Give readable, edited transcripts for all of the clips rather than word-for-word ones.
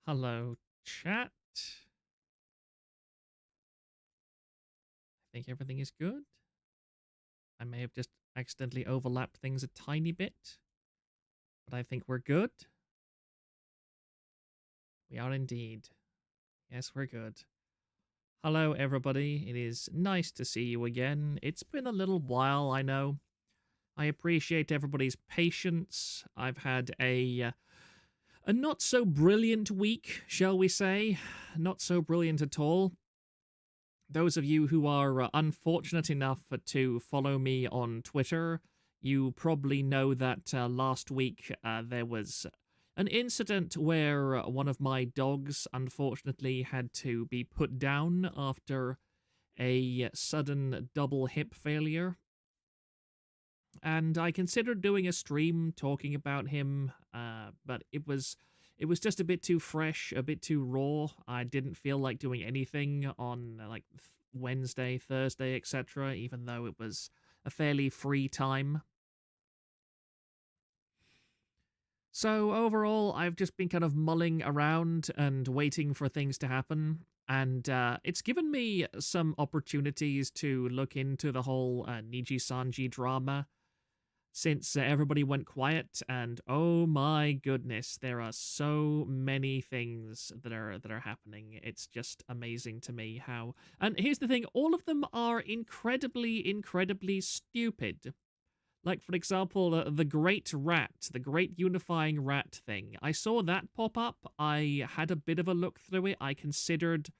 Hello, chat. I think everything is good. I may have just accidentally overlapped things a tiny bit, but I think we're good. We are indeed. Yes, we're good. Hello, everybody. It is nice to see you again. It's been a little while, I know. I appreciate everybody's patience. I've had a not so brilliant week, shall we say. Not so brilliant at all. Those of you who are unfortunate enough to follow me on Twitter, you probably know that last week there was an incident where one of my dogs unfortunately had to be put down after a sudden double hip failure. And I considered doing a stream talking about him, but it was just a bit too fresh, a bit too raw. I didn't feel like doing anything on like Wednesday, Thursday, etc., even though it was a fairly free time. So overall, I've just been kind of mulling around and waiting for things to happen. And it's given me some opportunities to look into the whole Nijisanji drama since everybody went quiet, and oh my goodness, there are so many things that are happening. It's just amazing to me how. And here's the thing, all of them are incredibly stupid. Like, for example, the Great Rat, the Great Unifying Rat thing. I saw that pop up. I had a bit of a look through it. I considered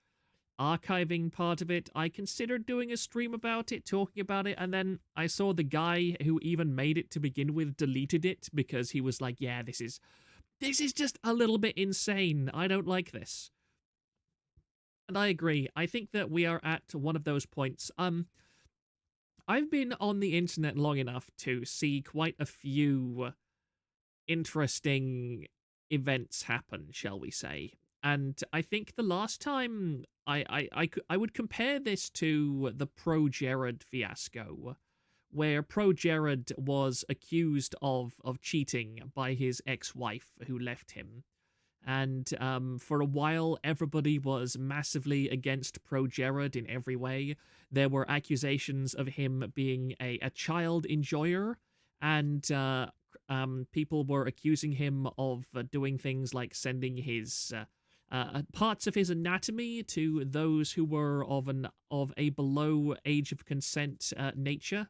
archiving part of it. I considered doing a stream about it, talking about it, and then I saw the guy who even made it to begin with deleted it because he was like, yeah, this is just a little bit insane. I don't like this. And I agree. I think that we are at one of those points. I've been on the internet long enough to see quite a few interesting events happen, shall we say. And I think the last time I would compare this to the Pro Jared fiasco, where Pro Jared was accused of cheating by his ex-wife who left him. And for a while, everybody was massively against Pro Jared in every way. There were accusations of him being a child enjoyer, and people were accusing him of doing things like sending his parts of his anatomy to those who were of a below age of consent nature.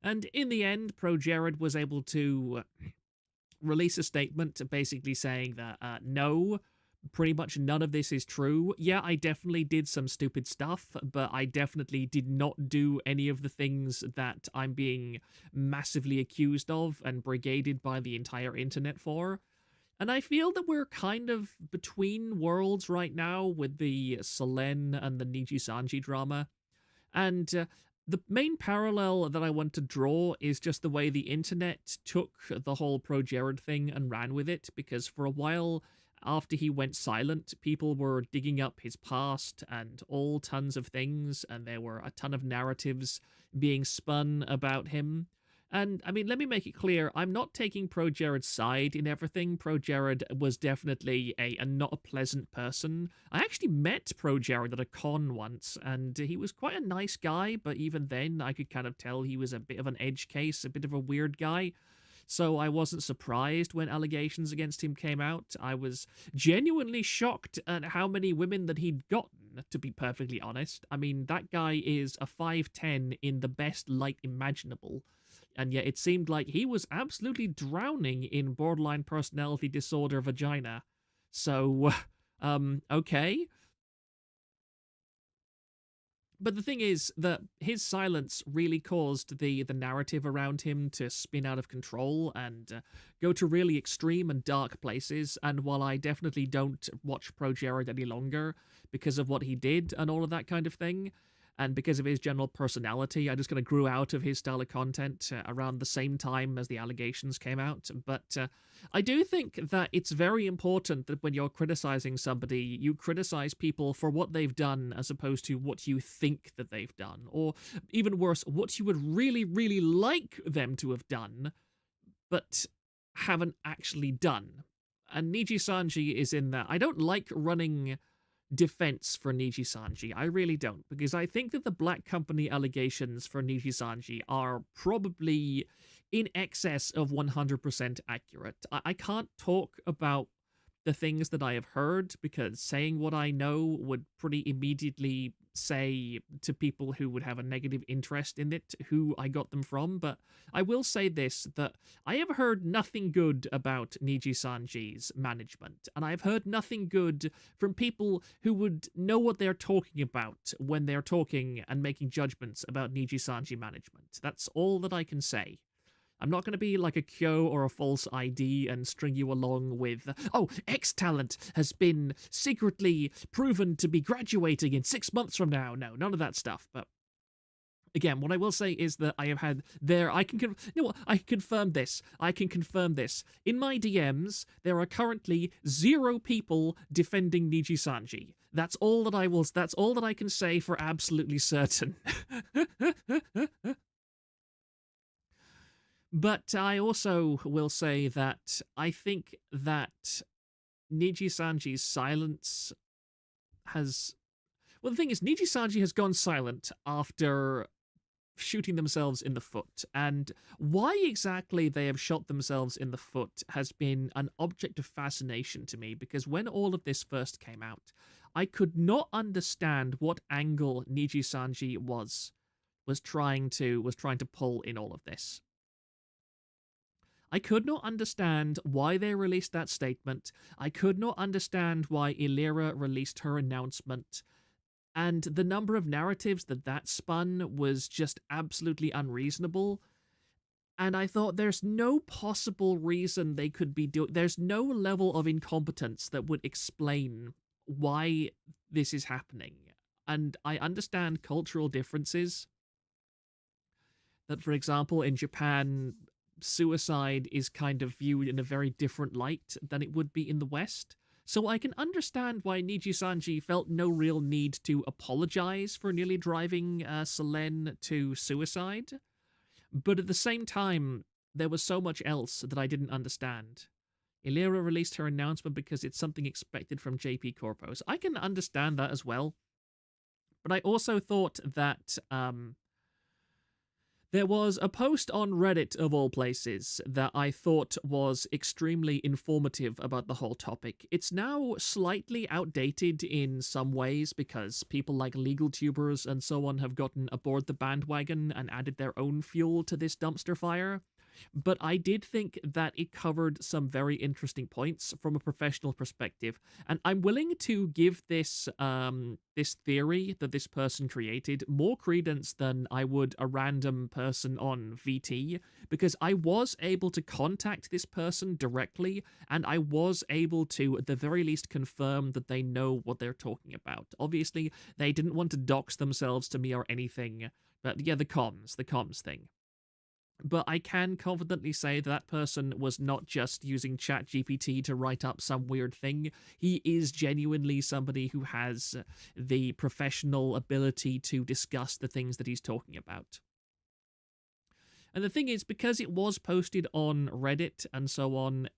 And in the end, Pro Jared was able to release a statement basically saying that no, pretty much none of this is true. Yeah, I definitely did some stupid stuff, but I definitely did not do any of the things that I'm being massively accused of and brigaded by the entire internet for. And I feel that we're kind of between worlds right now with the Selen and the Nijisanji drama. And the main parallel that I want to draw is just the way the internet took the whole Pro Jared thing and ran with it, because for a while after he went silent, people were digging up his past and all tons of things, and there were a ton of narratives being spun about him. And, I mean, let me make it clear, I'm not taking Pro Jared's side in everything. Pro Jared was definitely a not a pleasant person. I actually met Pro Jared at a con once, and he was quite a nice guy, but even then I could kind of tell he was a bit of an edge case, a bit of a weird guy. So I wasn't surprised when allegations against him came out. I was genuinely shocked at how many women that he'd gotten, to be perfectly honest. I mean, that guy is a 5'10" in the best light imaginable. And yet it seemed like he was absolutely drowning in borderline personality disorder vagina. So, okay. But the thing is that his silence really caused the narrative around him to spin out of control and go to really extreme and dark places. And while I definitely don't watch Pro Jared any longer because of what he did and all of that kind of thing, and because of his general personality, I just kind of grew out of his style of content around the same time as the allegations came out. But I do think that it's very important that when you're criticizing somebody, you criticize people for what they've done as opposed to what you think that they've done. Or even worse, what you would really like them to have done, but haven't actually done. And Nijisanji is in that. I don't like running defense for Nijisanji. I really don't, because I think that the Black Company allegations for Nijisanji are probably in excess of 100% accurate. I can't talk about the things that I have heard, because saying what I know would pretty immediately say to people who would have a negative interest in it who I got them from. But I will say this, that I have heard nothing good about Nijisanji's management, and I've heard nothing good from people who would know what they're talking about when they're talking and making judgments about Nijisanji management. That's all that I can say. I'm not going to be like a Kyo or a false ID and string you along with, oh, X talent has been secretly proven to be graduating in 6 months from now. No, none of that stuff. But again, what I will say is that I have had there, I can confirm this. I can confirm this. In my DMs, there are currently 0 people defending Nijisanji. That's all that I can say for absolutely certain. But I also will say that I think that Nijisanji's silence has... Well, the thing is, Nijisanji has gone silent after shooting themselves in the foot, and why exactly they have shot themselves in the foot has been an object of fascination to me, because when all of this first came out, I could not understand what angle Nijisanji was trying to pull in all of this. I could not understand why they released that statement. I could not understand why Illyra released her announcement. And the number of narratives that spun was just absolutely unreasonable. And I thought there's no possible reason they could be doing... There's no level of incompetence that would explain why this is happening. And I understand cultural differences. That, for example, in Japan, suicide is kind of viewed in a very different light than it would be in the West. So I can understand why Nijisanji felt no real need to apologize for nearly driving Selene to suicide. But at the same time, there was so much else that I didn't understand. Illyra released her announcement because it's something expected from JP Corpos. I can understand that as well. But I also thought that... there was a post on Reddit, of all places, that I thought was extremely informative about the whole topic. It's now slightly outdated in some ways because people like legal tubers and so on have gotten aboard the bandwagon and added their own fuel to this dumpster fire. But I did think that it covered some very interesting points from a professional perspective, and I'm willing to give this this theory that this person created more credence than I would a random person on VT, because I was able to contact this person directly, and I was able to, at the very least, confirm that they know what they're talking about. Obviously, they didn't want to dox themselves to me or anything, but yeah, the comms thing. But I can confidently say that person was not just using ChatGPT to write up some weird thing. He is genuinely somebody who has the professional ability to discuss the things that he's talking about. And the thing is, because it was posted on Reddit and so on,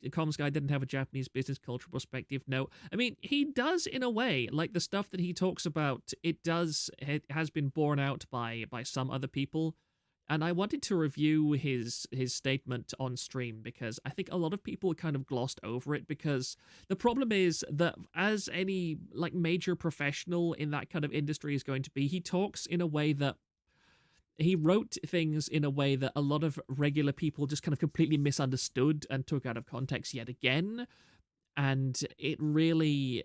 the comms guy didn't have a Japanese business cultural perspective. No, I mean, he does in a way. Like, the stuff that he talks about, it has been borne out by some other people. And I wanted to review his statement on stream because I think a lot of people kind of glossed over it, because the problem is that, as any like major professional in that kind of industry is going to be, he talks in a way that he wrote things in a way that a lot of regular people just kind of completely misunderstood and took out of context yet again. And it really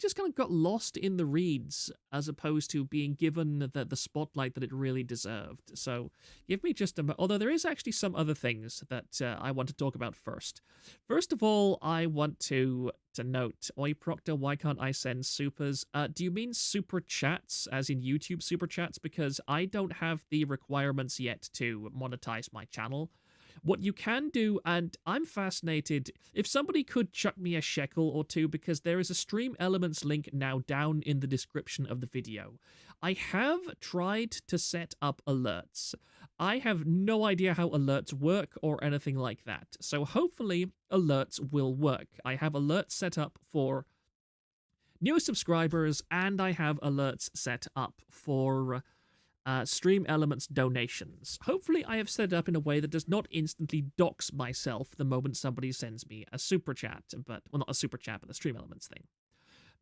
just kind of got lost in the reeds as opposed to being given the spotlight that it really deserved. So give me just a moment. Although there is actually some other things that I want to talk about first. First of all, I want to note, Oi Proctor, why can't I send supers? Do you mean super chats, as in YouTube super chats? Because I don't have the requirements yet to monetize my channel. What you can do, and I'm fascinated, if somebody could chuck me a shekel or two, because there is a Stream Elements link now down in the description of the video. I have tried to set up alerts. I have no idea how alerts work or anything like that, so hopefully alerts will work. I have alerts set up for new subscribers, and I have alerts set up for Stream Elements donations. Hopefully I have set it up in a way that does not instantly dox myself the moment somebody sends me a super chat, well, not a super chat, but the Stream Elements thing.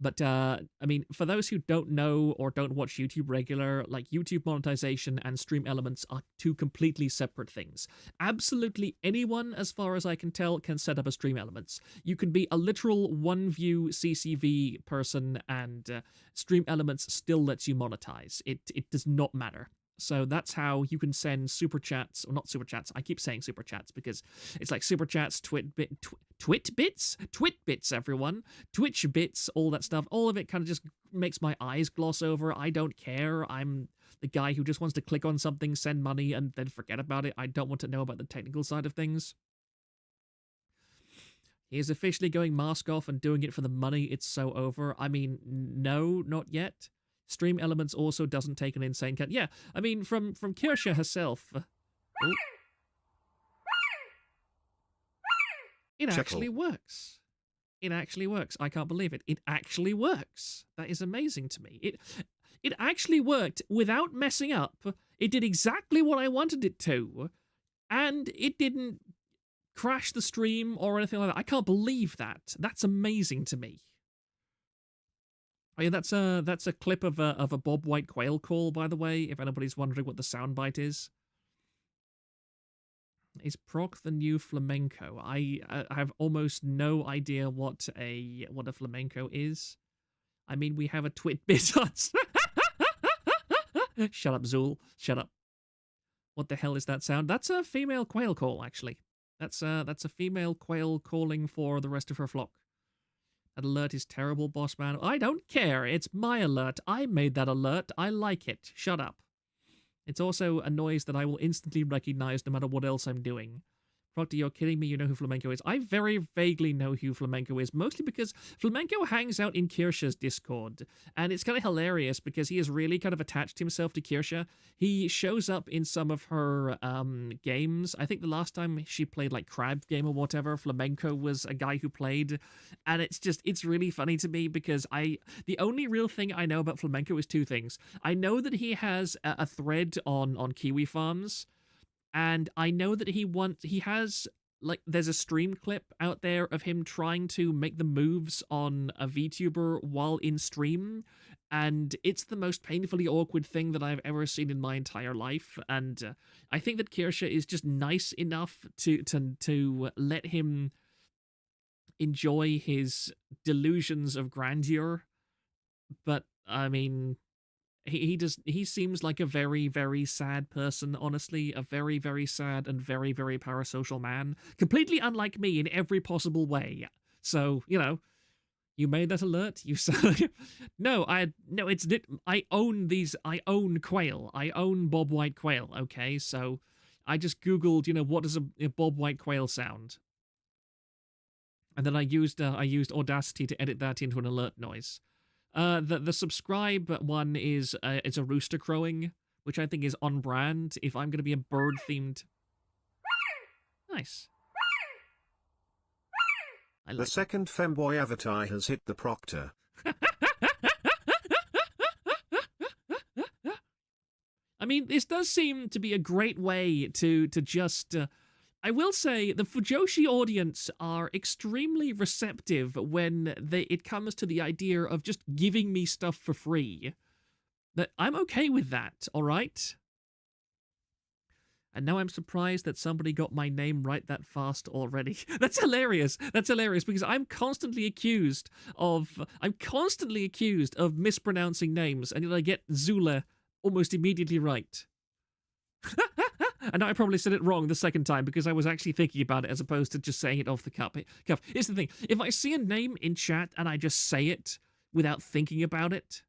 But, I mean, for those who don't know or don't watch YouTube regular, like, YouTube monetization and Stream Elements are two completely separate things. Absolutely anyone, as far as I can tell, can set up a Stream Elements. You can be a literal one-view CCV person, and Stream Elements still lets you monetize. It does not matter. So that's how you can send super chats, or not super chats, I keep saying super chats because it's like super chats, twit bits, everyone, Twitch bits, all that stuff. All of it kind of just makes my eyes gloss over. I don't care. I'm the guy who just wants to click on something, send money, and then forget about it. I don't want to know about the technical side of things. He is officially going mask off and doing it for the money. It's so over. I mean, no, not yet. Stream Elements also doesn't take an insane cut. Yeah, I mean, from Kirsche herself. It actually works. It actually works. I can't believe it. It actually works. That is amazing to me. It actually worked without messing up. It did exactly what I wanted it to, and it didn't crash the stream or anything like that. I can't believe that. That's amazing to me. Oh yeah, that's a clip of a Bob White quail call, by the way, if anybody's wondering what the soundbite is. Is proc the new flamenco? I have almost no idea what a flamenco is. I mean, we have a twit bit on. Shut up, Zool. Shut up. What the hell is that sound? That's a female quail call, actually. That's a female quail calling for the rest of her flock. That alert is terrible, boss man. I don't care. It's my alert. I made that alert. I like it. Shut up. It's also a noise that I will instantly recognize no matter what else I'm doing. Proctor, you're kidding me. You know who Flamenco is. I very vaguely know who Flamenco is, mostly because Flamenco hangs out in Kirsche's Discord. And it's kind of hilarious because he has really kind of attached himself to Kirsche. He shows up in some of her games. I think the last time she played like Crab Game or whatever, Flamenco was a guy who played. And it's really funny to me because the only real thing I know about Flamenco is two things. I know that he has a thread on Kiwi Farms. And I know that he has, like, there's a stream clip out there of him trying to make the moves on a VTuber while in stream, and it's the most painfully awkward thing that I've ever seen in my entire life, and I think that Kirsche is just nice enough to let him enjoy his delusions of grandeur, but, I mean... He seems like a very, very sad person, honestly. A very, very sad and very, very parasocial man. Completely unlike me in every possible way. So, you know, you made that alert? You said... No, I own these... I own quail. I own Bob White quail, okay? So I just Googled, you know, what does a Bob White quail sound? And then I used Audacity to edit that into an alert noise. The subscribe one is it's a rooster crowing, which I think is on brand if I'm going to be a bird-themed... Nice. The second femboy avatar has hit the proctor. I mean, this does seem to be a great way to just... I will say the Fujoshi audience are extremely receptive when it comes to the idea of just giving me stuff for free. That I'm okay with that, all right? And now I'm surprised that somebody got my name right that fast already. That's hilarious. That's hilarious because I'm constantly accused of mispronouncing names, and yet I get Zula almost immediately right. And I probably said it wrong the second time because I was actually thinking about it as opposed to just saying it off the cuff. Here's the thing. If I see a name in chat and I just say it without thinking about it,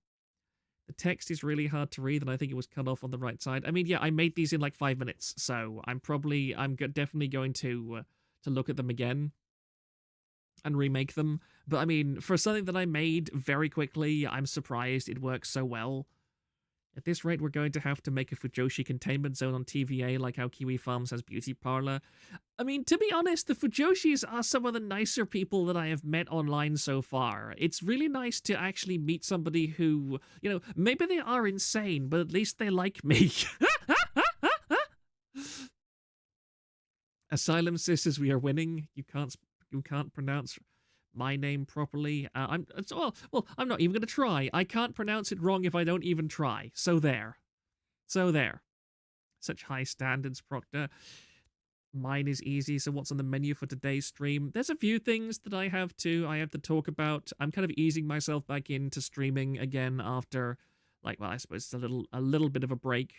The text is really hard to read, and I think it was cut off on the right side. I mean, yeah, I made these in like 5 minutes, so definitely going to look at them again and remake them. But I mean, for something that I made very quickly, I'm surprised it works so well. At this rate, we're going to have to make a Fujoshi containment zone on TVA like how Kiwi Farms has Beauty Parlor. I mean, to be honest, the Fujoshis are some of the nicer people that I have met online so far. It's really nice to actually meet somebody who, maybe they are insane, but at least they like me. Asylum Sisters, we are winning. You can't pronounce my name properly. I'm not even going to try. I can't pronounce it wrong if I don't even try. So there. Such high standards, Proctor. Mine is easy. So what's on the menu for today's stream? There's a few things that I have to talk about. I'm kind of easing myself back into streaming again after, I suppose it's a little bit of a break,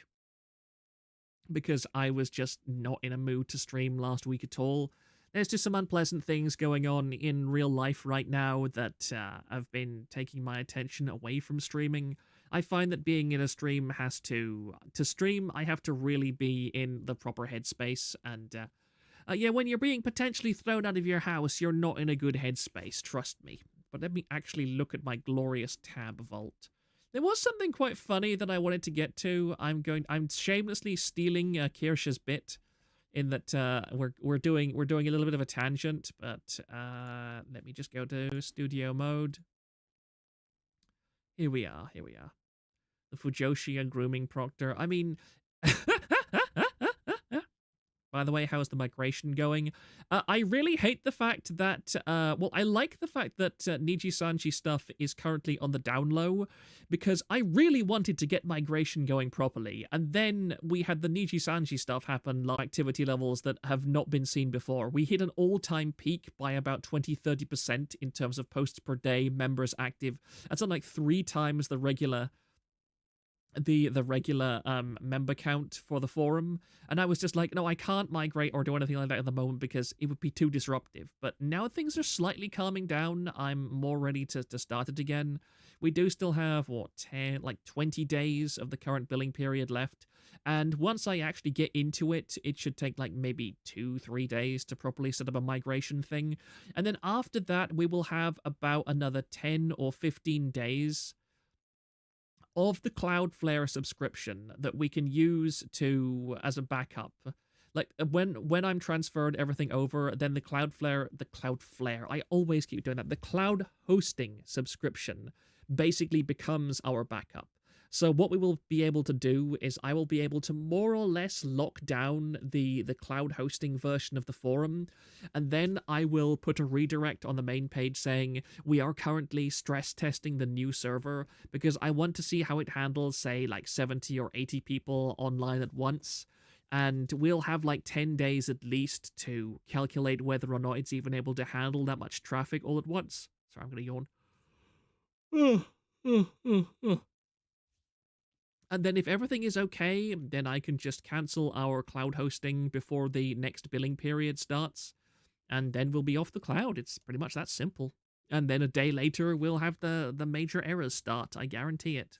because I was just not in a mood to stream last week at all. There's just some unpleasant things going on in real life right now that have been taking my attention away from streaming. I find that being in a stream to stream, I have to really be in the proper headspace. And when you're being potentially thrown out of your house, you're not in a good headspace, trust me. But let me actually look at my glorious tab vault. There was something quite funny that I wanted to get to. I'm shamelessly stealing Kirsch's bit, in that we're doing a little bit of a tangent, but let me just go to studio mode. Here we are. The Fujoshi and grooming Proctor. I mean, by the way, how's the migration going? I really hate the fact that, I like the fact that Nijisanji stuff is currently on the down low, because I really wanted to get migration going properly, and then we had the Nijisanji stuff happen, like activity levels that have not been seen before. We hit an all-time peak by about 20-30% in terms of posts per day, members active. That's on like 3 times the regular member count for the forum, and I was just like, no, I can't migrate or do anything like that at the moment because it would be too disruptive. But now things are slightly calming down. I'm more ready to start it again. We do still have 20 days of the current billing period left, and once I actually get into it, it should take like maybe 2-3 days to properly set up a migration thing, and then after that we will have about another 10 or 15 days of the Cloudflare subscription that we can use as a backup. Like when I'm transferred everything over, then the Cloudflare, I always keep doing that. The cloud hosting subscription basically becomes our backup. So what we will be able to do is I will be able to more or less lock down the cloud hosting version of the forum, and then I will put a redirect on the main page saying we are currently stress testing the new server, because I want to see how it handles, say, like 70 or 80 people online at once. And we'll have like 10 days at least to calculate whether or not it's even able to handle that much traffic all at once. Sorry, I'm going to yawn. And then if everything is okay, then I can just cancel our cloud hosting before the next billing period starts. And then we'll be off the cloud. It's pretty much that simple. And then a day later, we'll have the major errors start. I guarantee it.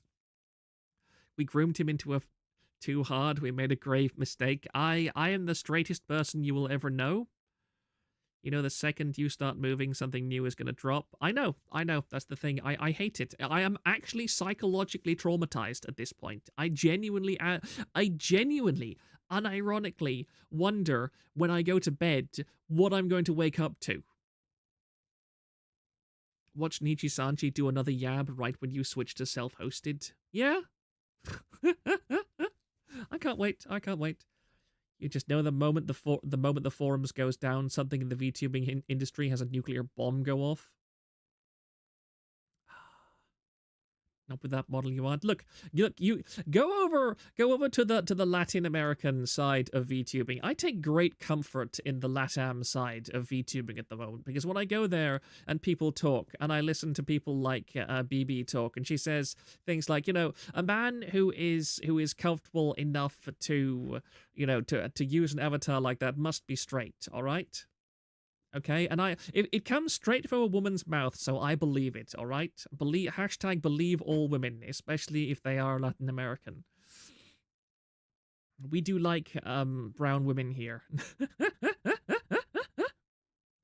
We groomed him into too hard. We made a grave mistake. I am the straightest person you will ever know. The second you start moving, something new is going to drop. I know. That's the thing. I hate it. I am actually psychologically traumatized at this point. I genuinely, unironically wonder when I go to bed what I'm going to wake up to. Watch Nijisanji do another yab right when you switch to self-hosted. Yeah? I can't wait. You just know the moment the forums goes down, something in the VTubing industry has a nuclear bomb go off. Not with that model you want. Look, you go over to the Latin American side of VTubing. I take great comfort in the LATAM side of VTubing at the moment, because when I go there and people talk, and I listen to people like BB talk, and she says things like, a man who is comfortable enough to use an avatar like that must be straight, all right? Okay, and it comes straight from a woman's mouth, so I believe it. All right, believe all women, especially if they are Latin American. We do like brown women here.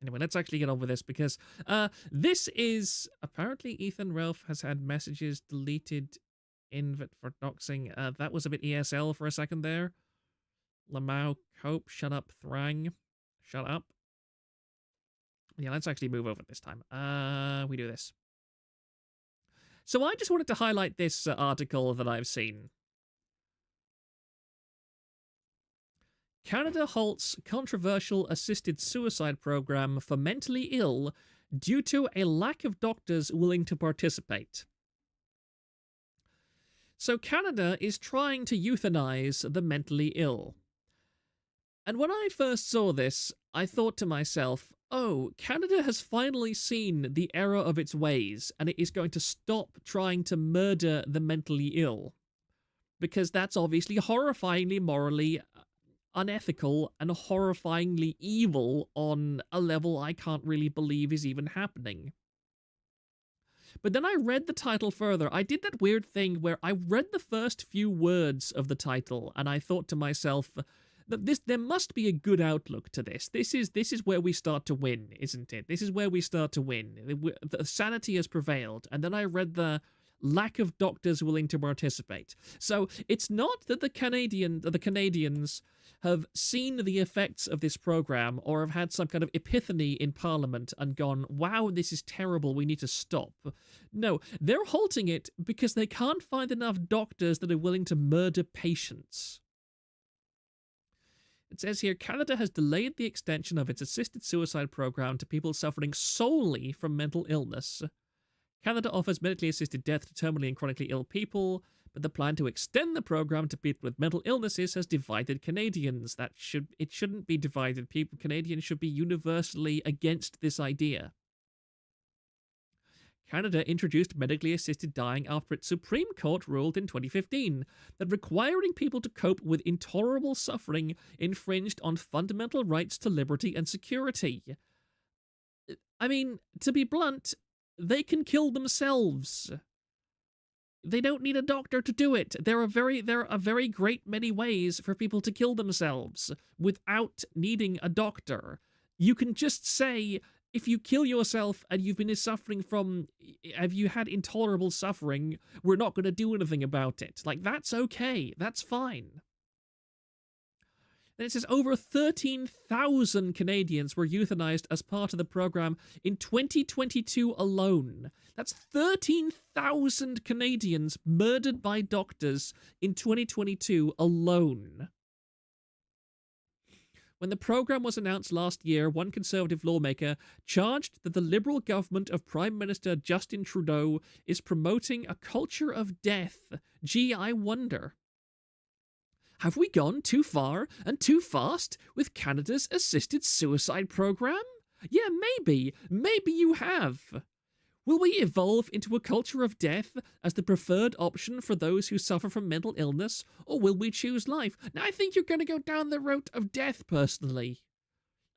Anyway, let's actually get on with this, because this is apparently Ethan Ralph has had messages deleted for doxing. That was a bit ESL for a second there. Lamau Cope, shut up. Thrang, shut up. Yeah, let's actually move over this time. We do this. So I just wanted to highlight this article that I've seen. Canada halts controversial assisted suicide program for mentally ill due to a lack of doctors willing to participate. So Canada is trying to euthanize the mentally ill. And when I first saw this, I thought to myself, oh, Canada has finally seen the error of its ways, and it is going to stop trying to murder the mentally ill. Because that's obviously horrifyingly morally unethical and horrifyingly evil on a level I can't really believe is even happening. But then I read the title further. I did that weird thing where I read the first few words of the title, and I thought to myself that there must be a good outlook to this. This is where we start to win, isn't it? This is where we start to win. The sanity has prevailed. And then I read the lack of doctors willing to participate. So it's not that the Canadians have seen the effects of this program or have had some kind of epiphany in Parliament and gone, wow, this is terrible, we need to stop. No, they're halting it because they can't find enough doctors that are willing to murder patients. It says here, Canada has delayed the extension of its assisted suicide program to people suffering solely from mental illness. Canada offers medically assisted death to terminally and chronically ill people, but the plan to extend the program to people with mental illnesses has divided Canadians. It shouldn't be divided. Canadians should be universally against this idea. Canada introduced medically assisted dying after its Supreme Court ruled in 2015 that requiring people to cope with intolerable suffering infringed on fundamental rights to liberty and security. I mean, to be blunt, they can kill themselves. They don't need a doctor to do it. There are a very great many ways for people to kill themselves without needing a doctor. You can just say, if you kill yourself and you've been suffering from, have you had intolerable suffering, we're not going to do anything about it. Like, that's okay. That's fine. Then it says over 13,000 Canadians were euthanized as part of the program in 2022 alone. That's 13,000 Canadians murdered by doctors in 2022 alone. When the program was announced last year, one Conservative lawmaker charged that the Liberal government of Prime Minister Justin Trudeau is promoting a culture of death. Gee, I wonder. Have we gone too far and too fast with Canada's assisted suicide program? Yeah, maybe. Maybe you have. Will we evolve into a culture of death as the preferred option for those who suffer from mental illness, or will we choose life? Now, I think you're going to go down the route of death, personally.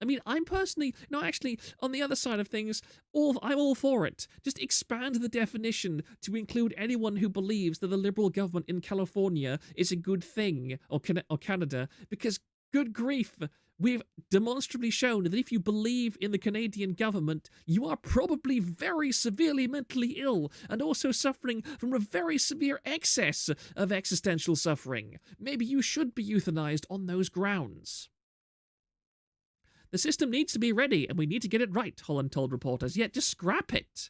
I mean, I'm personally, actually, on the other side of things, I'm all for it. Just expand the definition to include anyone who believes that the Liberal government in California is a good thing, or Canada, because, good grief, we've demonstrably shown that if you believe in the Canadian government, you are probably very severely mentally ill and also suffering from a very severe excess of existential suffering. Maybe you should be euthanized on those grounds. The system needs to be ready, and we need to get it right, Holland told reporters. Yet, just scrap it.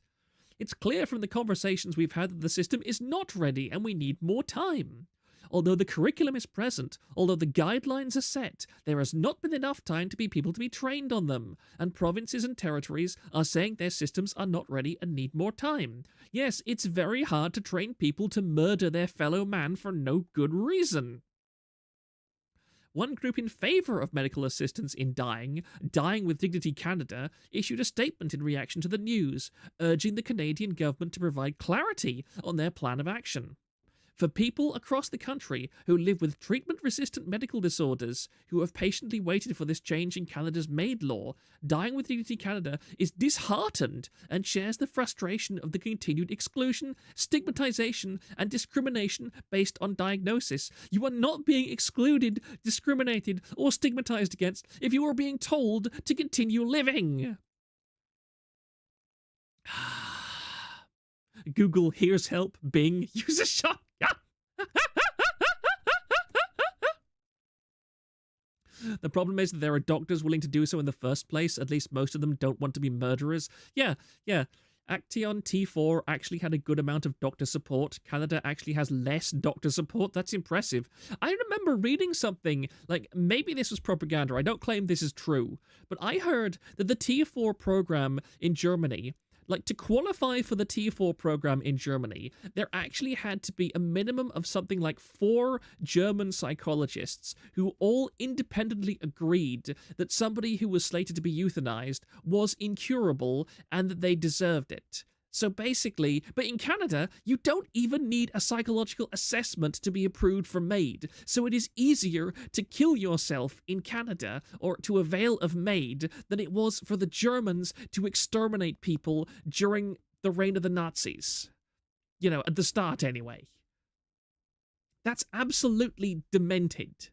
It's clear from the conversations we've had that the system is not ready, and we need more time. Although the curriculum is present, although the guidelines are set, there has not been enough time to be people to be trained on them, and provinces and territories are saying their systems are not ready and need more time. Yes, it's very hard to train people to murder their fellow man for no good reason. One group in favour of medical assistance in Dying with Dignity Canada, issued a statement in reaction to the news, urging the Canadian government to provide clarity on their plan of action. For people across the country who live with treatment-resistant medical disorders, who have patiently waited for this change in Canada's MAID law, Dying with Dignity Canada is disheartened and shares the frustration of the continued exclusion, stigmatization, and discrimination based on diagnosis. You are not being excluded, discriminated, or stigmatized against if you are being told to continue living. Google, here's help. Bing, use a shotgun. The problem is that there are doctors willing to do so in the first place. At least most of them don't want to be murderers. Yeah. Action T4 actually had a good amount of doctor support. Canada actually has less doctor support. That's impressive. I remember reading something, like, maybe this was propaganda. I don't claim this is true. But I heard that the T4 program in Germany, like, to qualify for the T4 program in Germany, there actually had to be a minimum of something like 4 German psychologists who all independently agreed that somebody who was slated to be euthanized was incurable and that they deserved it. So basically, but in Canada, you don't even need a psychological assessment to be approved for MAID, so it is easier to kill yourself in Canada or to avail of MAID than it was for the Germans to exterminate people during the reign of the Nazis. You know, at the start anyway. That's absolutely demented.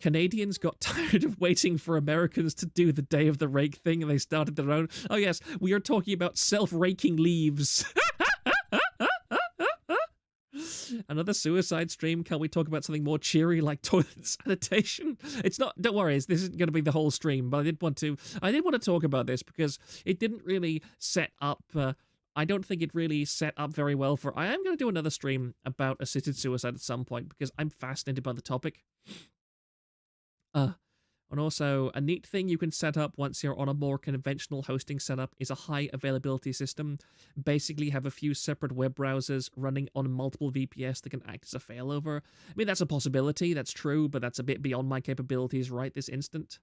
Canadians got tired of waiting for Americans to do the Day of the Rake thing and they started their own. Oh yes, we are talking about self-raking leaves. Another suicide stream. Can't we talk about something more cheery like toilet sanitation? It's not, don't worry, this isn't going to be the whole stream, but I did want to talk about this because it didn't really set up, I don't think it really set up very well for, I am going to do another stream about assisted suicide at some point because I'm fascinated by the topic. And also, a neat thing you can set up once you're on a more conventional hosting setup is a high availability system. Basically, have a few separate web browsers running on multiple VPS that can act as a failover. I mean, that's a possibility, that's true, but that's a bit beyond my capabilities right this instant.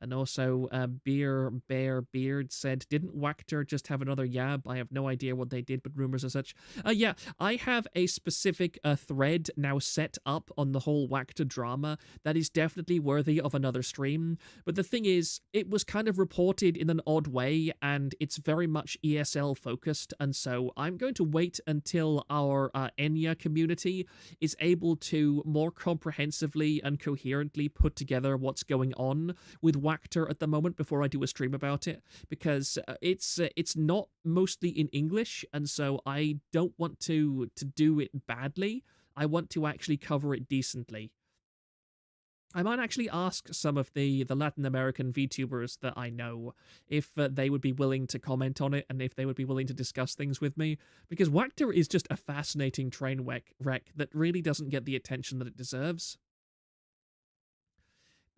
And also, Beard said, didn't Wachter just have another Yab? I have no idea what they did, but rumors are such. Yeah, I have a specific thread now set up on the whole Wachter drama that is definitely worthy of another stream. But the thing is, it was kind of reported in an odd way, and it's very much ESL focused, and so I'm going to wait until our Enya community is able to more comprehensively and coherently put together what's going on with Wachter at the moment before I do a stream about it, because it's not mostly in English, and so I don't want to do it badly. I want to actually cover it decently. I might actually ask some of the Latin American VTubers that I know if they would be willing to comment on it and if they would be willing to discuss things with me, because Wachter is just a fascinating train wreck that really doesn't get the attention that it deserves.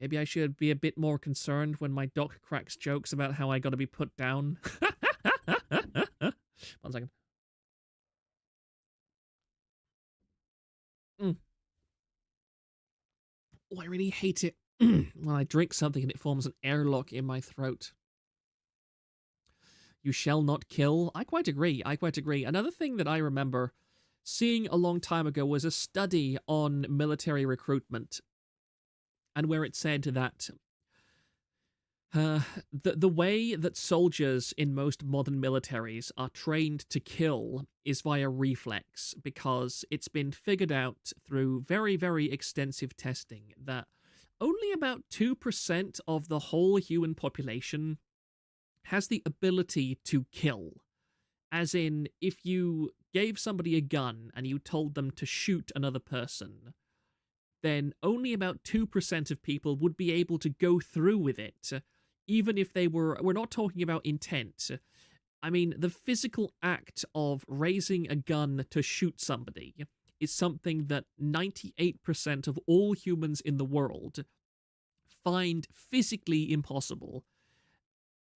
Maybe I should be a bit more concerned when my doc cracks jokes about how I gotta be put down. 1 second. Oh, I really hate it when I drink something and it forms an airlock in my throat. You shall not kill. I quite agree. Another thing that I remember seeing a long time ago was a study on military recruitment, and where it said that the way that soldiers in most modern militaries are trained to kill is via reflex, because it's been figured out through very, very extensive testing that only about 2% of the whole human population has the ability to kill. As in, if you gave somebody a gun and you told them to shoot another person, then only about 2% of people would be able to go through with it, even if they we're not talking about intent. I mean, the physical act of raising a gun to shoot somebody is something that 98% of all humans in the world find physically impossible,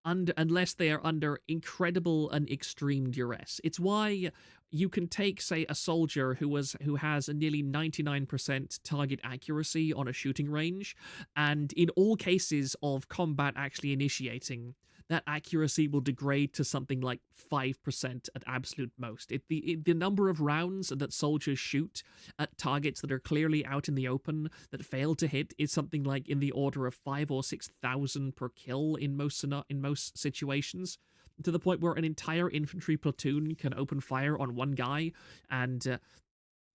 unless they are under incredible and extreme duress. It's why you can take, say, a soldier who has a nearly 99% target accuracy on a shooting range, and in all cases of combat actually initiating, that accuracy will degrade to something like 5% at absolute most. The number of rounds that soldiers shoot at targets that are clearly out in the open that fail to hit is something like in the order of 5 or 6,000 per kill in most situations, to the point where an entire infantry platoon can open fire on one guy, and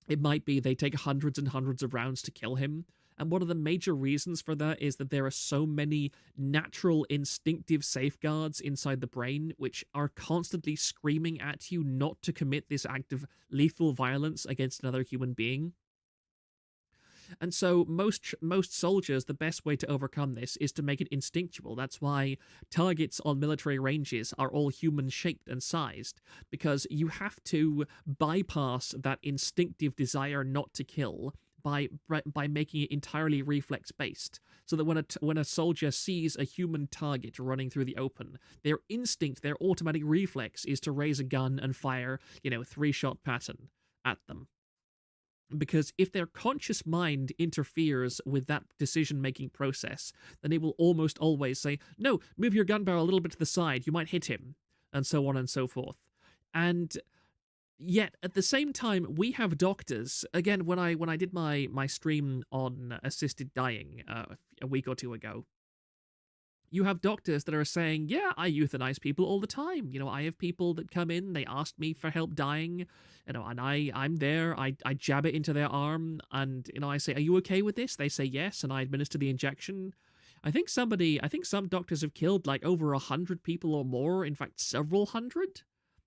it might be they take hundreds and hundreds of rounds to kill him. And one of the major reasons for that is that there are so many natural instinctive safeguards inside the brain which are constantly screaming at you not to commit this act of lethal violence against another human being. And so most soldiers, the best way to overcome this is to make it instinctual. That's why targets on military ranges are all human-shaped and sized, because you have to bypass that instinctive desire not to kill by making it entirely reflex-based, so that when a soldier sees a human target running through the open, their instinct, their automatic reflex is to raise a gun and fire, 3-shot pattern at them. Because if their conscious mind interferes with that decision-making process, then it will almost always say, no, move your gun barrel a little bit to the side, you might hit him, and so on and so forth. And yet, at the same time, we have doctors. Again, when I did my stream on assisted dying a week or two ago, you have doctors that are saying, yeah, I euthanize people all the time. I have people that come in, they ask me for help dying, and I'm there, I jab it into their arm, and, I say, are you okay with this? They say yes, and I administer the injection. I think some doctors have killed, like, over 100 people or more, in fact, several hundred.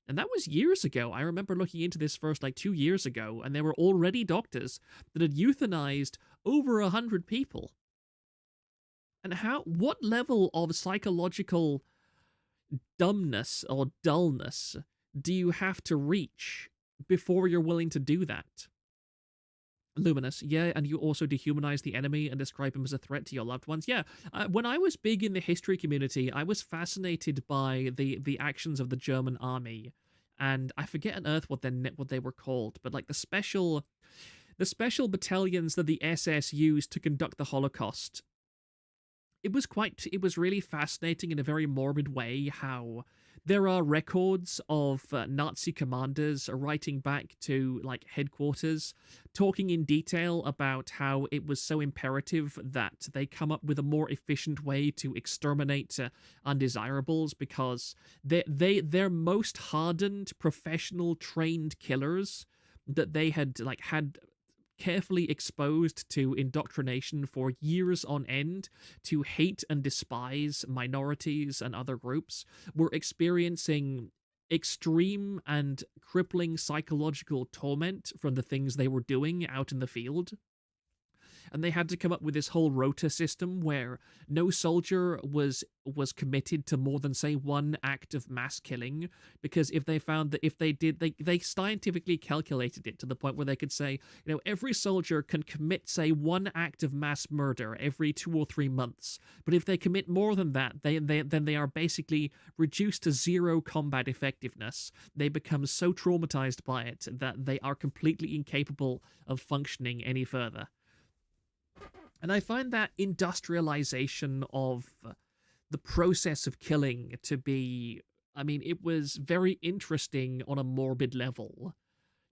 And that was years ago. I remember looking into this first, 2 years ago, and there were already doctors that had euthanized over 100 people. And what level of psychological dumbness or dullness do you have to reach before you're willing to do that? Luminous, yeah, and you also dehumanize the enemy and describe him as a threat to your loved ones. Yeah, when I was big in the history community, I was fascinated by the actions of the German army, and I forget on earth what they were called, but the special battalions that the SS used to conduct the Holocaust. It was really fascinating in a very morbid way how there are records of Nazi commanders writing back to headquarters, talking in detail about how it was so imperative that they come up with a more efficient way to exterminate undesirables, because their most hardened, professional, trained killers that they had had carefully exposed to indoctrination for years on end to hate and despise minorities and other groups were experiencing extreme and crippling psychological torment from the things they were doing out in the field. And they had to come up with this whole rota system where no soldier was committed to more than, say, one act of mass killing, because if they found that if they did, they scientifically calculated it to the point where they could say, every soldier can commit, say, one act of mass murder every 2 or 3 months, but if they commit more than that, then they are basically reduced to zero combat effectiveness. They become so traumatized by it that they are completely incapable of functioning any further. And I find that industrialization of the process of killing to be, it was very interesting on a morbid level,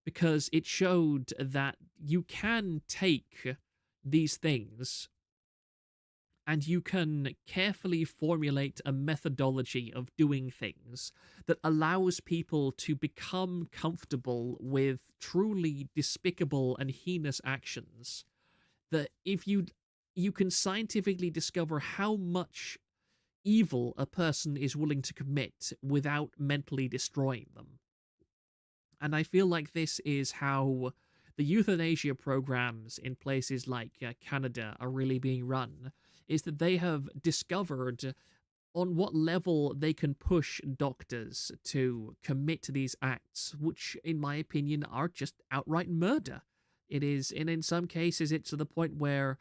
because it showed that you can take these things and you can carefully formulate a methodology of doing things that allows people to become comfortable with truly despicable and heinous actions. That if you can scientifically discover how much evil a person is willing to commit without mentally destroying them. And I feel like this is how the euthanasia programs in places like Canada are really being run, is that they have discovered on what level they can push doctors to commit these acts, which, in my opinion, are just outright murder. It is, and in some cases, it's to the point where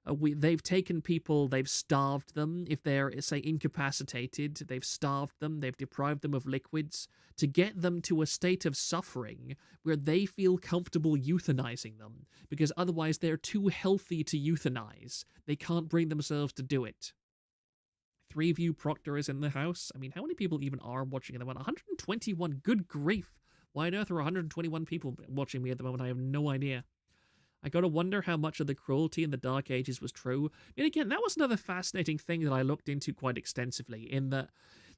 they've taken people, they've starved them. If they're, say, incapacitated, they've starved them, they've deprived them of liquids to get them to a state of suffering where they feel comfortable euthanizing them, because otherwise they're too healthy to euthanize. They can't bring themselves to do it. 3 view proctors in the house. I mean, how many people even are watching at the moment? 121. Good grief. Why on earth are 121 people watching me at the moment? I have no idea. I gotta wonder how much of the cruelty in the Dark Ages was true. And again, that was another fascinating thing that I looked into quite extensively, in that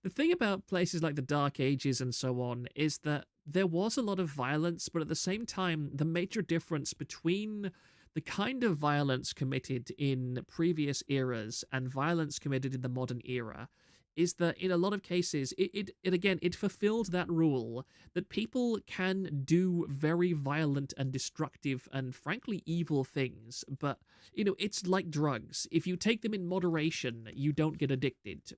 the thing about places like the Dark Ages and so on is that there was a lot of violence, but at the same time, the major difference between the kind of violence committed in previous eras and violence committed in the modern era is that in a lot of cases, it fulfilled that rule that people can do very violent and destructive and frankly evil things, but, it's like drugs. If you take them in moderation, you don't get addicted.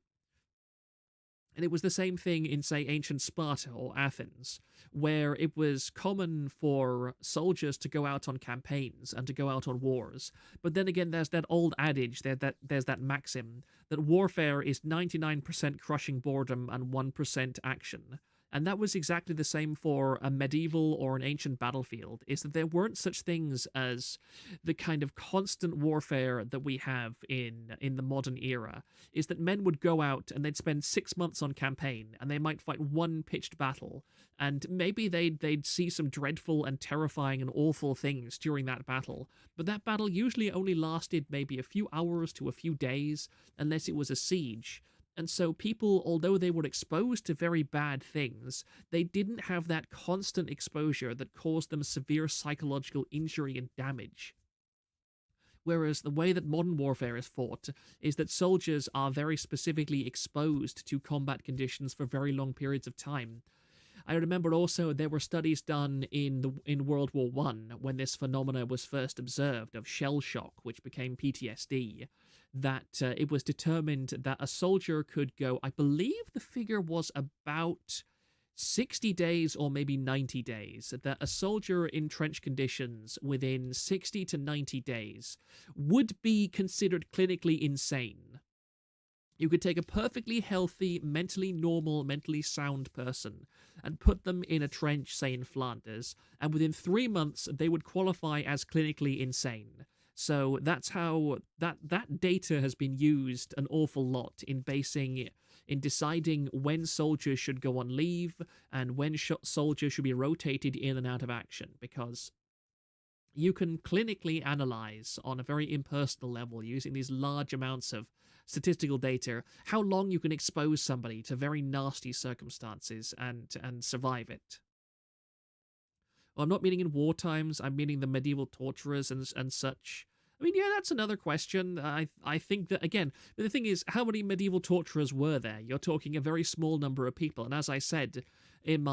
And it was the same thing in, say, ancient Sparta or Athens, where it was common for soldiers to go out on campaigns and to go out on wars. But then again, there's that old adage, there's that maxim, that warfare is 99% crushing boredom and 1% action. And that was exactly the same for a medieval or an ancient battlefield, is that there weren't such things as the kind of constant warfare that we have in the modern era, is that men would go out and they'd spend 6 months on campaign, and they might fight one pitched battle, and maybe they'd see some dreadful and terrifying and awful things during that battle, but that battle usually only lasted maybe a few hours to a few days, unless it was a siege. And so people, although they were exposed to very bad things, they didn't have that constant exposure that caused them severe psychological injury and damage. Whereas the way that modern warfare is fought is that soldiers are very specifically exposed to combat conditions for very long periods of time. I remember also there were studies done in World War I when this phenomena was first observed of shell shock, which became PTSD, that it was determined that a soldier could go, I believe the figure was about 60 days or maybe 90 days, that a soldier in trench conditions within 60 to 90 days would be considered clinically insane. You could take a perfectly healthy, mentally normal, mentally sound person and put them in a trench, say in Flanders, and within 3 months they would qualify as clinically insane. So that's how that data has been used an awful lot in deciding when soldiers should go on leave and when soldiers should be rotated in and out of action, because you can clinically analyze on a very impersonal level using these large amounts of statistical data how long you can expose somebody to very nasty circumstances and survive it. Well, I'm not meaning in war times, I'm meaning the medieval torturers and such. I mean, yeah, that's another question. I think that, again, but the thing is, how many medieval torturers were there? You're talking a very small number of people, and as I said when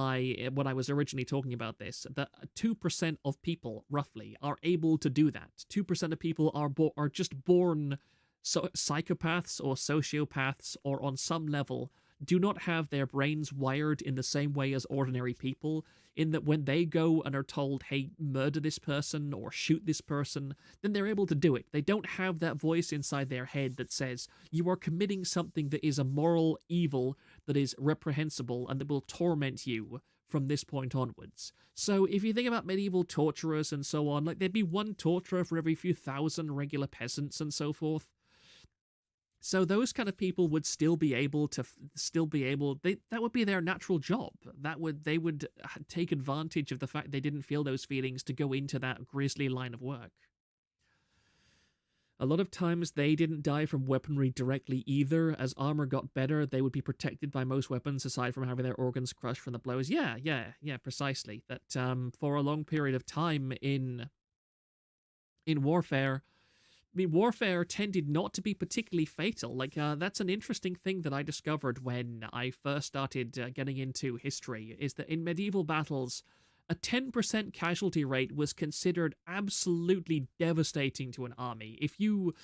I was originally talking about this, that 2% of people, roughly, are able to do that. 2% of people are just born psychopaths or sociopaths, or on some level do not have their brains wired in the same way as ordinary people, in that when they go and are told, hey, murder this person or shoot this person, then they're able to do it. They don't have that voice inside their head that says, you are committing something that is a moral evil, that is reprehensible, and that will torment you from this point onwards. So if you think about medieval torturers and so on, like there'd be one torturer for every few thousand regular peasants and so forth. So those kind of people would still be able, that would be their natural job. They would take advantage of the fact they didn't feel those feelings to go into that grisly line of work. A lot of times they didn't die from weaponry directly either. As armor got better, they would be protected by most weapons aside from having their organs crushed from the blows. Yeah, precisely. That for a long period of time in warfare, I mean, warfare tended not to be particularly fatal. Like, that's an interesting thing that I discovered when I first started getting into history, is that in medieval battles, a 10% casualty rate was considered absolutely devastating to an army. If you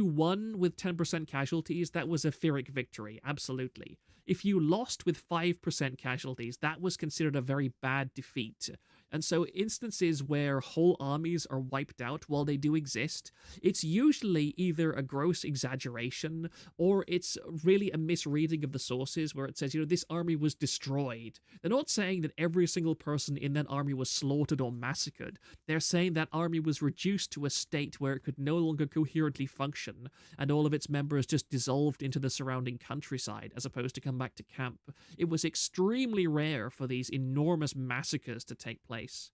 won with 10% casualties, that was a Pyrrhic victory, absolutely. If you lost with 5% casualties, that was considered a very bad defeat. And so instances where whole armies are wiped out, while they do exist, it's usually either a gross exaggeration or it's really a misreading of the sources where it says, this army was destroyed. They're not saying that every single person in that army was slaughtered or massacred. They're saying that army was reduced to a state where it could no longer coherently function, and all of its members just dissolved into the surrounding countryside as opposed to come back to camp. It was extremely rare for these enormous massacres to take place.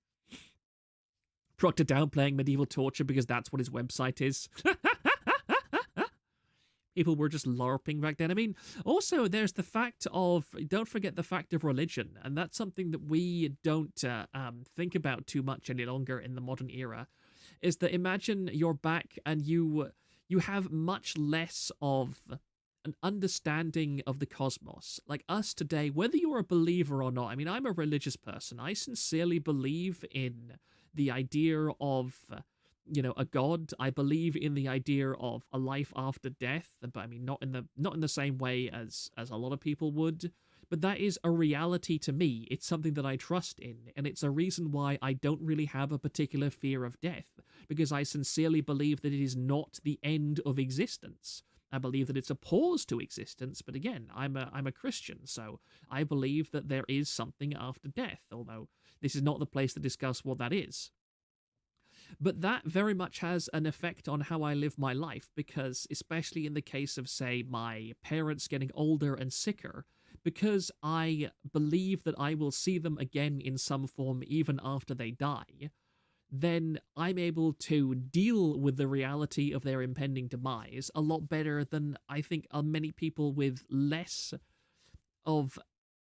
Proctor downplaying medieval torture because that's what his website is. People were just LARPing back then. I mean, also there's the fact of, don't forget the fact of religion, and that's something that we don't think about too much any longer in the modern era, is that imagine you're back and you have much less of an understanding of the cosmos. Like us today, whether you're a believer or not, I mean, I'm a religious person. I sincerely believe in the idea of, a god. I believe in the idea of a life after death, but I mean, not in the same way as a lot of people would. But that is a reality to me. It's something that I trust in, and it's a reason why I don't really have a particular fear of death, because I sincerely believe that it is not the end of existence. I believe that it's a pause to existence, but again, I'm a Christian, so I believe that there is something after death, although this is not the place to discuss what that is. But that very much has an effect on how I live my life, because especially in the case of, say, my parents getting older and sicker, because I believe that I will see them again in some form even after they die, then I'm able to deal with the reality of their impending demise a lot better than I think many people with less of,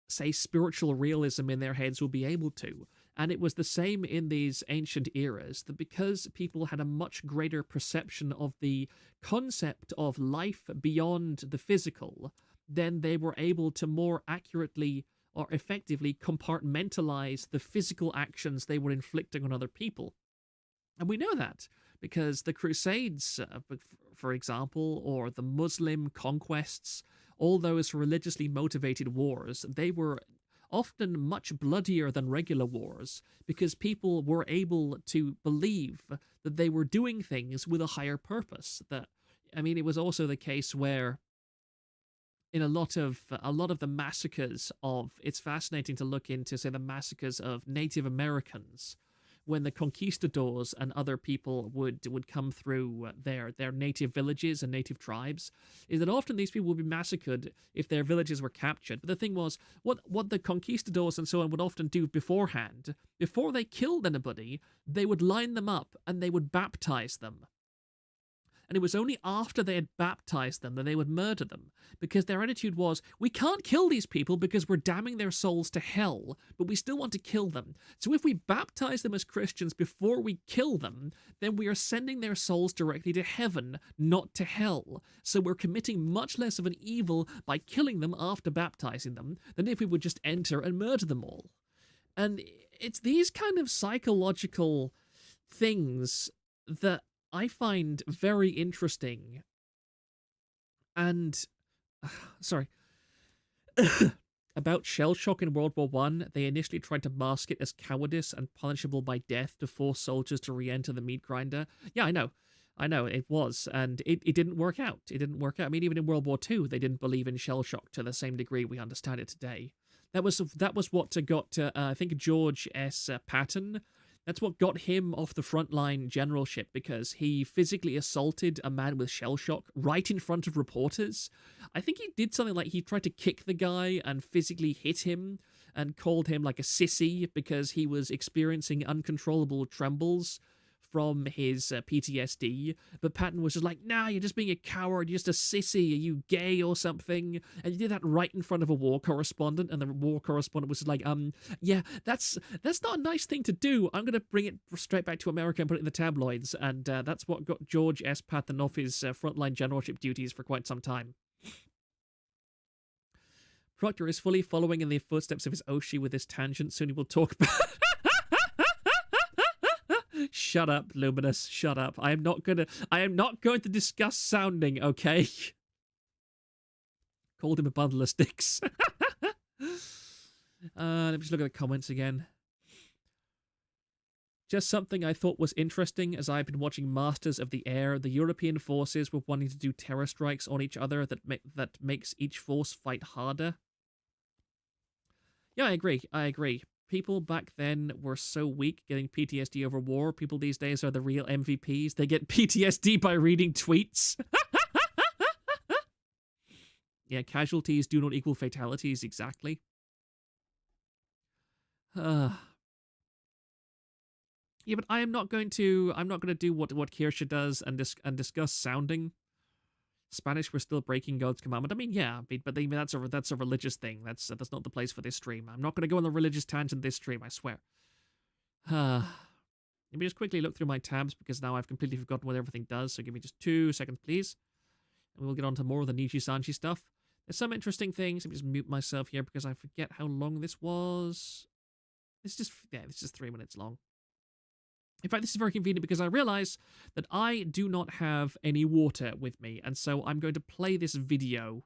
say, spiritual realism in their heads will be able to. And it was the same in these ancient eras, that because people had a much greater perception of the concept of life beyond the physical, then they were able to more accurately or effectively compartmentalize the physical actions they were inflicting on other people. And we know that because the Crusades, for example, or the Muslim conquests, all those religiously motivated wars, they were often much bloodier than regular wars because people were able to believe that they were doing things with a higher purpose. It was also the case where in a lot of the massacres it's fascinating to look into, say, the massacres of Native Americans when the conquistadors and other people would come through their native villages and native tribes, is that often these people would be massacred if their villages were captured. But the thing was, what the conquistadors and so on would often do beforehand, before they killed anybody, they would line them up and they would baptize them. And it was only after they had baptized them that they would murder them, because their attitude was, we can't kill these people because we're damning their souls to hell, but we still want to kill them. So if we baptize them as Christians before we kill them, then we are sending their souls directly to heaven, not to hell. So we're committing much less of an evil by killing them after baptizing them than if we would just enter and murder them all. And it's these kind of psychological things that I find very interesting. And, sorry, about shell shock in World War I, they initially tried to mask it as cowardice and punishable by death to force soldiers to re-enter the meat grinder. Yeah, I know, it was, and it didn't work out. It didn't work out. I mean, even in World War II, they didn't believe in shell shock to the same degree we understand it today. That was what got, I think, George S. Patton. That's what got him off the frontline generalship, because he physically assaulted a man with shell shock right in front of reporters. I think he did something like he tried to kick the guy and physically hit him and called him like a sissy because he was experiencing uncontrollable trembles from his PTSD. But Patton was just like, nah, you're just being a coward, you're just a sissy, are you gay or something? And he did that right in front of a war correspondent, and the war correspondent was like, yeah, that's not a nice thing to do. I'm going to bring it straight back to America and put it in the tabloids. And that's what got George S. Patton off his frontline generalship duties for quite some time. Proctor is fully following in the footsteps of his Oshi with this tangent. Soon he will talk about... Shut up, Luminous. Shut up. I am not going to discuss sounding, okay? Called him a bundle of sticks. Let me just look at the comments again. Just something I thought was interesting as I've been watching Masters of the Air. The European forces were wanting to do terror strikes on each other that makes each force fight harder. Yeah, I agree. People back then were so weak getting PTSD over war. People these days are the real MVPs. They get PTSD by reading tweets. Yeah, casualties do not equal fatalities, exactly. Yeah, but I'm not going to do what Kirsche does and discuss sounding. Spanish, we're still breaking God's commandment. I mean, yeah, but that's a religious thing. That's not the place for this stream. I'm not going to go on the religious tangent this stream, I swear. Let me just quickly look through my tabs because now I've completely forgotten what everything does. So give me just 2 seconds, please. And we'll get on to more of the Nijisanji stuff. There's some interesting things. Let me just mute myself here because I forget how long this was. This is just 3 minutes long. In fact, this is very convenient because I realize that I do not have any water with me, and so I'm going to play this video,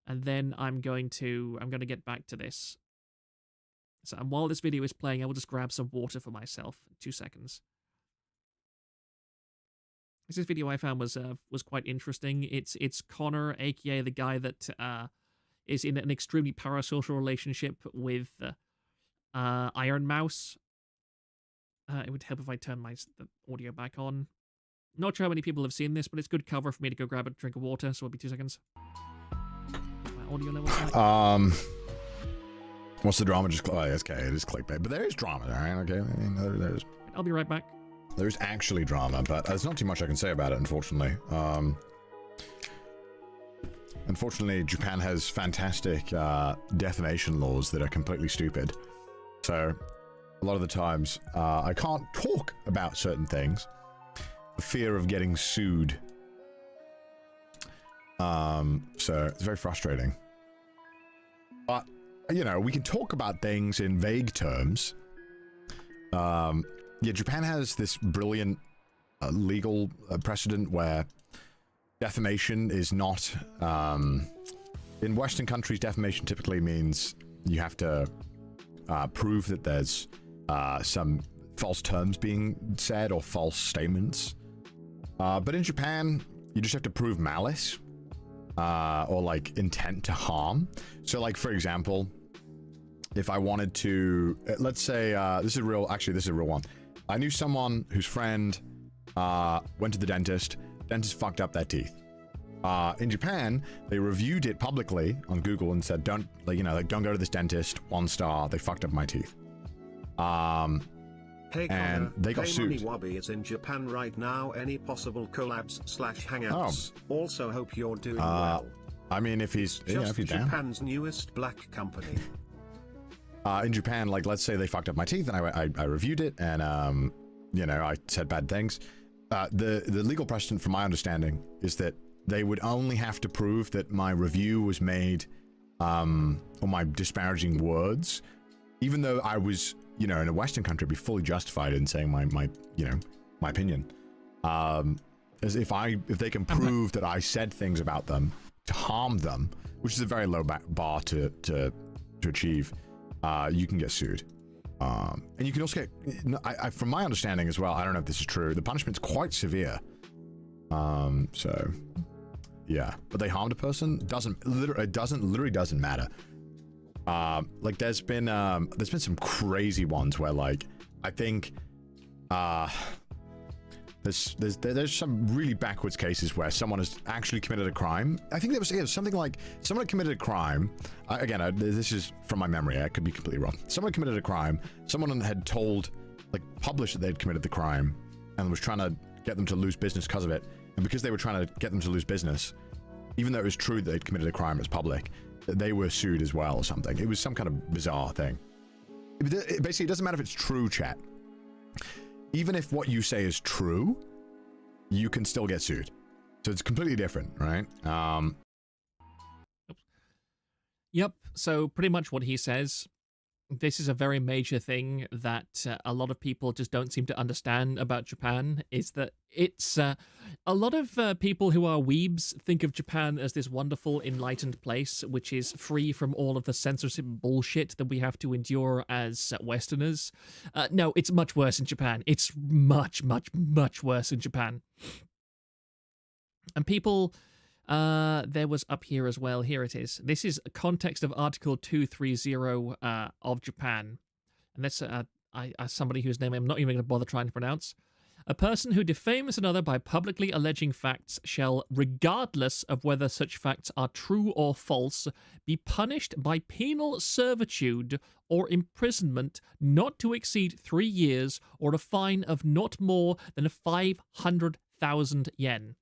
and then I'm going to get back to this. So, and while this video is playing, I will just grab some water for myself. 2 seconds. This video I found was quite interesting. It's Connor, aka the guy that is in an extremely parasocial relationship with Iron Mouse. It would help if I turn the audio back on. Not sure how many people have seen this, but it's good cover for me to go grab a drink of water, so it'll be 2 seconds. My audio level back. What's the drama? Just okay, it is clickbait, but there is drama, right? Okay, I mean, there's. I'll be right back. There's actually drama, but there's not too much I can say about it, unfortunately. Unfortunately, Japan has fantastic defamation laws that are completely stupid. So, a lot of the times, I can't talk about certain things for fear of getting sued. So, it's very frustrating. But, you know, we can talk about things in vague terms. Yeah, Japan has this brilliant legal precedent where defamation is not... in Western countries, defamation typically means you have to prove that there's some false terms being said or false statements. But in Japan, you just have to prove malice or like intent to harm. So like, for example, if I wanted to, let's say, this is real, actually this is a real one. I knew someone whose friend went to the dentist fucked up their teeth. In Japan, they reviewed it publicly on Google and said, don't, like, you know, like, don't go to this dentist, 1 star, they fucked up my teeth. Hey, and they got sued. Wabi is in Japan right now. Any possible collabs/hangouts? Oh. Also, hope you're doing well. I mean, if he's, you know, if he's down. Japan's newest black company. In Japan, like, let's say they fucked up my teeth, and I reviewed it, and you know, I said bad things. The legal precedent, from my understanding, is that they would only have to prove that my review was made, or my disparaging words, even though I was, you know, in a Western country, be fully justified in saying my you know, my opinion. As if they can prove that I said things about them to harm them, which is a very low bar to achieve, you can get sued. And you can also get, from my understanding as well, I don't know if this is true, the punishment's quite severe. So, yeah, but they harmed a person, literally doesn't matter. Like there's been some crazy ones where, like, I think, there's some really backwards cases where someone has actually committed a crime. I think there was something like someone had committed a crime. Again, this is from my memory. I could be completely wrong. Someone committed a crime. Someone had told, like, published that they'd committed the crime and was trying to get them to lose business because of it. And because they were trying to get them to lose business, even though it was true that they'd committed a crime, it's public, they were sued as well or something. It was some kind of bizarre thing. Basically, it doesn't matter if it's true, chat. Even if what you say is true, you can still get sued. So it's completely different, right? Yep. So pretty much what he says This is a very major thing that a lot of people just don't seem to understand about Japan, is that it's a lot of people who are weebs think of Japan as this wonderful enlightened place which is free from all of the censorship bullshit that we have to endure as Westerners. No, it's much worse in Japan. It's much, much, much worse in Japan. And people... there was up here as well. Here it is. This is a context of Article 230 of Japan. And that's somebody whose name I'm not even going to bother trying to pronounce. A person who defames another by publicly alleging facts shall, regardless of whether such facts are true or false, be punished by penal servitude or imprisonment not to exceed 3 years or a fine of not more than 500,000 yen.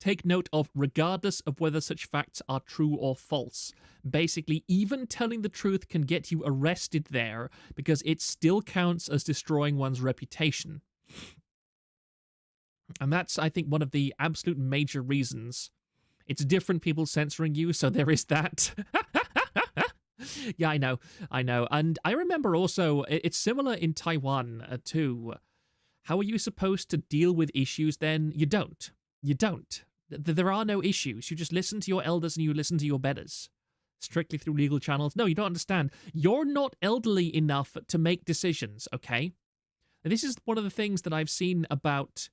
Take note of regardless of whether such facts are true or false. Basically, even telling the truth can get you arrested there because it still counts as destroying one's reputation. And that's, I think, one of the absolute major reasons. It's different people censoring you, so there is that. Yeah, I know. And I remember also, it's similar in Taiwan, too. How are you supposed to deal with issues then? You don't. There are no issues. You just listen to your elders and you listen to your betters. Strictly through legal channels. No, you don't understand. You're not elderly enough to make decisions, okay? And this is one of the things that I've seen about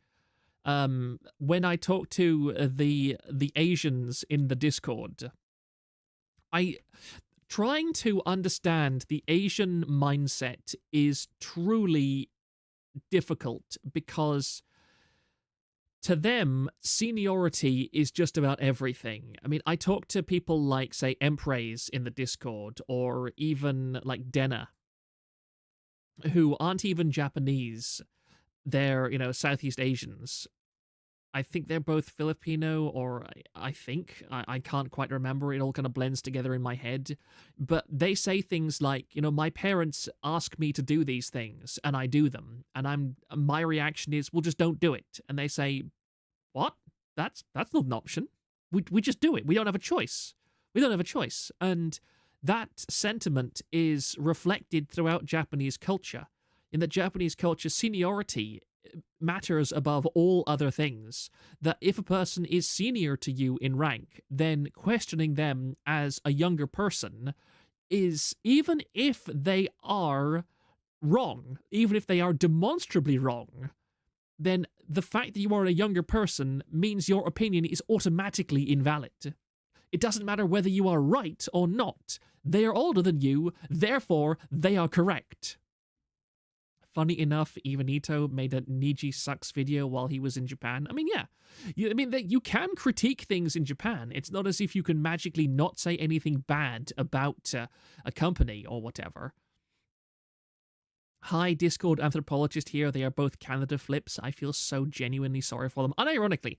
when I talk to the Asians in the Discord. Trying to understand the Asian mindset is truly difficult because... to them, seniority is just about everything. I mean, I talk to people like, say, Empraise in the Discord, or even like Dena, who aren't even Japanese. They're, Southeast Asians. I think they're both Filipino, or I think. I can't quite remember. It all kind of blends together in my head. But they say things like, my parents ask me to do these things, and I do them. And my reaction is, well, just don't do it. And they say, what? That's not an option. We just do it. We don't have a choice. And that sentiment is reflected throughout Japanese culture. In the Japanese culture, seniority matters above all other things. That if a person is senior to you in rank, then questioning them as a younger person is, even if they are wrong, even if they are demonstrably wrong, then the fact that you are a younger person means your opinion is automatically invalid. It doesn't matter whether you are right or not. They are older than you, therefore they are correct. Funny enough, Ivanito made a Niji Sucks video while he was in Japan. I mean, yeah. You can critique things in Japan. It's not as if you can magically not say anything bad about a company or whatever. Hi, Discord anthropologist here. They are both Canada flips. I feel so genuinely sorry for them. Unironically,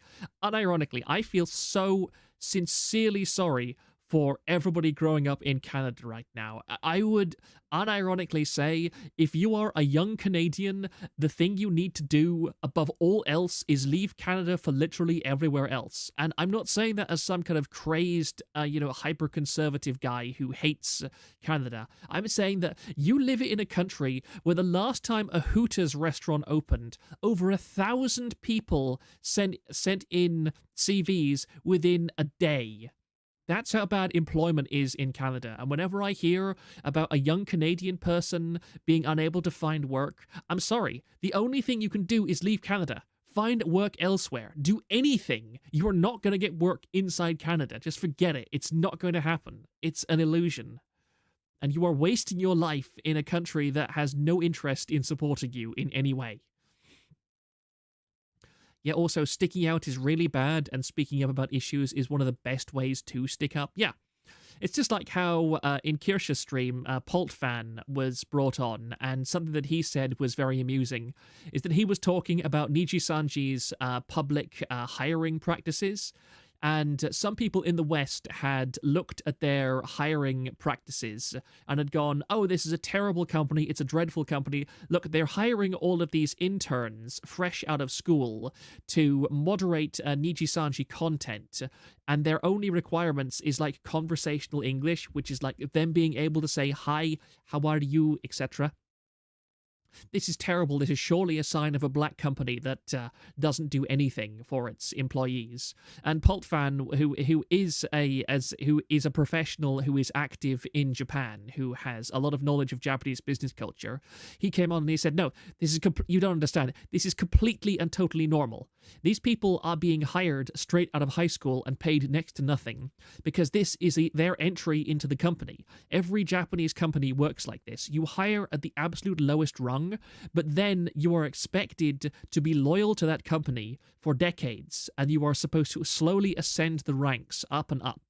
I feel so sincerely sorry for everybody growing up in Canada right now. I would unironically say, if you are a young Canadian, the thing you need to do above all else is leave Canada for literally everywhere else. And I'm not saying that as some kind of crazed, hyper-conservative guy who hates Canada. I'm saying that you live in a country where the last time a Hooters restaurant opened, over 1,000 people sent in CVs within a day. That's how bad employment is in Canada. And whenever I hear about a young Canadian person being unable to find work, I'm sorry. The only thing you can do is leave Canada. Find work elsewhere. Do anything. You are not going to get work inside Canada. Just forget it. It's not going to happen. It's an illusion. And you are wasting your life in a country that has no interest in supporting you in any way. Yeah, also, sticking out is really bad, and speaking up about issues is one of the best ways to stick up. Yeah. It's just like how in Kirsch's stream, Poltfan was brought on, and something that he said was very amusing, is that he was talking about Nijisanji's public hiring practices, And some people in the West had looked at their hiring practices and had gone, oh, this is a terrible company. It's a dreadful company. Look, they're hiring all of these interns fresh out of school to moderate Nijisanji content. And their only requirements is like conversational English, which is like them being able to say, hi, how are you, etc. This is terrible. This is surely a sign of a black company that doesn't do anything for its employees. And Pultfan, who is a professional who is active in Japan, who has a lot of knowledge of Japanese business culture, he came on and he said, "No, this is you don't understand. This is completely and totally normal. These people are being hired straight out of high school and paid next to nothing because this is their entry into the company. Every Japanese company works like this. You hire at the absolute lowest rung, but then you are expected to be loyal to that company for decades, and you are supposed to slowly ascend the ranks up and up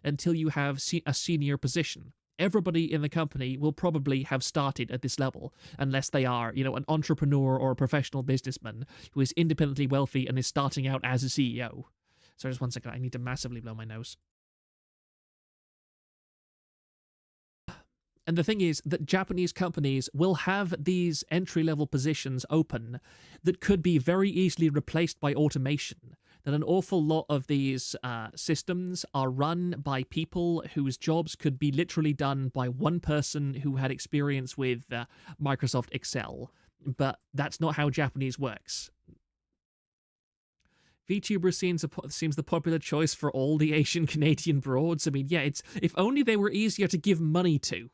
until you have a senior position. Everybody in the company will probably have started at this level, unless they are, an entrepreneur or a professional businessman who is independently wealthy and is starting out as a CEO." So just 1 second, I need to massively blow my nose. And the thing is that Japanese companies will have these entry-level positions open that could be very easily replaced by automation. That an awful lot of these systems are run by people whose jobs could be literally done by one person who had experience with Microsoft Excel. But that's not how Japanese works. VTuber seems the popular choice for all the Asian Canadian broads. I mean, yeah, it's if only they were easier to give money to.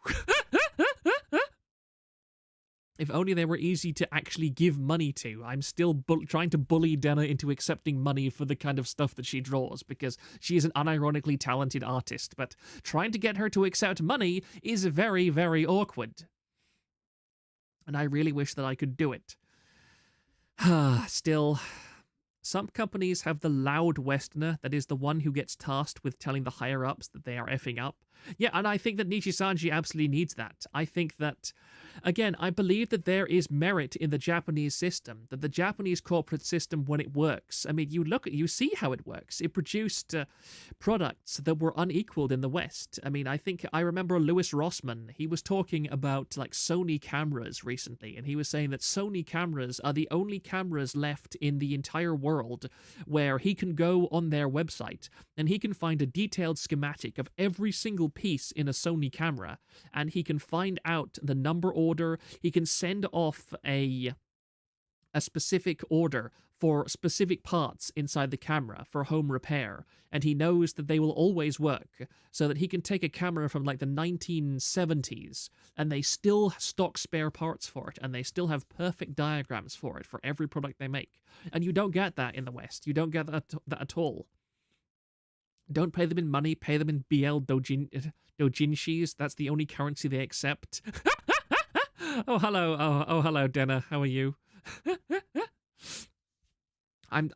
If only they were easy to actually give money to. I'm still trying to bully Denna into accepting money for the kind of stuff that she draws, because she is an unironically talented artist, but trying to get her to accept money is very, very awkward. And I really wish that I could do it. Still... Some companies have the loud Westerner that is the one who gets tasked with telling the higher-ups that they are effing up. Yeah, and I think that Nijisanji absolutely needs that. I think that, again, I believe that there is merit in the Japanese system, that the Japanese corporate system, when it works, I mean, you see how it works. It produced products that were unequaled in the West. I mean, I remember Louis Rossmann, he was talking about, like, Sony cameras recently, and he was saying that Sony cameras are the only cameras left in the entire world where he can go on their website and he can find a detailed schematic of every single piece in a Sony camera, and he can find out the number order. He can send off a specific order for specific parts inside the camera for home repair, and he knows that they will always work, so that he can take a camera from like the 1970s and they still stock spare parts for it, and they still have perfect diagrams for it for every product they make. And you don't get that in the West. You don't get that at all. Don't pay them in money, pay them in BL dojinshis. That's the only currency they accept. Oh, hello. Oh, hello, Denna. How are you? I'm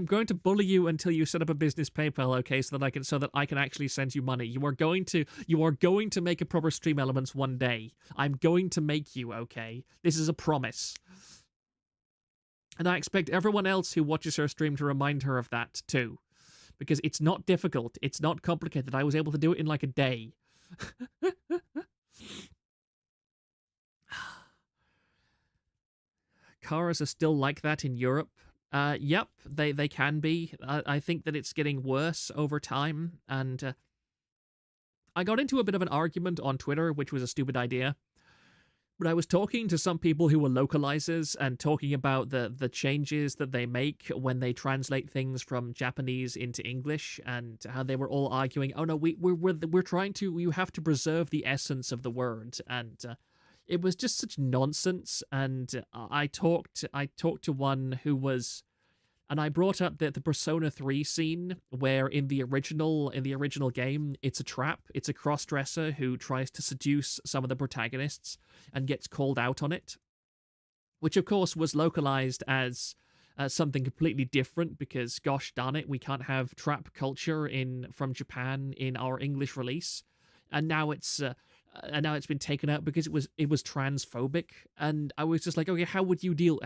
going to bully you until you set up a business PayPal, okay, so that I can actually send you money. You are going to make a proper Stream Elements one day. I'm going to make you, okay? This is a promise. And I expect everyone else who watches her stream to remind her of that too. Because it's not difficult. It's not complicated. I was able to do it in like a day. Cars are still like that in Europe. Yep, they can be. I think that it's getting worse over time. And I got into a bit of an argument on Twitter, which was a stupid idea. But I was talking to some people who were localizers and talking about the changes that they make when they translate things from Japanese into English, and how they were all arguing, "Oh no, we're trying to. You have to preserve the essence of the word," and it was just such nonsense. And I talked to one who was. And I brought up the Persona 3 scene where in the original game, it's a trap. It's a cross-dresser who tries to seduce some of the protagonists and gets called out on it. Which, of course, was localized as something completely different because, gosh darn it, we can't have trap culture from Japan in our English release. And now it's and now it's been taken out because it was transphobic. And I was just like, okay, how would you deal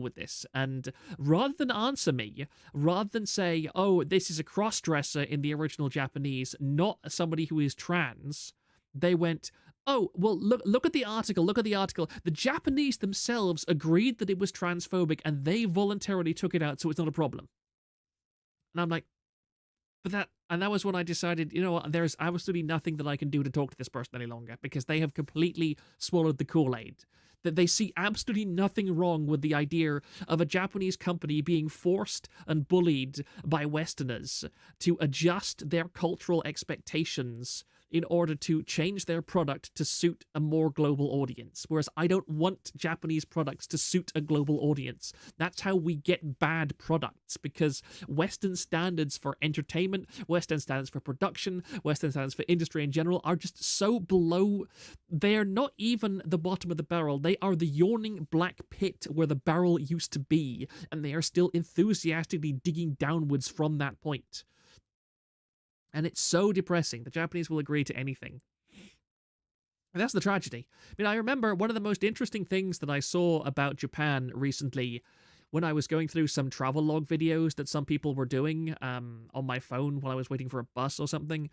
with this? And rather than answer me, rather than say, oh, this is a cross-dresser in the original Japanese, not somebody who is trans, they went, oh, well, look at the article, The Japanese themselves agreed that it was transphobic, and they voluntarily took it out, so it's not a problem. And I'm like, that was when I decided, you know what, there's absolutely nothing that I can do to talk to this person any longer, because they have completely swallowed the Kool-Aid. That they see absolutely nothing wrong with the idea of a Japanese company being forced and bullied by Westerners to adjust their cultural expectations in order to change their product to suit a more global audience. Whereas I don't want Japanese products to suit a global audience. That's how we get bad products, because Western standards for entertainment, Western standards for production, Western standards for industry in general are just so below. They're not even the bottom of the barrel. They are the yawning black pit where the barrel used to be, and they are still enthusiastically digging downwards from that point. And it's so depressing. The Japanese will agree to anything. And that's the tragedy. I mean, I remember one of the most interesting things that I saw about Japan recently when I was going through some travel log videos that some people were doing on my phone while I was waiting for a bus or something,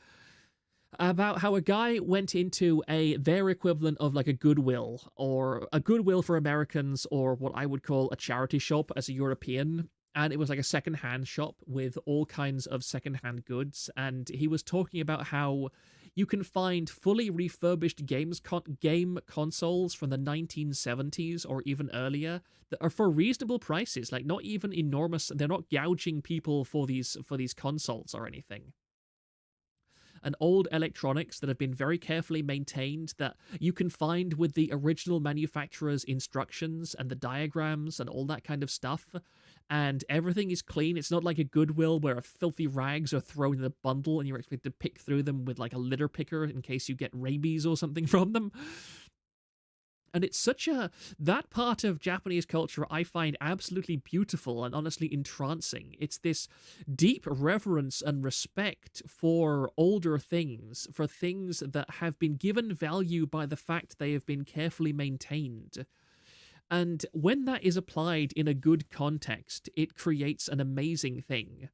about how a guy went into their equivalent of like a Goodwill, or a Goodwill for Americans, or what I would call a charity shop as a European. And it was like a secondhand shop with all kinds of secondhand goods. And he was talking about how you can find fully refurbished game consoles from the 1970s or even earlier that are for reasonable prices, like not even enormous. They're not gouging people for these consoles or anything. And old electronics that have been very carefully maintained that you can find with the original manufacturer's instructions and the diagrams and all that kind of stuff. And everything is clean. It's not like a Goodwill where filthy rags are thrown in a bundle and you're expected to pick through them with like a litter picker in case you get rabies or something from them. And it's that part of Japanese culture I find absolutely beautiful and honestly entrancing. It's this deep reverence and respect for older things, for things that have been given value by the fact they have been carefully maintained. And when that is applied in a good context, it creates an amazing thing.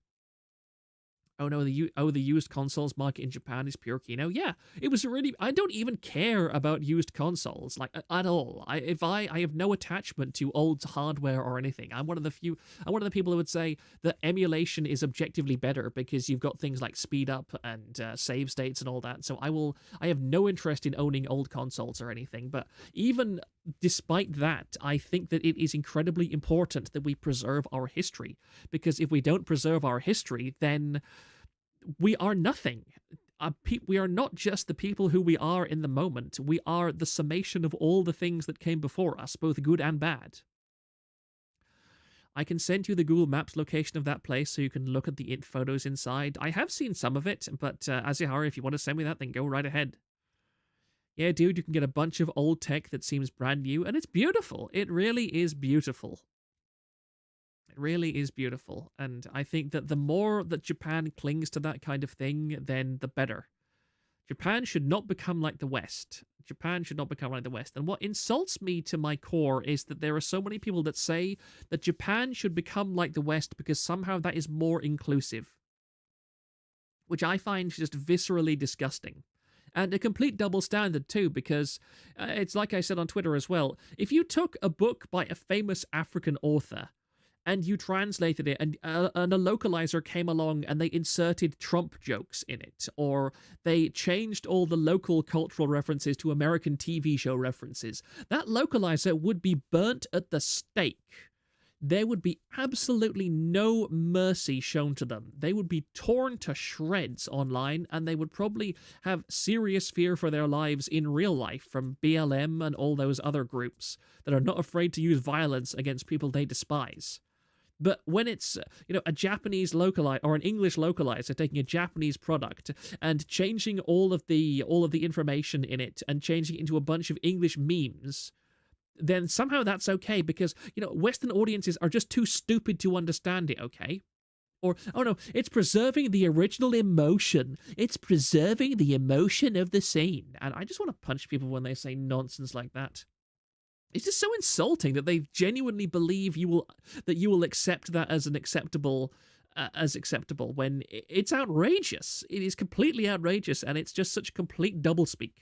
Oh no, the used consoles market in Japan is pure Kino. Yeah, it was I don't even care about used consoles, like, at all. I have no attachment to old hardware or anything. I'm one of the people who would say that emulation is objectively better because you've got things like speed up and save states and all that. So I have no interest in owning old consoles or anything. But even despite that, I think that it is incredibly important that we preserve our history, because if we don't preserve our history, then we are nothing. We are not just the people who we are in the moment. We are the summation of all the things that came before us, both good and bad. I can send you the Google Maps location of that place so you can look at the photos inside. I have seen some of it, but Azihara, if you want to send me that, then go right ahead. Yeah, dude, you can get a bunch of old tech that seems brand new, and it's beautiful. It really is beautiful. It really is beautiful, and I think that the more that Japan clings to that kind of thing, then the better. Japan should not become like the West. Japan should not become like the West. And what insults me to my core is that there are so many people that say that Japan should become like the West because somehow that is more inclusive, which I find just viscerally disgusting. And a complete double standard, too, because it's like I said on Twitter as well. If you took a book by a famous African author and you translated it, and a localizer came along and they inserted Trump jokes in it, or they changed all the local cultural references to American TV show references, that localizer would be burnt at the stake. There would be absolutely no mercy shown to them. They would be torn to shreds online, and they would probably have serious fear for their lives in real life from BLM and all those other groups that are not afraid to use violence against people they despise. But when it's, a Japanese localizer or an English localizer taking a Japanese product and changing all of the information in it and changing it into a bunch of English memes, then somehow that's okay because, Western audiences are just too stupid to understand it, okay? Or, oh no, it's preserving the original emotion. It's preserving the emotion of the scene. And I just want to punch people when they say nonsense like that. It's just so insulting that they genuinely believe you will accept that as acceptable when it's outrageous. It is completely outrageous, and it's just such complete doublespeak.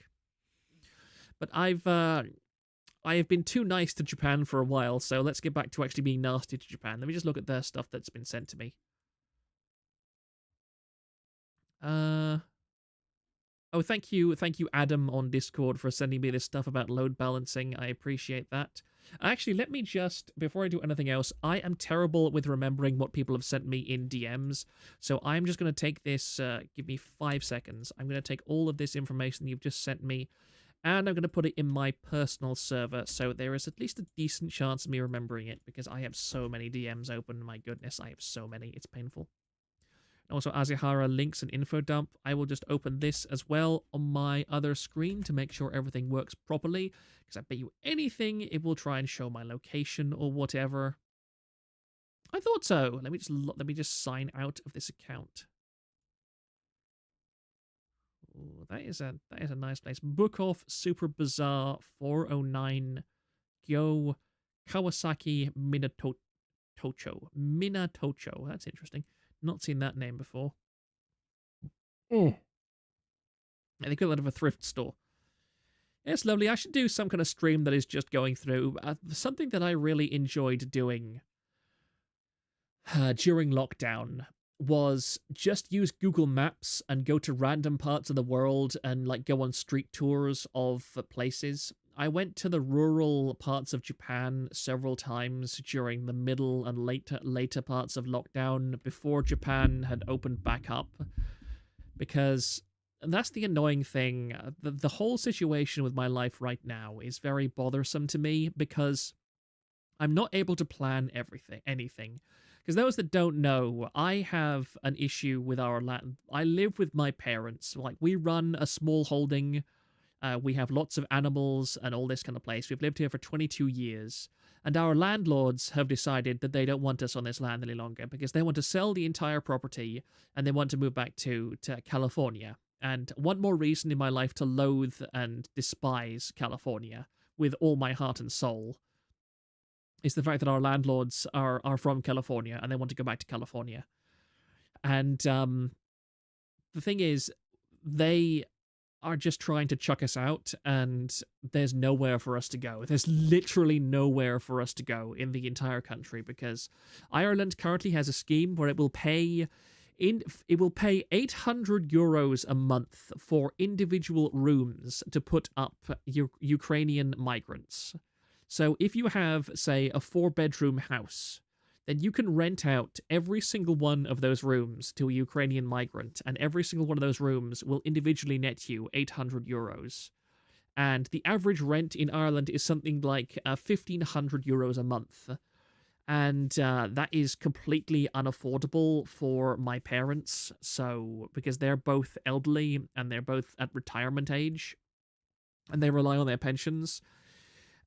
But I have been too nice to Japan for a while, so let's get back to actually being nasty to Japan. Let me just look at their stuff that's been sent to me. Oh, thank you, Adam on Discord for sending me this stuff about load balancing. I appreciate that. Actually, let me just, before I do anything else, I am terrible with remembering what people have sent me in DMs, so I'm just going to take this, give me 5 seconds. I'm going to take all of this information you've just sent me, and I'm going to put it in my personal server, so there is at least a decent chance of me remembering it, because I have so many DMs open. My goodness, I have so many. It's painful. Also, Azihara links and info dump. I will just open this as well on my other screen to make sure everything works properly, because I bet you anything it will try and show my location or whatever. I thought so. Let me just sign out of this account. Ooh, that is a nice place. Book off Super Bizarre 409 Gyo Kawasaki Minatocho. That's interesting. Not seen that name before. They got that of a thrift store. It's lovely. I should do some kind of stream that is just going through something that I really enjoyed doing during lockdown was just use Google Maps and go to random parts of the world and like go on street tours of places. I went to the rural parts of Japan several times during the middle and later parts of lockdown before Japan had opened back up, because that's the annoying thing. The whole situation with my life right now is very bothersome to me because I'm not able to plan anything. Because those that don't know, I have an issue with our land. I live with my parents. Like, we run a small holding. We have lots of animals and all this kind of place. We've lived here for 22 years. And our landlords have decided that they don't want us on this land any longer because they want to sell the entire property and they want to move back to California. And one more reason in my life to loathe and despise California with all my heart and soul is the fact that our landlords are from California and they want to go back to California. And the thing is, they are just trying to chuck us out, and there's nowhere for us to go. There's literally nowhere for us to go in the entire country because Ireland currently has a scheme where it will pay 800 euros a month for individual rooms to put up Ukrainian migrants. So if you have, say, a 4-bedroom house, then you can rent out every single one of those rooms to a Ukrainian migrant, and every single one of those rooms will individually net you 800 euros. And the average rent in Ireland is something like 1,500 euros a month. And that is completely unaffordable for my parents, because they're both elderly and they're both at retirement age, and they rely on their pensions.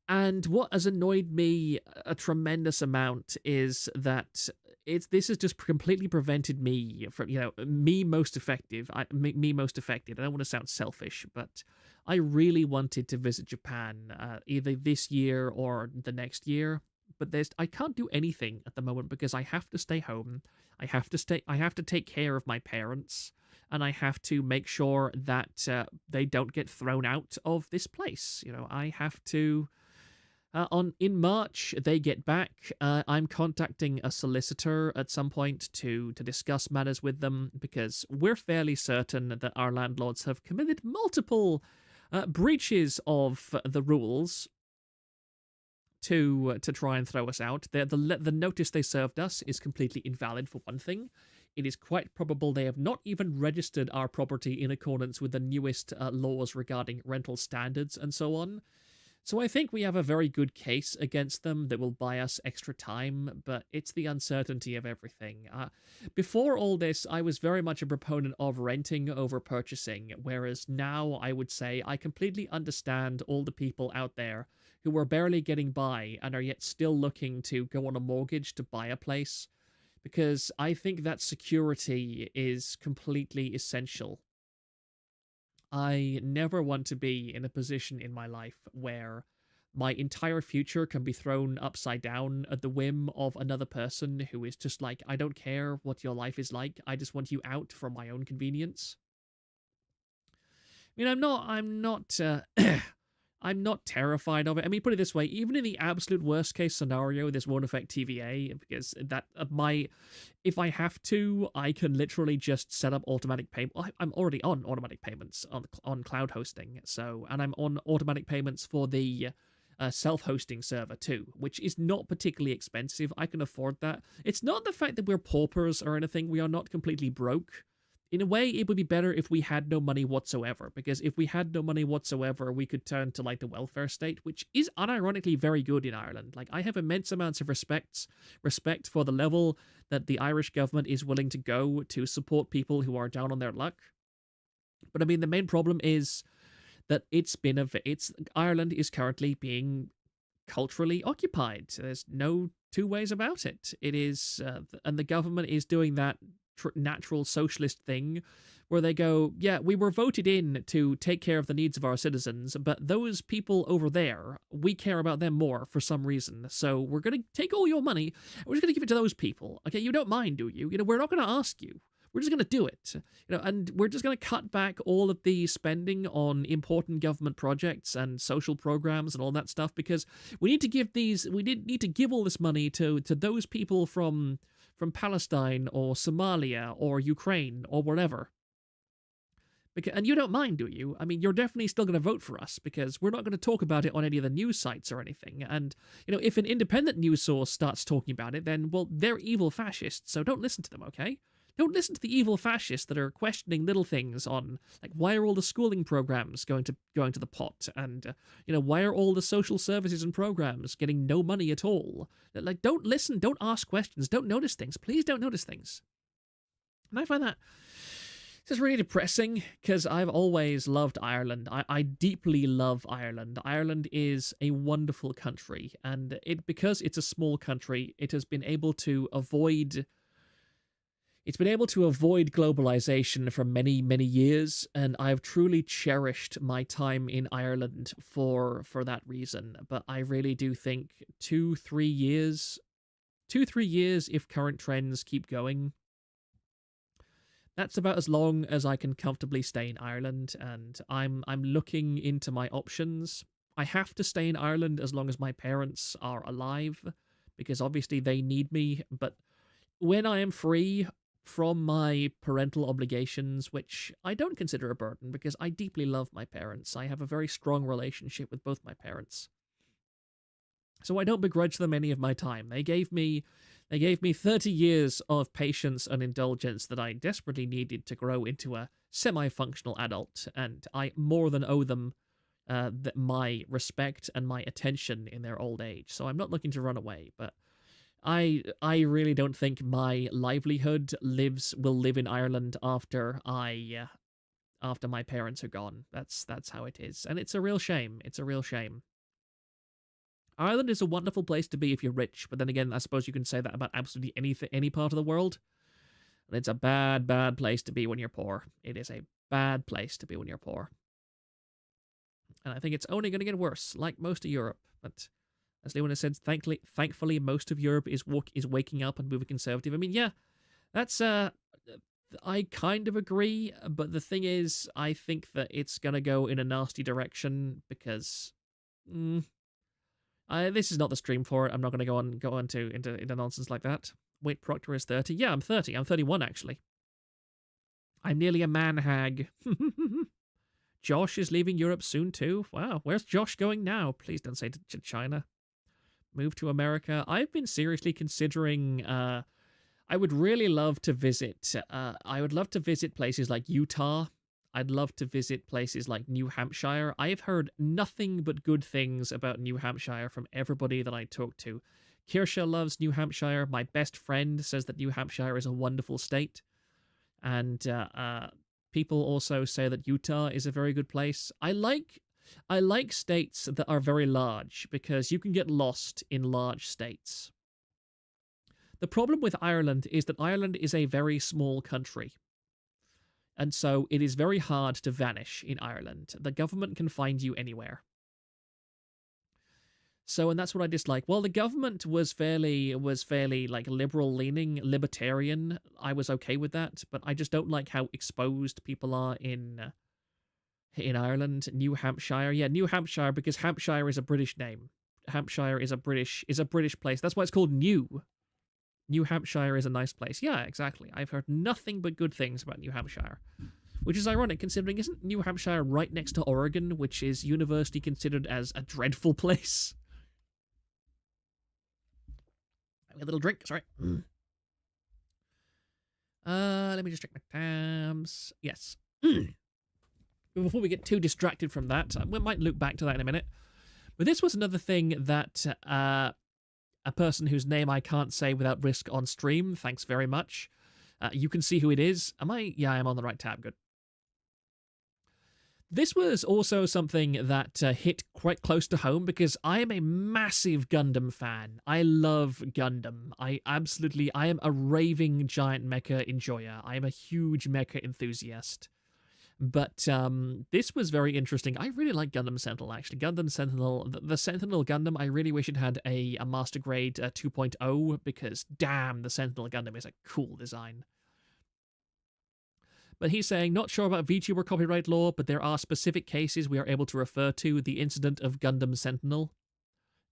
And what has annoyed me a tremendous amount is that this has just completely prevented me from, me most affected. I don't want to sound selfish, but I really wanted to visit Japan either this year or the next year. But I can't do anything at the moment because I have to stay home. I have to take care of my parents, and I have to make sure that they don't get thrown out of this place. I have to. In March, they get back. I'm contacting a solicitor at some point to discuss matters with them because we're fairly certain that our landlords have committed multiple breaches of the rules to try and throw us out. The notice they served us is completely invalid, for one thing. It is quite probable they have not even registered our property in accordance with the newest laws regarding rental standards and so on. So I think we have a very good case against them that will buy us extra time, but it's the uncertainty of everything. Before all this, I was very much a proponent of renting over purchasing, whereas now I would say I completely understand all the people out there who are barely getting by and are yet still looking to go on a mortgage to buy a place, because I think that security is completely essential. I never want to be in a position in my life where my entire future can be thrown upside down at the whim of another person who is just like, I don't care what your life is like, I just want you out for my own convenience. I mean, I'm not terrified of it. I mean, put it this way, even in the absolute worst case scenario, this won't affect TVA, because that if I have to, I can literally just set up automatic payment. I'm already on automatic payments on cloud hosting, so, and I'm on automatic payments for the self-hosting server too, which is not particularly expensive. I can afford that. It's not the fact that we're paupers or anything. We are not completely broke. In a way, it would be better if we had no money whatsoever, because if we had no money whatsoever, we could turn to, like, the welfare state, which is unironically very good in Ireland. Like, I have immense amounts of respect for the level that the Irish government is willing to go to support people who are down on their luck. But, I mean, the main problem is that Ireland is currently being culturally occupied. There's no two ways about it. It is, and the government is doing that natural socialist thing where they go, yeah, we were voted in to take care of the needs of our citizens, but those people over there, we care about them more for some reason, so we're going to take all your money and we're just going to give it to those people. Okay, you don't mind, do you? We're not going to ask you. We're just going to do it. And we're just going to cut back all of the spending on important government projects and social programs and all that stuff, because we need to give all this money to those people from Palestine or Somalia or Ukraine or whatever. And you don't mind, do you? I mean, you're definitely still going to vote for us, because we're not going to talk about it on any of the news sites or anything. And, if an independent news source starts talking about it, then, well, they're evil fascists, so don't listen to them, okay? Don't listen to the evil fascists that are questioning little things on, like, why are all the schooling programs going to the pot? And, why are all the social services and programs getting no money at all? Like, don't listen, don't ask questions, don't notice things. Please don't notice things. And I find that this is really depressing, because I've always loved Ireland. I deeply love Ireland. Ireland is a wonderful country, and because it's a small country, it has been able to avoid globalization for many, many years, and I've truly cherished my time in Ireland for that reason. But I really do think 2-3 years, if current trends keep going, that's about as long as I can comfortably stay in Ireland, and I'm looking into my options. I have to stay in Ireland as long as my parents are alive, because obviously they need me, but when I am free from my parental obligations, which I don't consider a burden because I deeply love my parents. I have a very strong relationship with both my parents, so I don't begrudge them any of my time. They gave me 30 years of patience and indulgence that I desperately needed to grow into a semi-functional adult, and I more than owe them my respect and my attention in their old age. So I'm not looking to run away, but I really don't think my livelihood will live in Ireland after my parents are gone. That's how it is, and it's a real shame. It's a real shame. Ireland is a wonderful place to be if you're rich, but then again, I suppose you can say that about absolutely any part of the world. And it's a bad, bad place to be when you're poor. It is a bad place to be when you're poor. And I think it's only going to get worse, like most of Europe. But as Leona said, thankfully, most of Europe is waking up and moving conservative. I mean, yeah, that's I kind of agree, but the thing is, I think that it's gonna go in a nasty direction because this is not the stream for it. I'm not gonna go into nonsense like that. Wait, Proctor is 30. Yeah, I'm 30. I'm 31 actually. I'm nearly a man hag. Josh is leaving Europe soon too. Wow, where's Josh going now? Please don't say to China. Move to America. I've been seriously considering. I would really love to visit. I would love to visit places like Utah. I'd love to visit places like New Hampshire. I've heard nothing but good things about New Hampshire from everybody that I talk to. Kirsha loves New Hampshire. My best friend says that New Hampshire is a wonderful state. And people also say that Utah is a very good place. I like states that are very large because you can get lost in large states. The problem with Ireland is that Ireland is a very small country. And so it is very hard to vanish in Ireland. The government can find you anywhere. So, and that's what I dislike. Well, the government was fairly like liberal-leaning, libertarian. I was okay with that, but I just don't like how exposed people are in Ireland. New Hampshire, yeah, New Hampshire, because Hampshire is a British name. Hampshire is a British place. That's why it's called New. New Hampshire is a nice place. Yeah, exactly. I've heard nothing but good things about New Hampshire. Which is ironic, considering isn't New Hampshire right next to Oregon, which is universally considered as a dreadful place? A little drink, sorry. Let me just check my tabs. Yes. Before we get too distracted from that, we might look back to that in a minute. But this was another thing that a person whose name I can't say without risk on stream, thanks very much. You can see who it is. Am I? Yeah, I'm on the right tab. Good. This was also something that hit quite close to home because I am a massive Gundam fan. I love Gundam. I am a raving giant mecha enjoyer. I am a huge mecha enthusiast. But this was very interesting. I really like Gundam Sentinel, actually. Gundam Sentinel, the Sentinel Gundam, I really wish it had a Master Grade 2.0 because, damn, the Sentinel Gundam is a cool design. But he's saying, not sure about VTuber copyright law, but there are specific cases we are able to refer to, the incident of Gundam Sentinel.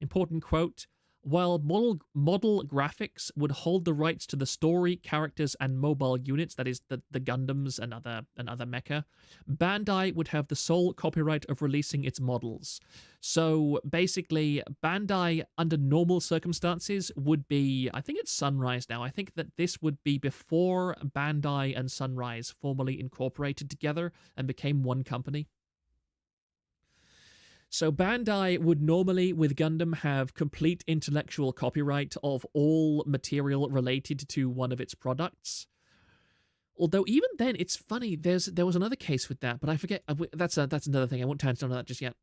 Important quote, while model graphics would hold the rights to the story, characters, and mobile units, that is, the Gundams and other mecha, Bandai would have the sole copyright of releasing its models. So, basically, Bandai, under normal circumstances, would be, I think it's Sunrise now, I think that this would be before Bandai and Sunrise formally incorporated together and became one company. So Bandai would normally, with Gundam, have complete intellectual copyright of all material related to one of its products. Although even then, it's funny, there was another case with that, but I forget, that's another thing, I won't touch on that just yet.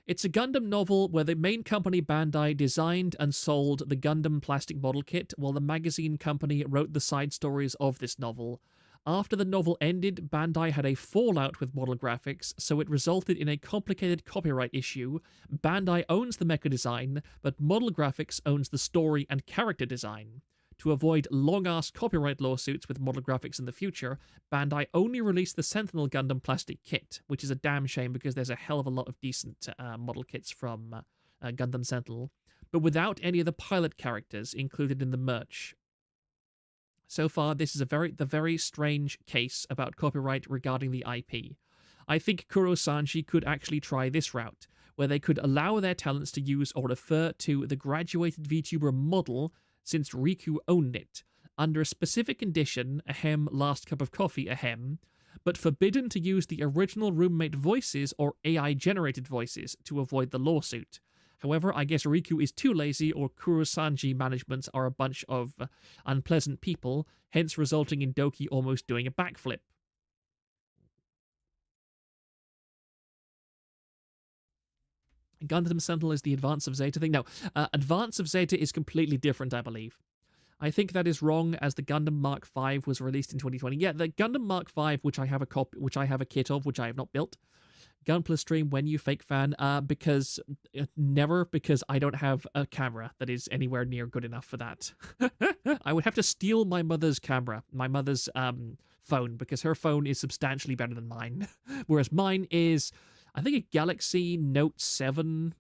It's a Gundam novel where the main company Bandai designed and sold the Gundam plastic model kit, while the magazine company wrote the side stories of this novel. After the novel ended, Bandai had a fallout with model graphics, so it resulted in a complicated copyright issue. Bandai owns the mecha design, but Model Graphics owns the story and character design. To avoid long-ass copyright lawsuits with Model Graphics in the future, Bandai only released the Sentinel Gundam plastic kit, which is a damn shame because there's a hell of a lot of decent model kits from Gundam Sentinel, but without any of the pilot characters included in the merch. So far, this is the very strange case about copyright regarding the IP. I think Kurosanji could actually try this route, where they could allow their talents to use or refer to the graduated VTuber model, since Riku owned it, under a specific condition, ahem, last cup of coffee, ahem, but forbidden to use the original roommate voices or AI-generated voices to avoid the lawsuit. However, I guess Riku is too lazy, or Kurosanji managements are a bunch of unpleasant people, hence resulting in Doki almost doing a backflip. Gundam Sentinel is the Advance of Zeta thing? No, Advance of Zeta is completely different, I believe. I think that is wrong, as the Gundam Mark V was released in 2020. Yeah, the Gundam Mark V, which I have a kit of, which I have not built. Gunpla stream when you fake fan, because I don't have a camera that is anywhere near good enough for that. I would have to steal my mother's camera, my mother's phone, because her phone is substantially better than mine. Whereas mine is, I think, a Galaxy Note 7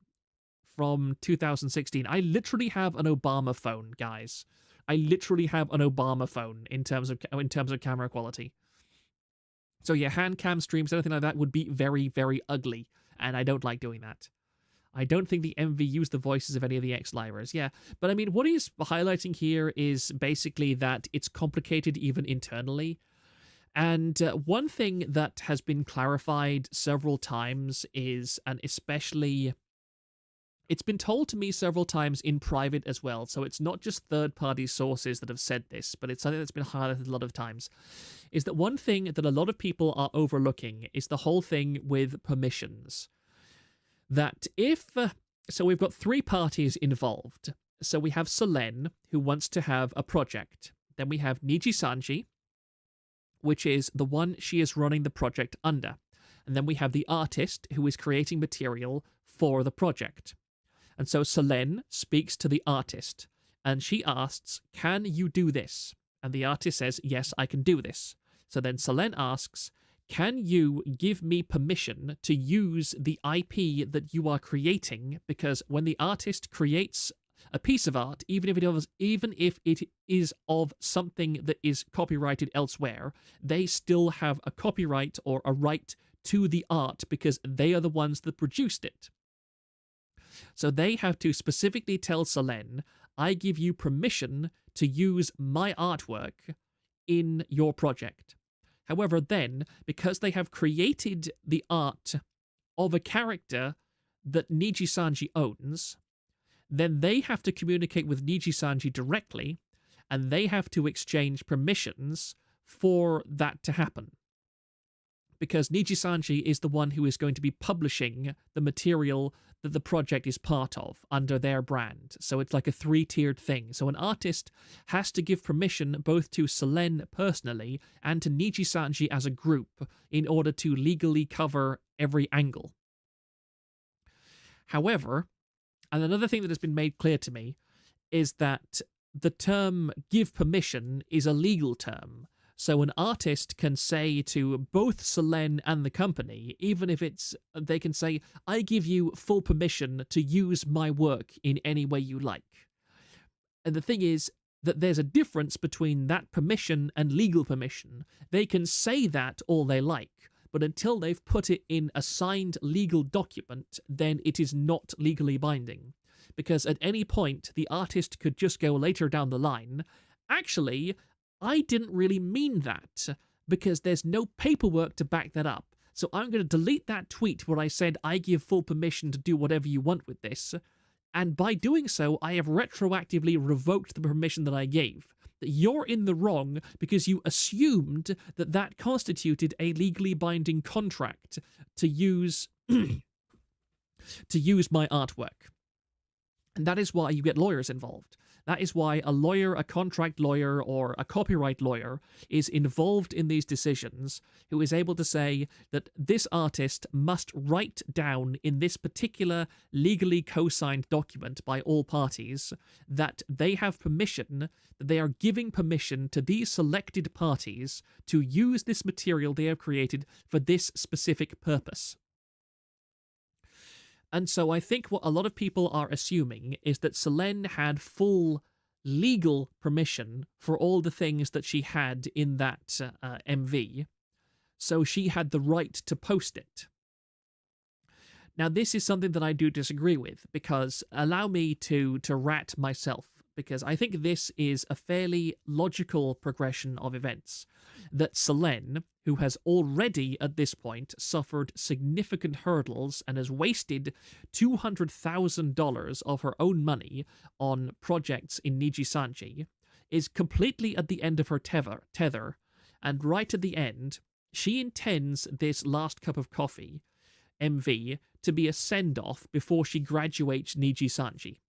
from 2016. I literally have an Obama phone, guys. I literally have an Obama phone in terms of camera quality. So yeah, hand cam streams, anything like that would be very, very ugly, and I don't like doing that. I don't think the MV used the voices of any of the ex-livers, yeah. But I mean, what he's highlighting here is basically that it's complicated even internally. And one thing that has been clarified several times is, and especially, it's been told to me several times in private as well, so it's not just third-party sources that have said this, but it's something that's been highlighted a lot of times, is that one thing that a lot of people are overlooking is the whole thing with permissions. That if... so we've got 3 parties involved. So we have Selene, who wants to have a project. Then we have Nijisanji, which is the one she is running the project under. And then we have the artist, who is creating material for the project. And so Selene speaks to the artist, and she asks, "Can you do this?" And the artist says, "Yes, I can do this." So then Selene asks, "Can you give me permission to use the IP that you are creating?" Because when the artist creates a piece of art, even if it is of something that is copyrighted elsewhere, they still have a copyright or a right to the art because they are the ones that produced it. So they have to specifically tell Selene, "I give you permission to use my artwork in your project." However, then, because they have created the art of a character that Nijisanji owns, then they have to communicate with Nijisanji directly, and they have to exchange permissions for that to happen. Because Nijisanji is the one who is going to be publishing the material that the project is part of under their brand. So it's like a 3-tiered thing. So an artist has to give permission both to Selene personally and to Nijisanji as a group in order to legally cover every angle. However, and another thing that has been made clear to me is that the term "give permission" is a legal term. So an artist can say to both Selene and the company, even if they can say, "I give you full permission to use my work in any way you like." And the thing is that there's a difference between that permission and legal permission. They can say that all they like, but until they've put it in a signed legal document, then it is not legally binding. Because at any point, the artist could just go later down the line, "Actually, I didn't really mean that," because there's no paperwork to back that up. So I'm going to delete that tweet where I said I give full permission to do whatever you want with this. And by doing so, I have retroactively revoked the permission that I gave. That you're in the wrong because you assumed that that constituted a legally binding contract to use to use my artwork. And that is why you get lawyers involved. That is why a lawyer, a contract lawyer, or a copyright lawyer is involved in these decisions, who is able to say that this artist must write down in this particular legally co-signed document by all parties that they have permission, that they are giving permission to these selected parties to use this material they have created for this specific purpose. And so I think what a lot of people are assuming is that Selene had full legal permission for all the things that she had in that MV, so she had the right to post it. Now, this is something that I do disagree with, because allow me to rat myself, because I think this is a fairly logical progression of events. That Selene, who has already at this point suffered significant hurdles and has wasted $200,000 of her own money on projects in Nijisanji, is completely at the end of her tether, and right at the end, she intends this Last Cup of Coffee MV to be a send-off before she graduates Nijisanji.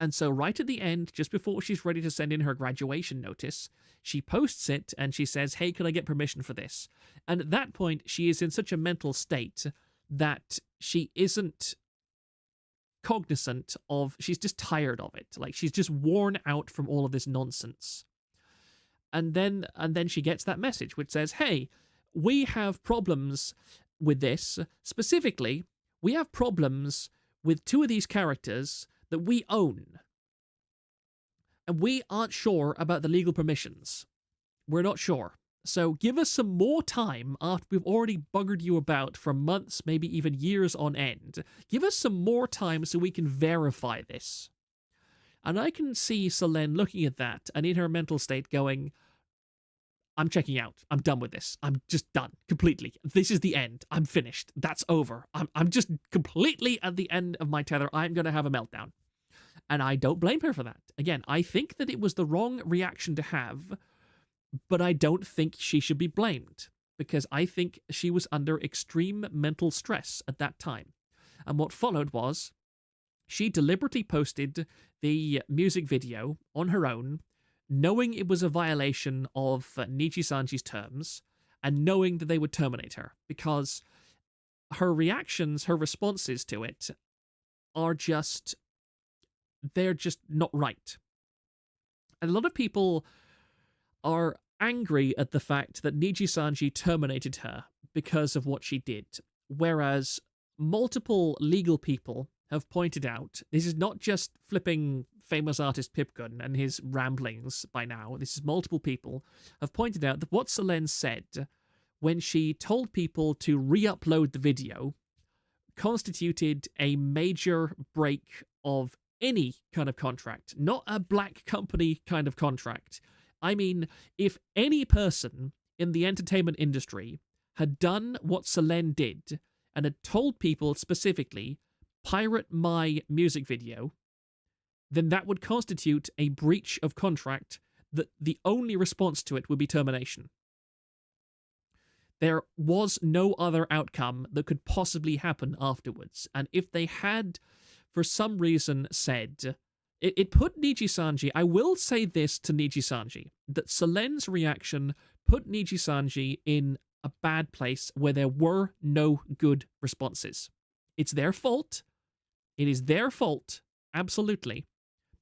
And so right at the end, just before she's ready to send in her graduation notice, she posts it and she says, "Hey, can I get permission for this?" And at that point, she is in such a mental state that she isn't cognizant of, she's just tired of it. Like, she's just worn out from all of this nonsense. And then she gets that message which says, "Hey, we have problems with this. Specifically, we have problems with 2 of these characters that we own. And we aren't sure about the legal permissions. We're not sure. So give us some more time after we've already buggered you about for months, maybe even years on end. Give us some more time so we can verify this." And I can see Selene looking at that and in her mental state going, "I'm checking out. I'm done with this. I'm just done. Completely. This is the end. I'm finished. That's over. I'm just completely at the end of my tether. I'm going to have a meltdown." And I don't blame her for that. Again, I think that it was the wrong reaction to have, but I don't think she should be blamed, because I think she was under extreme mental stress at that time. And what followed was She deliberately posted the music video on her own, knowing it was a violation of Nijisanji's terms, and knowing that they would terminate her, because her reactions, her responses to it are just, they're just not right. And a lot of people are angry at the fact that Nijisanji terminated her because of what she did, whereas multiple legal people have pointed out, this is not just flipping famous artist Pipgun and his ramblings by now, this is multiple people, have pointed out that what Selene said when she told people to re-upload the video constituted a major break of any kind of contract, not a black company kind of contract. I mean, if any person in the entertainment industry had done what Selene did and had told people specifically, pirate my music video, then that would constitute a breach of contract that the only response to it would be termination. There was no other outcome that could possibly happen afterwards, and if they had, for some reason, said... It put Nijisanji... I will say this to Nijisanji, that Selene's reaction put Nijisanji in a bad place where there were no good responses. It's their fault. It is their fault, absolutely.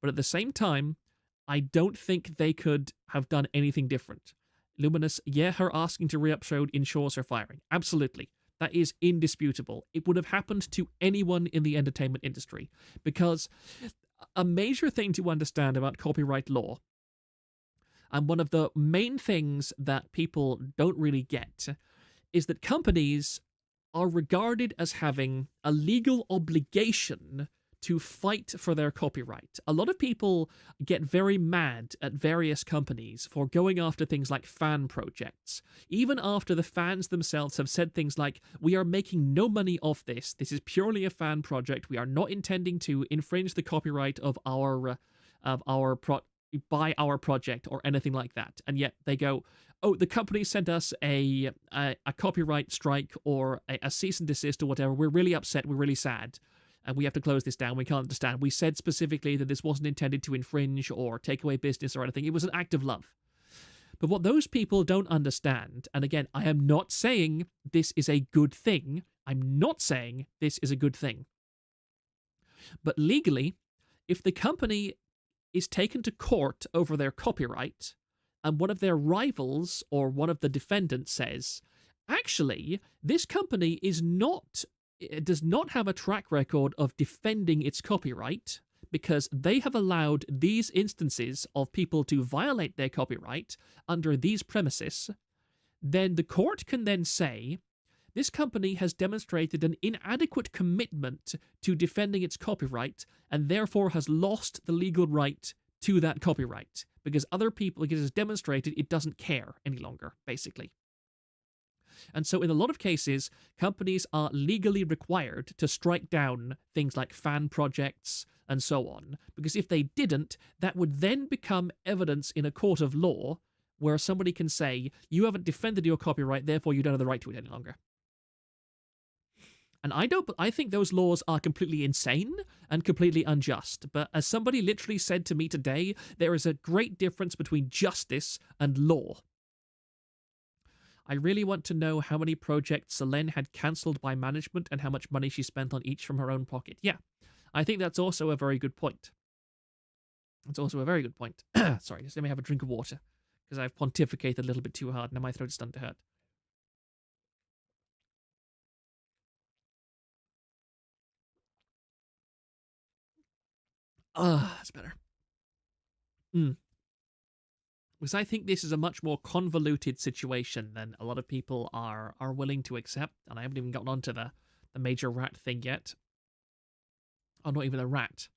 But at the same time, I don't think they could have done anything different. Luminous, yeah, her asking to re-upload ensures her firing. Absolutely. That is indisputable. It would have happened to anyone in the entertainment industry. Because a major thing to understand about copyright law, and one of the main things that people don't really get, is that companies are regarded as having a legal obligation to fight for their copyright. A lot of people get very mad at various companies for going after things like fan projects, even after the fans themselves have said things like, we are making no money off this, this is purely a fan project, we are not intending to infringe the copyright of our project or anything like that. And yet they go, oh, the company sent us a copyright strike or a cease and desist or whatever, we're really upset, we're really sad, and we have to close this down, we can't understand. We said specifically that this wasn't intended to infringe or take away business or anything. It was an act of love. But what those people don't understand, and again, I am not saying this is a good thing. I'm not saying this is a good thing. But legally, if the company is taken to court over their copyright, and one of their rivals or one of the defendants says, actually, this company it does not have a track record of defending its copyright because they have allowed these instances of people to violate their copyright under these premises, then the court can then say, this company has demonstrated an inadequate commitment to defending its copyright and therefore has lost the legal right to that copyright because it has demonstrated it doesn't care any longer, basically. And so in a lot of cases, companies are legally required to strike down things like fan projects and so on, because if they didn't, that would then become evidence in a court of law where somebody can say, you haven't defended your copyright, therefore you don't have the right to it any longer. And I think those laws are completely insane and completely unjust. But as somebody literally said to me today, there is a great difference between justice and law. I really want to know how many projects Selene had cancelled by management and how much money she spent on each from her own pocket. Yeah, I think that's also a very good point. It's also a very good point. Sorry, just let me have a drink of water, because I've pontificated a little bit too hard, and now my throat's starting to hurt. That's better. Because I think this is a much more convoluted situation than a lot of people are willing to accept, and I haven't even gotten onto the major rat thing yet. Oh, not even a rat.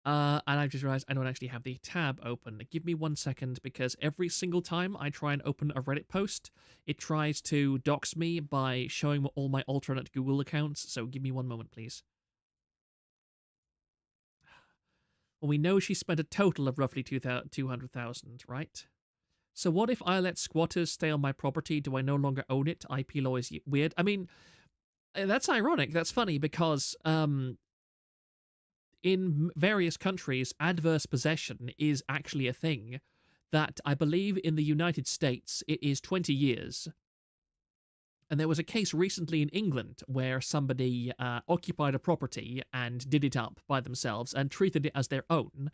And I've just realized I don't actually have the tab open. Give me 1 second, because every single time I try and open a Reddit post, it tries to dox me by showing all my alternate Google accounts, so give me 1 moment, please. Well, we know she spent a total of roughly 200,000, right? So what if I let squatters stay on my property? Do I no longer own it? IP law is weird. I mean, that's ironic. That's funny, because in various countries, adverse possession is actually a thing that I believe in the United States it is 20 years. And there was a case recently in England where somebody occupied a property and did it up by themselves and treated it as their own.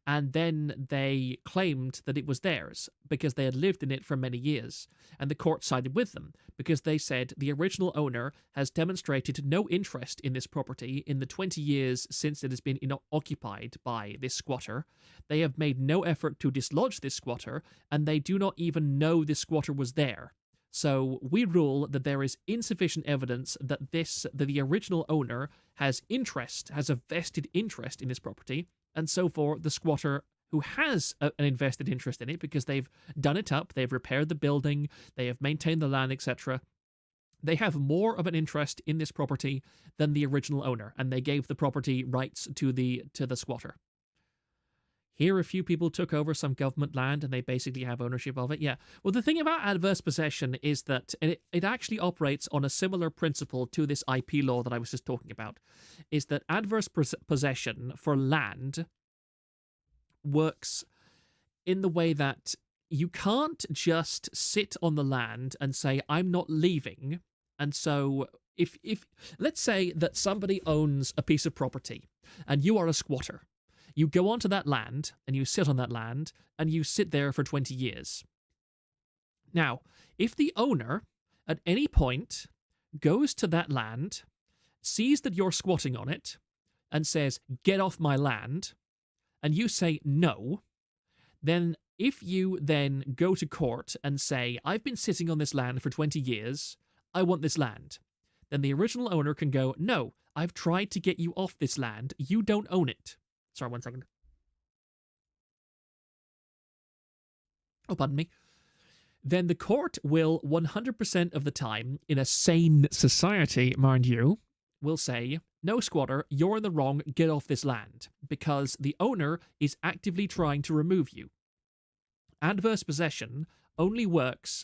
And then they claimed that it was theirs because they had lived in it for many years. And the court sided with them because they said the original owner has demonstrated no interest in this property in the 20 years since it has been occupied by this squatter. They have made no effort to dislodge this squatter, and they do not even know this squatter was there. So we rule that there is insufficient evidence that the original owner has a vested interest in this property, and so for the squatter who has an invested interest in it because they've done it up, they've repaired the building, they have maintained the land, etc., they have more of an interest in this property than the original owner, and they gave the property rights to the squatter. Here, a few people took over some government land and they basically have ownership of it. Yeah. Well, the thing about adverse possession is that it actually operates on a similar principle to this IP law that I was just talking about, is that adverse possession for land works in the way that you can't just sit on the land and say, I'm not leaving. And so if let's say that somebody owns a piece of property and you are a squatter. You go onto that land, and you sit on that land, and you sit there for 20 years. Now, if the owner, at any point, goes to that land, sees that you're squatting on it, and says, get off my land, and you say no, then if you then go to court and say, I've been sitting on this land for 20 years, I want this land, then the original owner can go, no, I've tried to get you off this land, you don't own it. Sorry, 1 second. Oh, pardon me. Then the court will 100% of the time, in a sane society, mind you, will say, no, squatter, you're in the wrong, get off this land, because the owner is actively trying to remove you. Adverse possession only works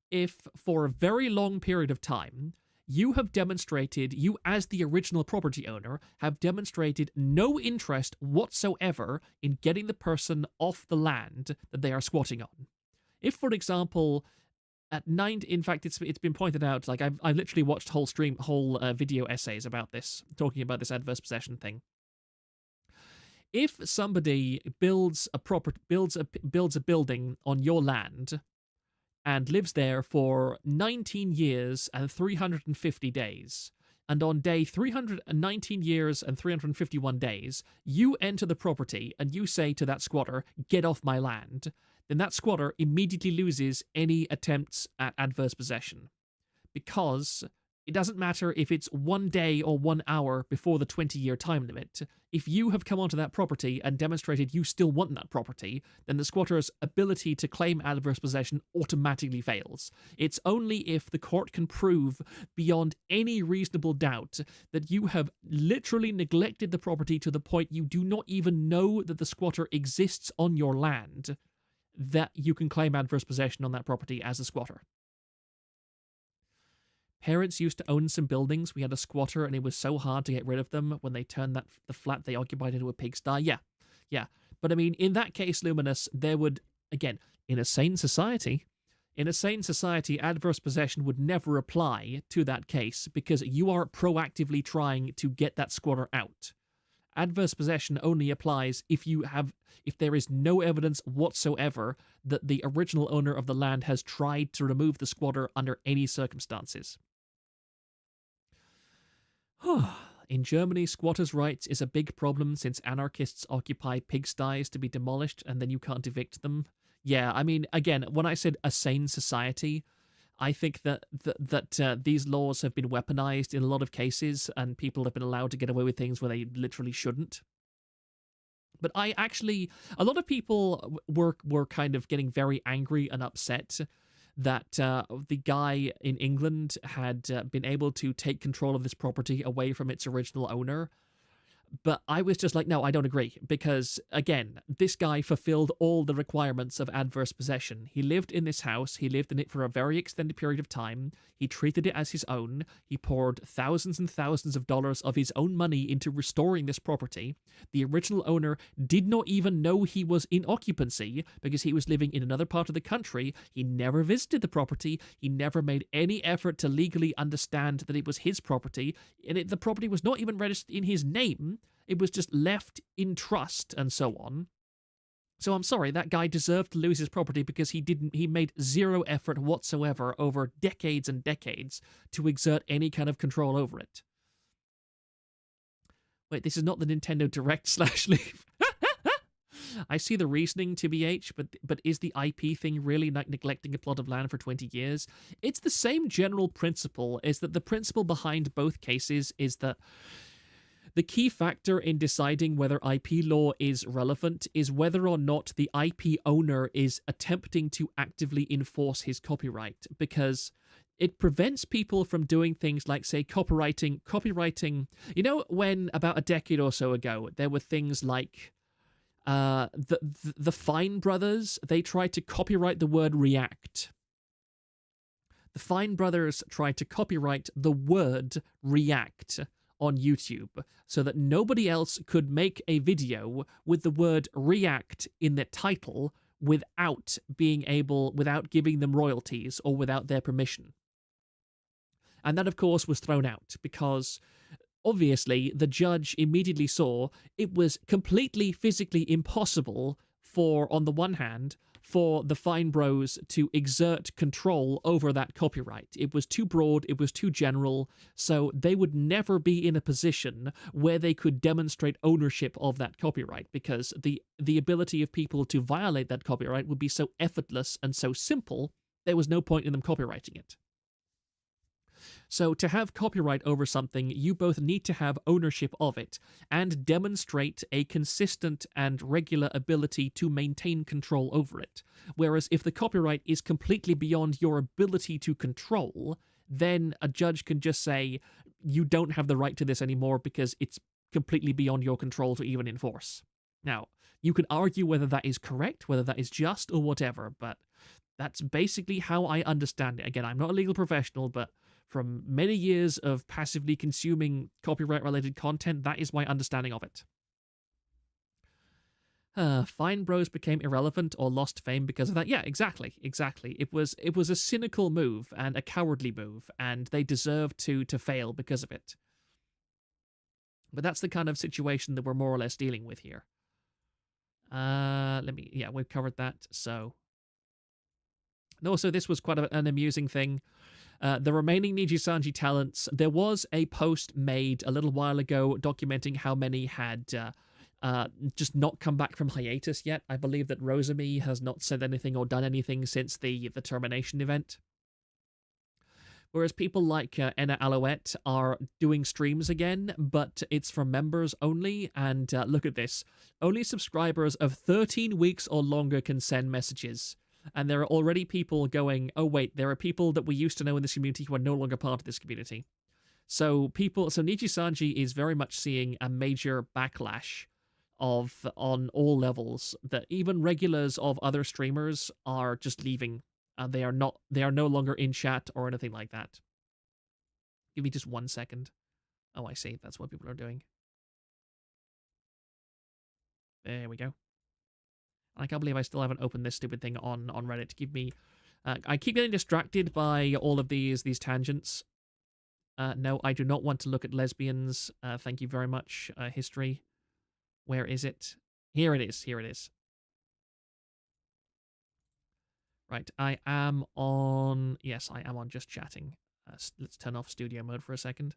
if, for a very long period of time, you as the original property owner, have demonstrated no interest whatsoever in getting the person off the land that they are squatting on. If, for example, at 9, in fact, it's been pointed out, like I've literally watched whole video essays about this, talking about this adverse possession thing. If somebody builds a building on your land and lives there for 19 years and 350 days, and on day 319 years and 351 days, you enter the property and you say to that squatter, get off my land, then that squatter immediately loses any attempts at adverse possession. Because it doesn't matter if it's 1 day or 1 hour before the 20-year time limit. If you have come onto that property and demonstrated you still want that property, then the squatter's ability to claim adverse possession automatically fails. It's only if the court can prove beyond any reasonable doubt that you have literally neglected the property to the point you do not even know that the squatter exists on your land, that you can claim adverse possession on that property as a squatter. Parents used to own some buildings. We had a squatter, and it was so hard to get rid of them when they turned the flat they occupied into a pigsty. Yeah. But I mean, in that case, Luminous, there would, again, in a sane society, adverse possession would never apply to that case because you are proactively trying to get that squatter out. Adverse possession only applies if there is no evidence whatsoever that the original owner of the land has tried to remove the squatter under any circumstances. In Germany, squatters' rights is a big problem since anarchists occupy pigsties to be demolished and then you can't evict them. Yeah, I mean, again, when I said a sane society, I think that these laws have been weaponized in a lot of cases and people have been allowed to get away with things where they literally shouldn't. But a lot of people were kind of getting very angry and upset that the guy in England had been able to take control of this property away from its original owner But I was just like, no, I don't agree. Because, again, this guy fulfilled all the requirements of adverse possession. He lived in this house. He lived in it for a very extended period of time. He treated it as his own. He poured thousands and thousands of dollars of his own money into restoring this property. The original owner did not even know he was in occupancy because he was living in another part of the country. He never visited the property. He never made any effort to legally understand that it was his property. And the property was not even registered in his name. It was just left in trust and so on. So I'm sorry, that guy deserved to lose his property because he made zero effort whatsoever over decades and decades to exert any kind of control over it. Wait, this is not the Nintendo Direct / leave. I see the reasoning, TBH, but is the IP thing really like neglecting a plot of land for 20 years? It's the same general principle, is that the principle behind both cases is that the key factor in deciding whether IP law is relevant is whether or not the IP owner is attempting to actively enforce his copyright, because it prevents people from doing things like, say, copywriting. You know, when about a decade or so ago, there were things like the Fine brothers, they tried to copyright the word react. The Fine brothers tried to copyright the word react on YouTube so that nobody else could make a video with the word react in the title without giving them royalties or without their permission. And that, of course, was thrown out because obviously the judge immediately saw it was completely physically impossible for, on the one hand, for the Fine Bros to exert control over that copyright. It was too broad, it was too general, so they would never be in a position where they could demonstrate ownership of that copyright, because the ability of people to violate that copyright would be so effortless and so simple, there was no point in them copywriting it. So to have copyright over something, you both need to have ownership of it and demonstrate a consistent and regular ability to maintain control over it. Whereas if the copyright is completely beyond your ability to control, then a judge can just say, you don't have the right to this anymore because it's completely beyond your control to even enforce. Now, you can argue whether that is correct, whether that is just or whatever, but that's basically how I understand it. Again, I'm not a legal professional, but from many years of passively consuming copyright-related content, that is my understanding of it. Fine Bros became irrelevant or lost fame because of that. Yeah, exactly. It was a cynical move and a cowardly move, and they deserve to fail because of it. But that's the kind of situation that we're more or less dealing with here. We've covered that, so. And also, this was quite an amusing thing. The remaining Nijisanji talents, there was a post made a little while ago documenting how many had just not come back from hiatus yet. I believe that Rosami has not said anything or done anything since the termination event. Whereas people like Enna Alouette are doing streams again, but it's for members only, and look at this. Only subscribers of 13 weeks or longer can send messages. And there are already people going, oh wait, there are people that we used to know in this community who are no longer part of this community. So Nijisanji is very much seeing a major backlash on all levels, that even regulars of other streamers are just leaving. They are no longer in chat or anything like that. Give me just 1 second. Oh, I see. That's what people are doing. There we go. I can't believe I still haven't opened this stupid thing on Reddit. Give me... I keep getting distracted by all of these tangents. No, I do not want to look at lesbians. Thank you very much, history. Where is it? Here it is. Right, I am on... Yes, I am on just chatting. Let's turn off studio mode for a second.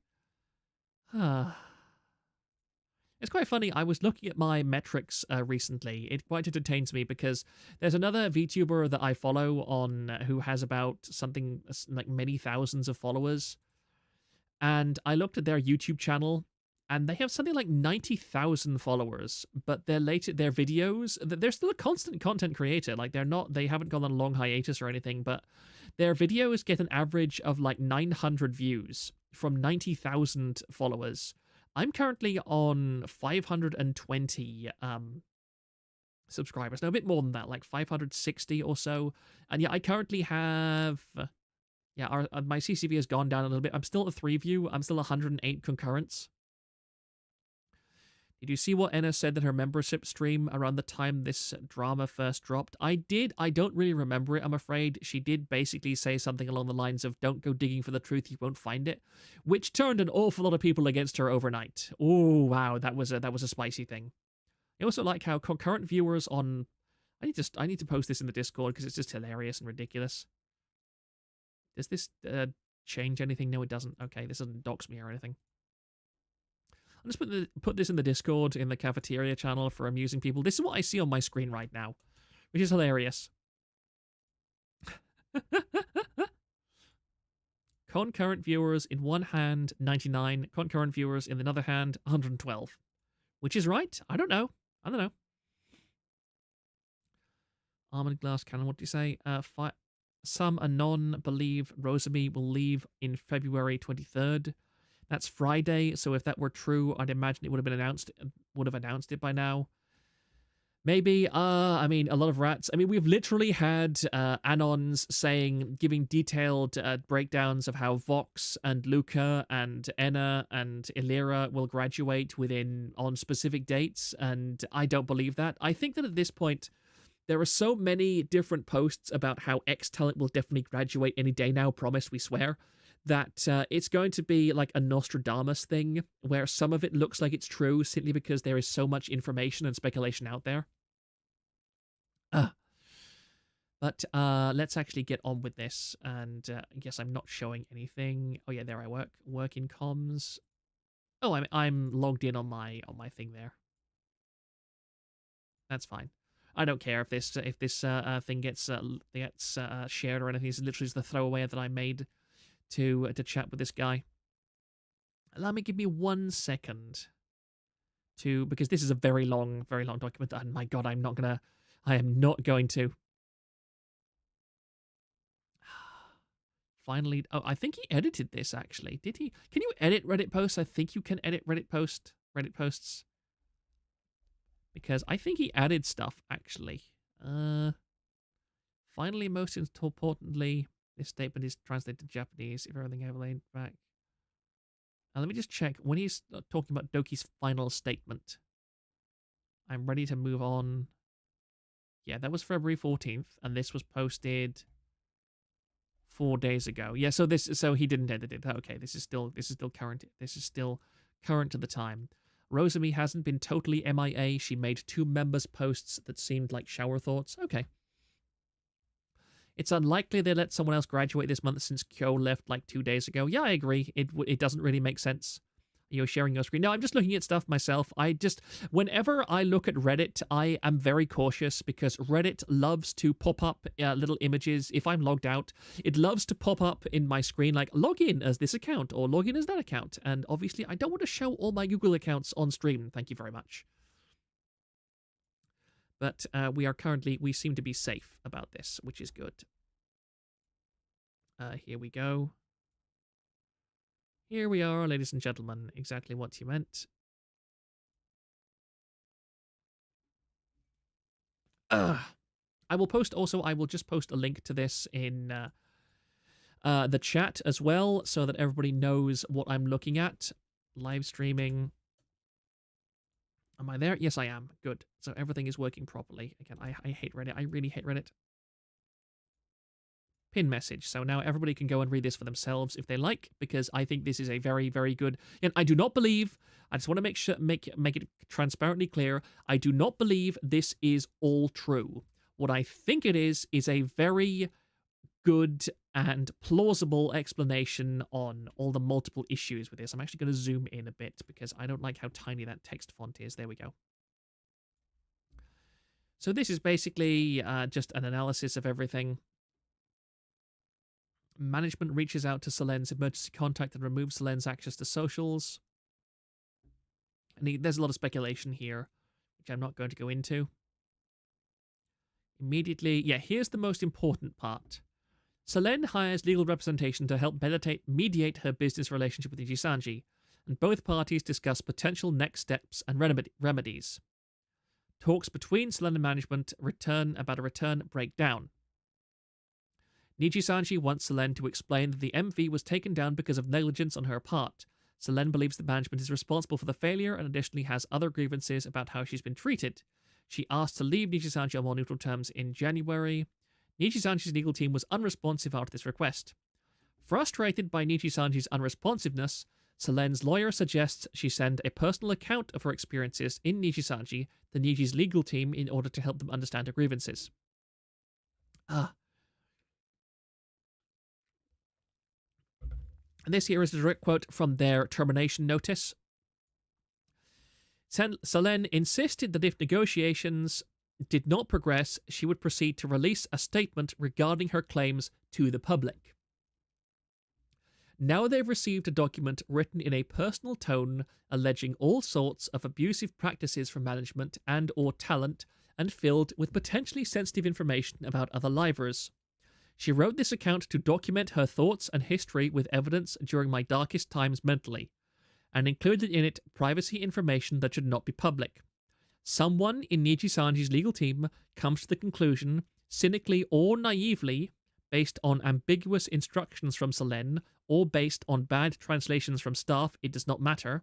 It's quite funny, I was looking at my metrics recently. It quite entertains me because there's another VTuber that I follow on who has about something like many thousands of followers. And I looked at their YouTube channel, and they have something like 90,000 followers, but their videos, they're still a constant content creator. Like they haven't gone on a long hiatus or anything, but their videos get an average of like 900 views from 90,000 followers. I'm currently on 520 subscribers. No, a bit more than that, like 560 or so. And yeah, I currently have... yeah, my CCV has gone down a little bit. I'm still at 3 view. I'm still 108 concurrents. Did you see what Enna said in her membership stream around the time this drama first dropped? I did. I don't really remember it, I'm afraid. She did basically say something along the lines of, don't go digging for the truth, you won't find it, which turned an awful lot of people against her overnight. Oh, wow, that was a spicy thing. I also like how concurrent viewers on... I need to post this in the Discord because it's just hilarious and ridiculous. Does this change anything? No, it doesn't. Okay, this doesn't dox me or anything. I'll just put this in the Discord, in the cafeteria channel for amusing people. This is what I see on my screen right now, which is hilarious. Concurrent viewers in one hand, 99. Concurrent viewers in another hand, 112. Which is right? I don't know. Armored glass cannon, what do you say? Some anon believe Rosemi will leave in February 23rd. That's Friday, so if that were true, I'd imagine it would have announced it by now. Maybe, I mean, a lot of rats. I mean, we've literally had anons giving detailed breakdowns of how Vox and Luca and Enna and Illyra will graduate on specific dates, and I don't believe that. I think that at this point, there are so many different posts about how X talent will definitely graduate any day now, promise, we swear, that it's going to be like a Nostradamus thing, where some of it looks like it's true simply because there is so much information and speculation out there. But let's actually get on with this, and I guess I'm not showing anything. Oh yeah, there I work in comms. Oh, I'm logged in on my thing there. That's fine. I don't care if this thing gets shared or anything. It's literally just the throwaway that I made to chat with this guy. Give me 1 second because this is a very long document, and my god, I am not going to. Finally, oh, I think he edited this actually. Did he? Can you edit Reddit posts? I think you can edit Reddit posts. Because I think he added stuff, actually. Finally, most importantly, this statement is translated to Japanese, if everything ever laid back. Now, let me just check. When he's talking about Doki's final statement, I'm ready to move on. Yeah, that was February 14th, and this was posted 4 days ago. Yeah, so he didn't edit it. Okay, this is still current. This is still current to the time. Rosemi hasn't been totally MIA. She made 2 members' posts that seemed like shower thoughts. Okay. It's unlikely they let someone else graduate this month since Kyo left like 2 days ago. Yeah, I agree. It doesn't really make sense. You're sharing your screen. No, I'm just looking at stuff myself. Whenever I look at Reddit, I am very cautious because Reddit loves to pop up little images. If I'm logged out, it loves to pop up in my screen like log in as this account or log in as that account. And obviously, I don't want to show all my Google accounts on stream. Thank you very much. But we seem to be safe about this, which is good. Here we go. Here we are, ladies and gentlemen, exactly what you meant. I will just post a link to this in the chat as well, so that everybody knows what I'm looking at. Live streaming. Am I there? Yes, I am. Good. So everything is working properly. Again, I hate Reddit. I really hate Reddit. Pin message. So now everybody can go and read this for themselves if they like, because I think this is a very, very good... And I do not believe... I just want to make it transparently clear. I do not believe this is all true. What I think it is a very good and plausible explanation on all the multiple issues with this. I'm actually going to zoom in a bit because I don't like how tiny that text font is. There we go. So this is basically just an analysis of everything. Management reaches out to Selen's emergency contact and removes Selen's access to socials. And there's a lot of speculation here, which I'm not going to go into. Immediately, yeah, here's the most important part. Selen hires legal representation to help mediate her business relationship with Nijisanji. and both parties discuss potential next steps and remedies. Talks between Selene and management about a return break down. Nijisanji wants Selene to explain that the MV was taken down because of negligence on her part. Selene believes the management is responsible for the failure and additionally has other grievances about how she's been treated. She asked to leave Nijisanji on more neutral terms in January. Nijisanji's legal team was unresponsive after this request. Frustrated by Nijisanji's unresponsiveness, Selene's lawyer suggests she send a personal account of her experiences in Nijisanji to Niji's legal team in order to help them understand her grievances. And this here is a direct quote from their termination notice. Selene insisted that if negotiations did not progress, she would proceed to release a statement regarding her claims to the public. Now they've received a document written in a personal tone alleging all sorts of abusive practices from management and or talent and filled with potentially sensitive information about other livers. She wrote this account to document her thoughts and history with evidence during my darkest times mentally, and included in it privacy information that should not be public. Someone in Nijisanji's legal team comes to the conclusion, cynically or naively, based on ambiguous instructions from Selene, or based on bad translations from staff, it does not matter,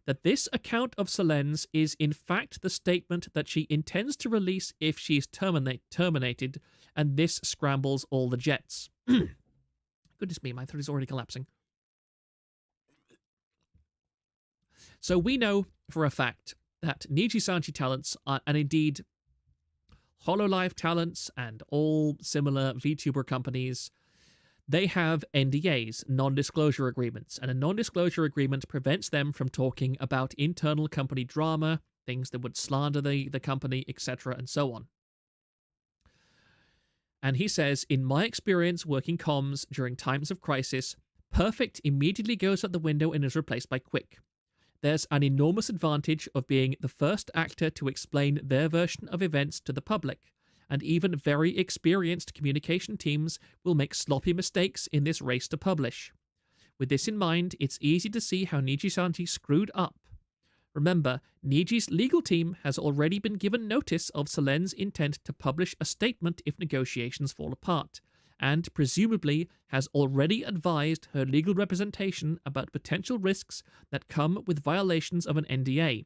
that this account of Selene's is in fact the statement that she intends to release if she is terminated, and this scrambles all the jets. Goodness me, my throat is already collapsing. So we know for a fact that Nijisanji talents are, and indeed Hololive talents and all similar VTuber companies, they have NDAs, non-disclosure agreements, and a non-disclosure agreement prevents them from talking about internal company drama, things that would slander the company, etc., and so on. And he says, in my experience working comms during times of crisis, perfect immediately goes out the window and is replaced by quick. There's an enormous advantage of being the first actor to explain their version of events to the public, and even very experienced communication teams will make sloppy mistakes in this race to publish. With this in mind, it's easy to see how Nijisanji screwed up. Remember, Niji's legal team has already been given notice of Selene's intent to publish a statement if negotiations fall apart, and presumably has already advised her legal representation about potential risks that come with violations of an NDA.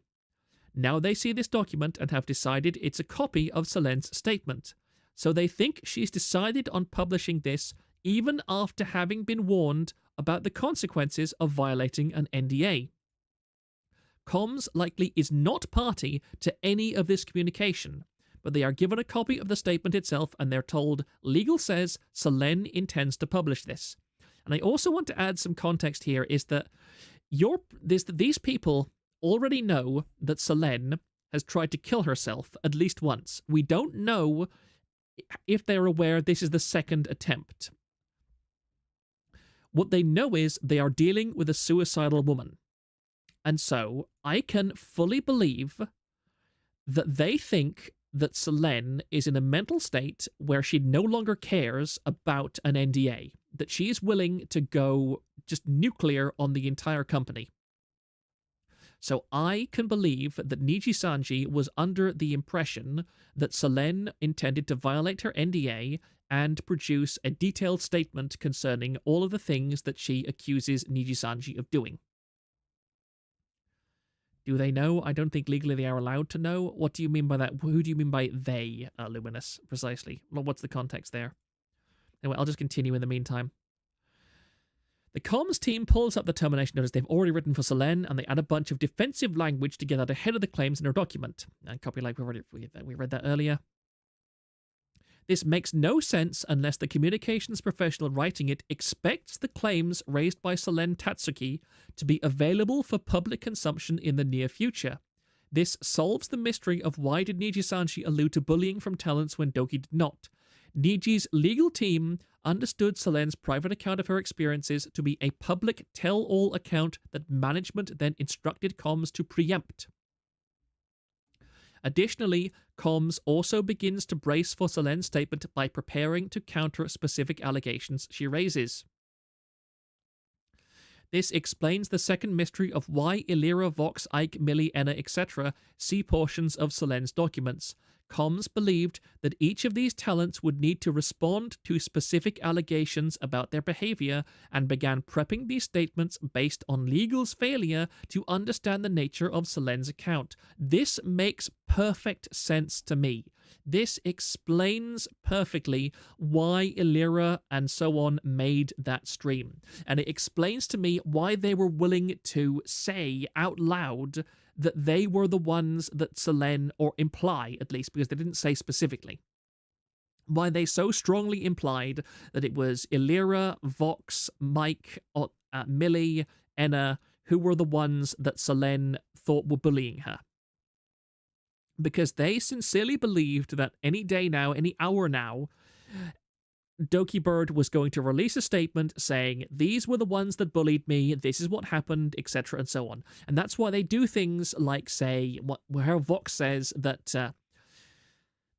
Now they see this document and have decided it's a copy of Selene's statement, so they think she's decided on publishing this even after having been warned about the consequences of violating an NDA. Comms likely is not party to any of this communication, but they are given a copy of the statement itself and they're told, legal says Selene intends to publish this. And I also want to add some context here is that these people already know that Selene has tried to kill herself at least once. We don't know if they're aware this is the second attempt. What they know is they are dealing with a suicidal woman. And so I can fully believe that they think that Selene is in a mental state where she no longer cares about an NDA, that she is willing to go just nuclear on the entire company. So I can believe that Nijisanji was under the impression that Selene intended to violate her NDA and produce a detailed statement concerning all of the things that she accuses Nijisanji of doing. Do they know? I don't think legally they are allowed to know. What do you mean by that? Who do you mean by they, Luminous, precisely? Well, what's the context there? Anyway, I'll just continue in the meantime. The comms team pulls up the termination notice they've already written for Selene, and they add a bunch of defensive language to get out ahead of the claims in her document. And copy like we read that earlier. This makes no sense unless the communications professional writing it expects the claims raised by Selene Tatsuki to be available for public consumption in the near future. This solves the mystery of why did Nijisanji allude to bullying from talents when Doki did not. Niji's legal team understood Selene's private account of her experiences to be a public tell-all account that management then instructed comms to preempt. Additionally, comms also begins to brace for Selene's statement by preparing to counter specific allegations she raises. This explains the second mystery of why Illyra, Vox, Ike, Millie, Enna, etc. see portions of Solen's documents. Comms believed that each of these talents would need to respond to specific allegations about their behavior and began prepping these statements based on Legal's failure to understand the nature of Solen's account. This makes perfect sense to me. This explains perfectly why Illyra and so on made that stream. And it explains to me why they were willing to say out loud that they were the ones that Solen, or imply at least, because they didn't say specifically, why they so strongly implied that it was Illyra, Vox, Mike, Millie, Enna, who were the ones that Solen thought were bullying her. Because they sincerely believed that any day now, any hour now, Doki Bird was going to release a statement saying, these were the ones that bullied me, this is what happened, etc., and so on. And that's why they do things like, say, where Vox says that,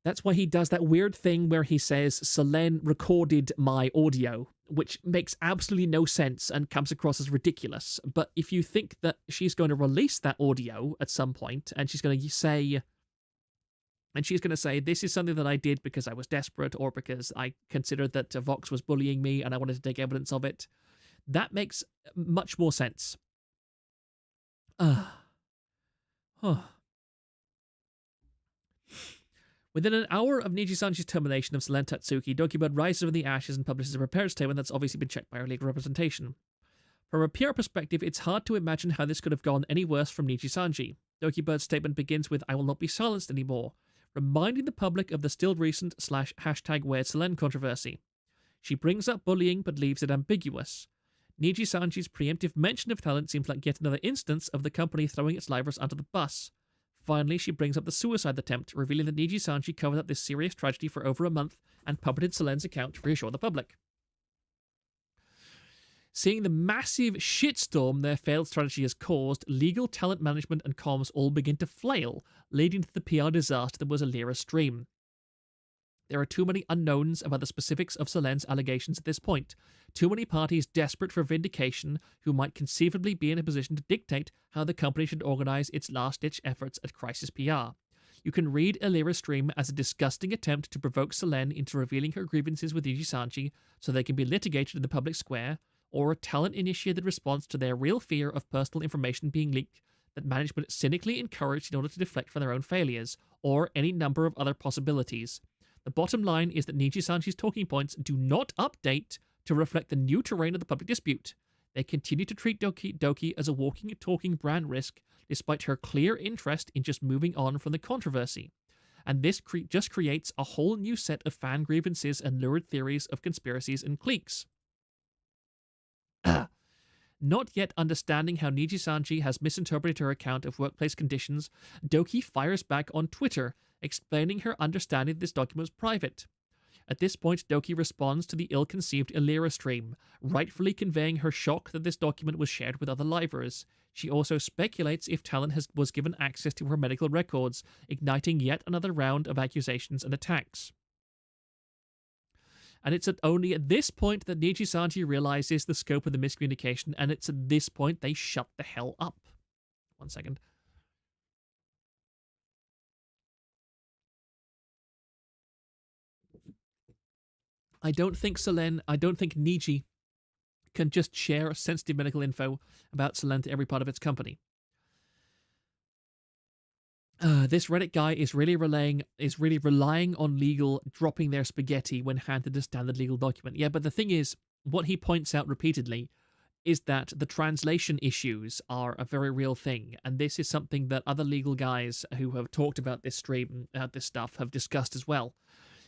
that's why he does that weird thing where he says, Solen recorded my audio, which makes absolutely no sense and comes across as ridiculous. But if you think that she's going to release that audio at some point, and she's going to say, this is something that I did because I was desperate or because I considered that Vox was bullying me and I wanted to take evidence of it, that makes much more sense. Within an hour of Nijisanji's termination of Solen Tatsuki, Dokibird rises from the ashes and publishes a prepared statement that's obviously been checked by her legal representation. From a PR perspective, it's hard to imagine how this could have gone any worse from Nijisanji. Dokibird's statement begins with, I will not be silenced anymore, reminding the public of the still recent / Weird Solen controversy. She brings up bullying but leaves it ambiguous. Nijisanji's preemptive mention of talent seems like yet another instance of the company throwing its livers under the bus. Finally, she brings up the suicide attempt, revealing that Nijisanji covered up this serious tragedy for over a month and puppeted Solen's account to reassure the public. Seeing the massive shitstorm their failed strategy has caused, legal, talent management, and comms all begin to flail, leading to the PR disaster that was Illyra's stream. There are too many unknowns about the specifics of Solen's allegations at this point, too many parties desperate for vindication who might conceivably be in a position to dictate how the company should organize its last-ditch efforts at crisis PR. You can read Illyra's stream as a disgusting attempt to provoke Solen into revealing her grievances with Nijisanji so they can be litigated in the public square, or a talent-initiated response to their real fear of personal information being leaked that management cynically encouraged in order to deflect from their own failures, or any number of other possibilities. The bottom line is that Nijisanji's talking points do not update to reflect the new terrain of the public dispute. They continue to treat Doki as a walking and talking brand risk, despite her clear interest in just moving on from the controversy. And this just creates a whole new set of fan grievances and lurid theories of conspiracies and cliques. Not yet understanding how Nijisanji has misinterpreted her account of workplace conditions, Doki fires back on Twitter, explaining her understanding that this document was private. At this point, Doki responds to the ill-conceived Illyra stream, rightfully conveying her shock that this document was shared with other livers. She also speculates if Talon was given access to her medical records, igniting yet another round of accusations and attacks. And it's only at this point that Nijisanji realizes the scope of the miscommunication, and it's at this point they shut the hell up. 1 second. I don't think Niji can just share sensitive medical info about Solen to every part of its company. This Reddit guy is really relying on legal dropping their spaghetti when handed a standard legal document. Yeah, but the thing is, what he points out repeatedly is that the translation issues are a very real thing, and this is something that other legal guys who have talked about this stream, this stuff, have discussed as well.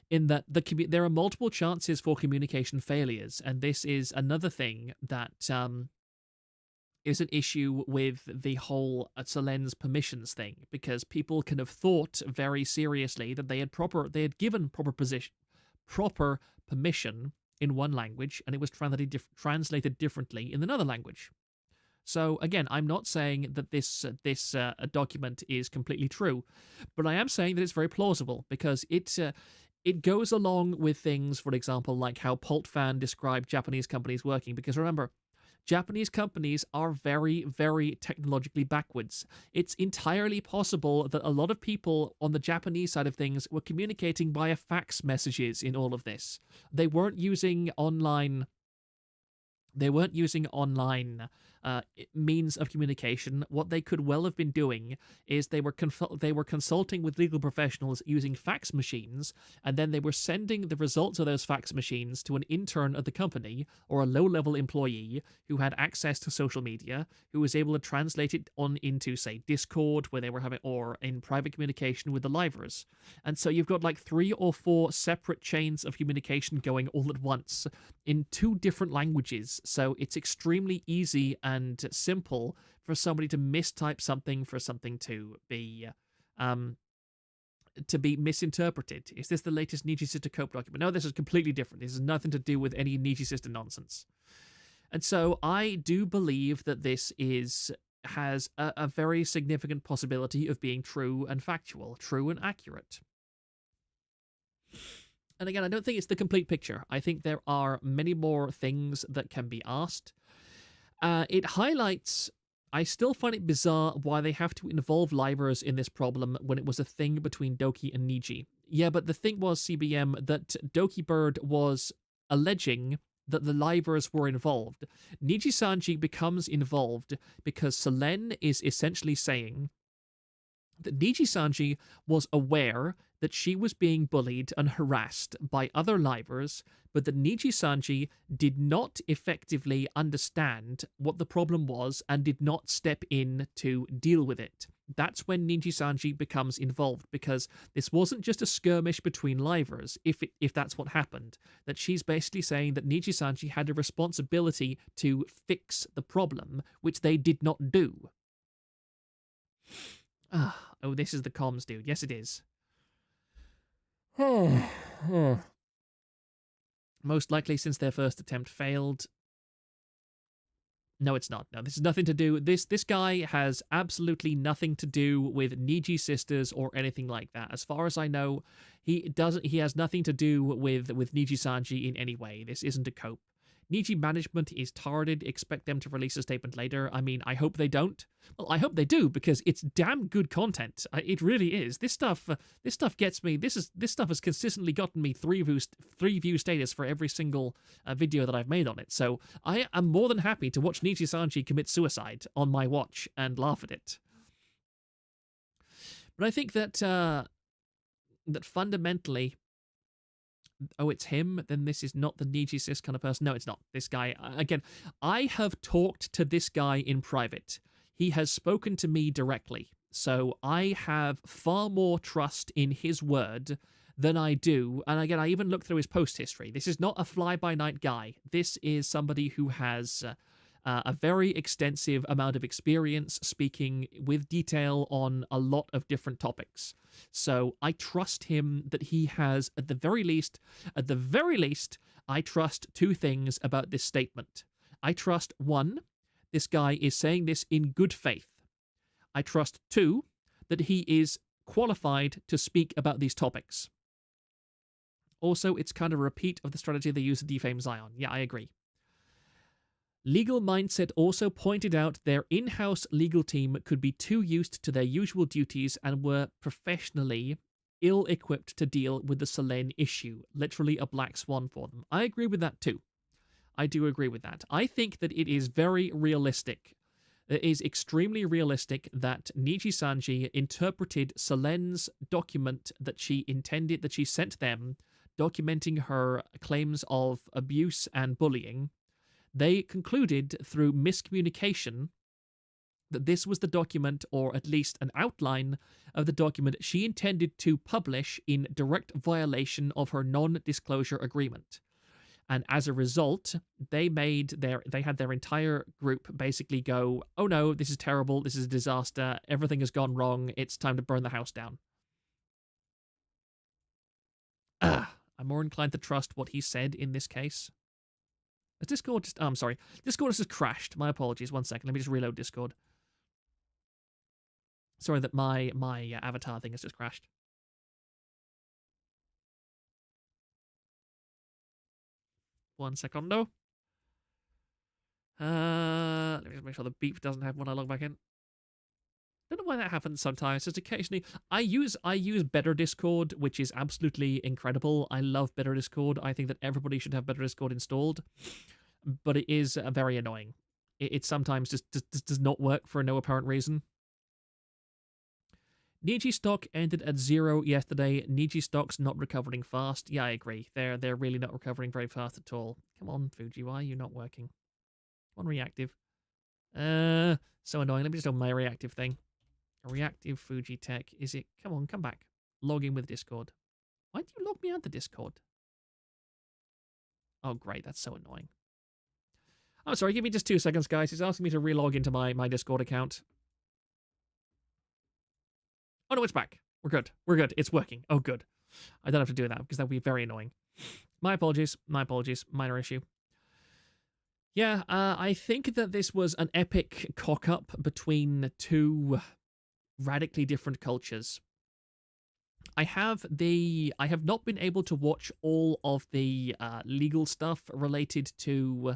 In that there are multiple chances for communication failures, and this is another thing that is an issue with the whole Solen's permissions thing, because people can have thought very seriously that they had given proper permission in one language, and it was translated differently in another language. So again, I'm not saying that this document is completely true, but I am saying that it's very plausible, because it goes along with things, for example, like how PultFan described Japanese companies working, because remember, Japanese companies are very, very technologically backwards. It's entirely possible that a lot of people on the Japanese side of things were communicating via fax messages in all of this. They weren't using online means of communication. What they could well have been doing is they were consulting with legal professionals using fax machines, and then they were sending the results of those fax machines to an intern at the company or a low-level employee who had access to social media, who was able to translate it on into, say, Discord, where they were having, or in private communication with the livers. And so you've got like 3 or 4 separate chains of communication going all at once in 2 different languages. So it's extremely easy and simple for somebody to mistype something, for something to be misinterpreted. Is this the latest Nijisister Cope document? No, this is completely different. This has nothing to do with any Nijisister nonsense. And so I do believe that this has a very significant possibility of being true and factual, true and accurate. And again, I don't think it's the complete picture. I think there are many more things that can be asked. It highlights... I still find it bizarre why they have to involve livers in this problem when it was a thing between Doki and Niji. Yeah, but the thing was, CBM, that Doki Bird was alleging that the livers were involved. Nijisanji becomes involved because Selene is essentially saying that Nijisanji was aware that she was being bullied and harassed by other livers, but that Nijisanji did not effectively understand what the problem was and did not step in to deal with it. That's when Nijisanji becomes involved, because this wasn't just a skirmish between livers, if that's what happened. That she's basically saying that Nijisanji had a responsibility to fix the problem, which they did not do. Oh, this is the comms, dude. Yes, it is. Most likely since their first attempt failed. No, it's not. No, this has nothing to do... This guy has absolutely nothing to do with Niji sisters or anything like that. As far as I know, he has nothing to do with Nijisanji in any way. This isn't a cope. Niji management is tarded. Expect them to release a statement later. I mean, I hope they don't. Well, I hope they do, because it's damn good content. It really is. This stuff gets me. This stuff has consistently gotten me 3 view status for every single video that I've made on it. So I am more than happy to watch Nijisanji commit suicide on my watch and laugh at it. But I think that fundamentally, oh, it's him, then this is not the Niji-sis kind of person. No, it's not. This guy, again, I have talked to this guy in private. He has spoken to me directly. So I have far more trust in his word than I do. And again, I even looked through his post history. This is not a fly-by-night guy. This is somebody who has a very extensive amount of experience speaking with detail on a lot of different topics. So I trust him that he has, at the very least, I trust 2 things about this statement. I trust, 1, this guy is saying this in good faith. I trust, 2, that he is qualified to speak about these topics. Also, it's kind of a repeat of the strategy they use to defame Zion. Yeah, I agree. Legal Mindset also pointed out their in-house legal team could be too used to their usual duties and were professionally ill-equipped to deal with the Selene issue, literally a black swan for them. I agree with that too. I do agree with that. I think that it is very realistic. It is extremely realistic that Nijisanji interpreted Selene's document that she sent them, documenting her claims of abuse and bullying. They concluded through miscommunication that this was the document, or at least an outline of the document she intended to publish in direct violation of her non-disclosure agreement. And as a result, they had their entire group basically go, oh no, this is terrible, this is a disaster, everything has gone wrong, it's time to burn the house down. I'm more inclined to trust what he said in this case. Has Discord just... Oh, I'm sorry. Discord has just crashed. My apologies. 1 second. Let me just reload Discord. Sorry that my avatar thing has just crashed. One secondo. Let me just make sure the beep doesn't happen when I log back in. Don't know why that happens sometimes. Just occasionally, I use Better Discord, which is absolutely incredible. I love Better Discord. I think that everybody should have Better Discord installed, but it is very annoying. It sometimes just does not work for no apparent reason. Niji stock ended at 0 yesterday. Niji stock's not recovering fast. Yeah, I agree. They're really not recovering very fast at all. Come on, Fuji, why are you not working? Come on, reactive. So annoying. Let me just open my reactive thing. Reactive Fuji Tech. Is it? Come on, come back. Log in with Discord. Why do you log me out the Discord? Oh, great. That's so annoying. I'm sorry. Give me just 2 seconds, guys. It's asking me to relog into my Discord account. Oh, no, it's back. We're good. We're good. It's working. Oh, good. I don't have to do that because that would be very annoying. My apologies. My apologies. Minor issue. Yeah, I think that this was an epic cock-up between two radically different cultures. I have not been able to watch all of the legal stuff related to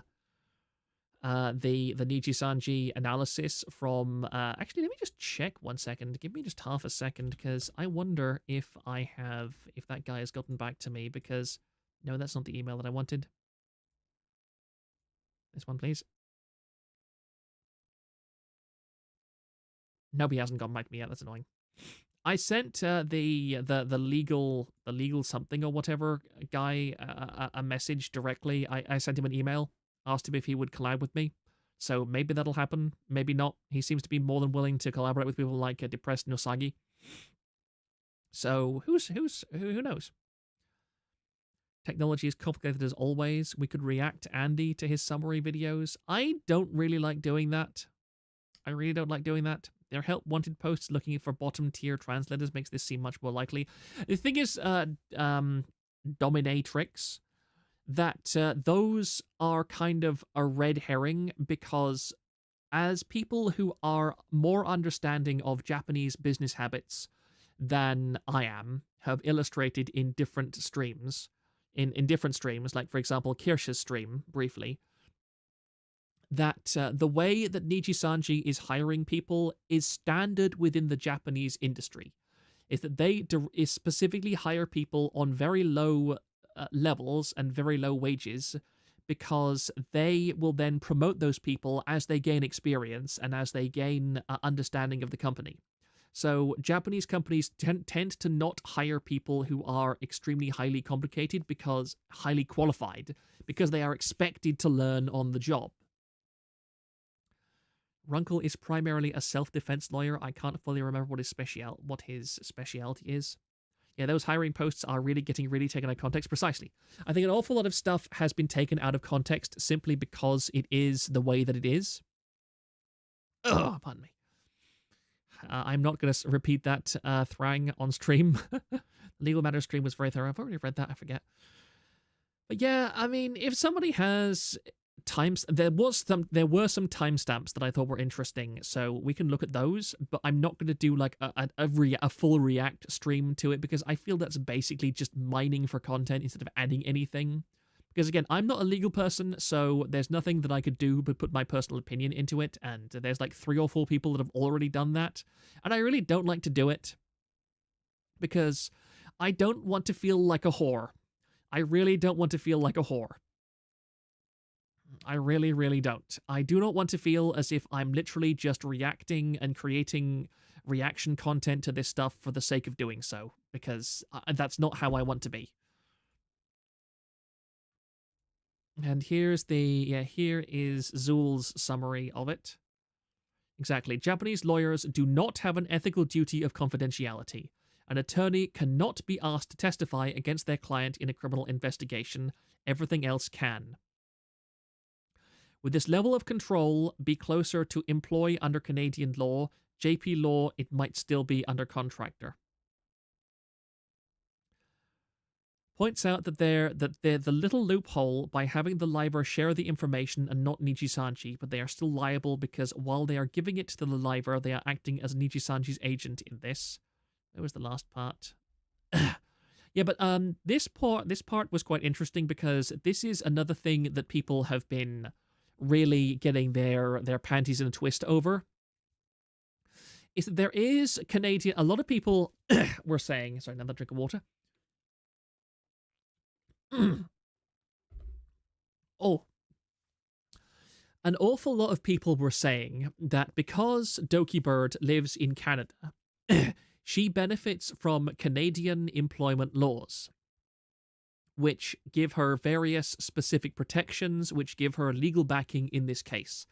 the Nijisanji analysis from actually, let me just check 1 second. Give me just half a second, because I wonder if that guy has gotten back to me, because no, that's not the email that I wanted. This one, please. Nope, he hasn't gotten back to me yet. That's annoying. I sent the legal something or whatever guy a message directly. I sent him an email, asked him if he would collab with me. So maybe that'll happen, maybe not. He seems to be more than willing to collaborate with people like Depressed Nosagi. So who knows? Technology is complicated as always. We could react Andy to his summary videos. I don't really like doing that. I really don't like doing that. Their help wanted posts looking for bottom tier translators makes this seem much more likely. The thing is, dominatrix, that those are kind of a red herring, because as people who are more understanding of Japanese business habits than I am have illustrated in different streams, in different streams, like, for example, Kirsch's stream, briefly, that the way that Nijisanji is hiring people is standard within the Japanese industry. Is that they specifically hire people on very low levels and very low wages, because they will then promote those people as they gain experience and as they gain understanding of the company. So Japanese companies tend to not hire people who are extremely highly complicated, because highly qualified, because they are expected to learn on the job. Runkle is primarily a self-defense lawyer. I can't fully remember what his specialty is. Yeah, those hiring posts are really getting taken out of context. Precisely. I think an awful lot of stuff has been taken out of context simply because it is the way that it is. Ugh, pardon me. I'm not going to repeat that thrang on stream. Legal Matters stream was very thorough. I've already read that. I forget. But yeah, I mean, if somebody has there were some timestamps that I thought were interesting, so we can look at those, but I'm not going to do like a full React stream to it, because I feel that's basically just mining for content instead of adding anything. Because again, I'm not a legal person, so there's nothing that I could do but put my personal opinion into it, and there's like 3 or 4 people that have already done that, and I really don't like to do it, because I don't want to feel like a whore. I really don't want to feel like a whore. I really, really don't. I do not want to feel as if I'm literally just reacting and creating reaction content to this stuff for the sake of doing so, because that's not how I want to be. And here is Zool's summary of it. Exactly. Japanese lawyers do not have an ethical duty of confidentiality. An attorney cannot be asked to testify against their client in a criminal investigation. Everything else can. With this level of control, be closer to employ under Canadian law. JP law, it might still be under contractor. Points out that they're the little loophole by having the liver share the information and not Nijisanji, but they are still liable because while they are giving it to the liver, they are acting as Nijisanji's agent in this. That was the last part. Yeah, but this part was quite interesting, because this is another thing that people have been really getting their panties in a twist over, is that there is a lot of people were saying, sorry, another drink of water. Oh, an awful lot of people were saying that because Doki Bird lives in Canada, she benefits from Canadian employment laws, which give her various specific protections, which give her legal backing in this case.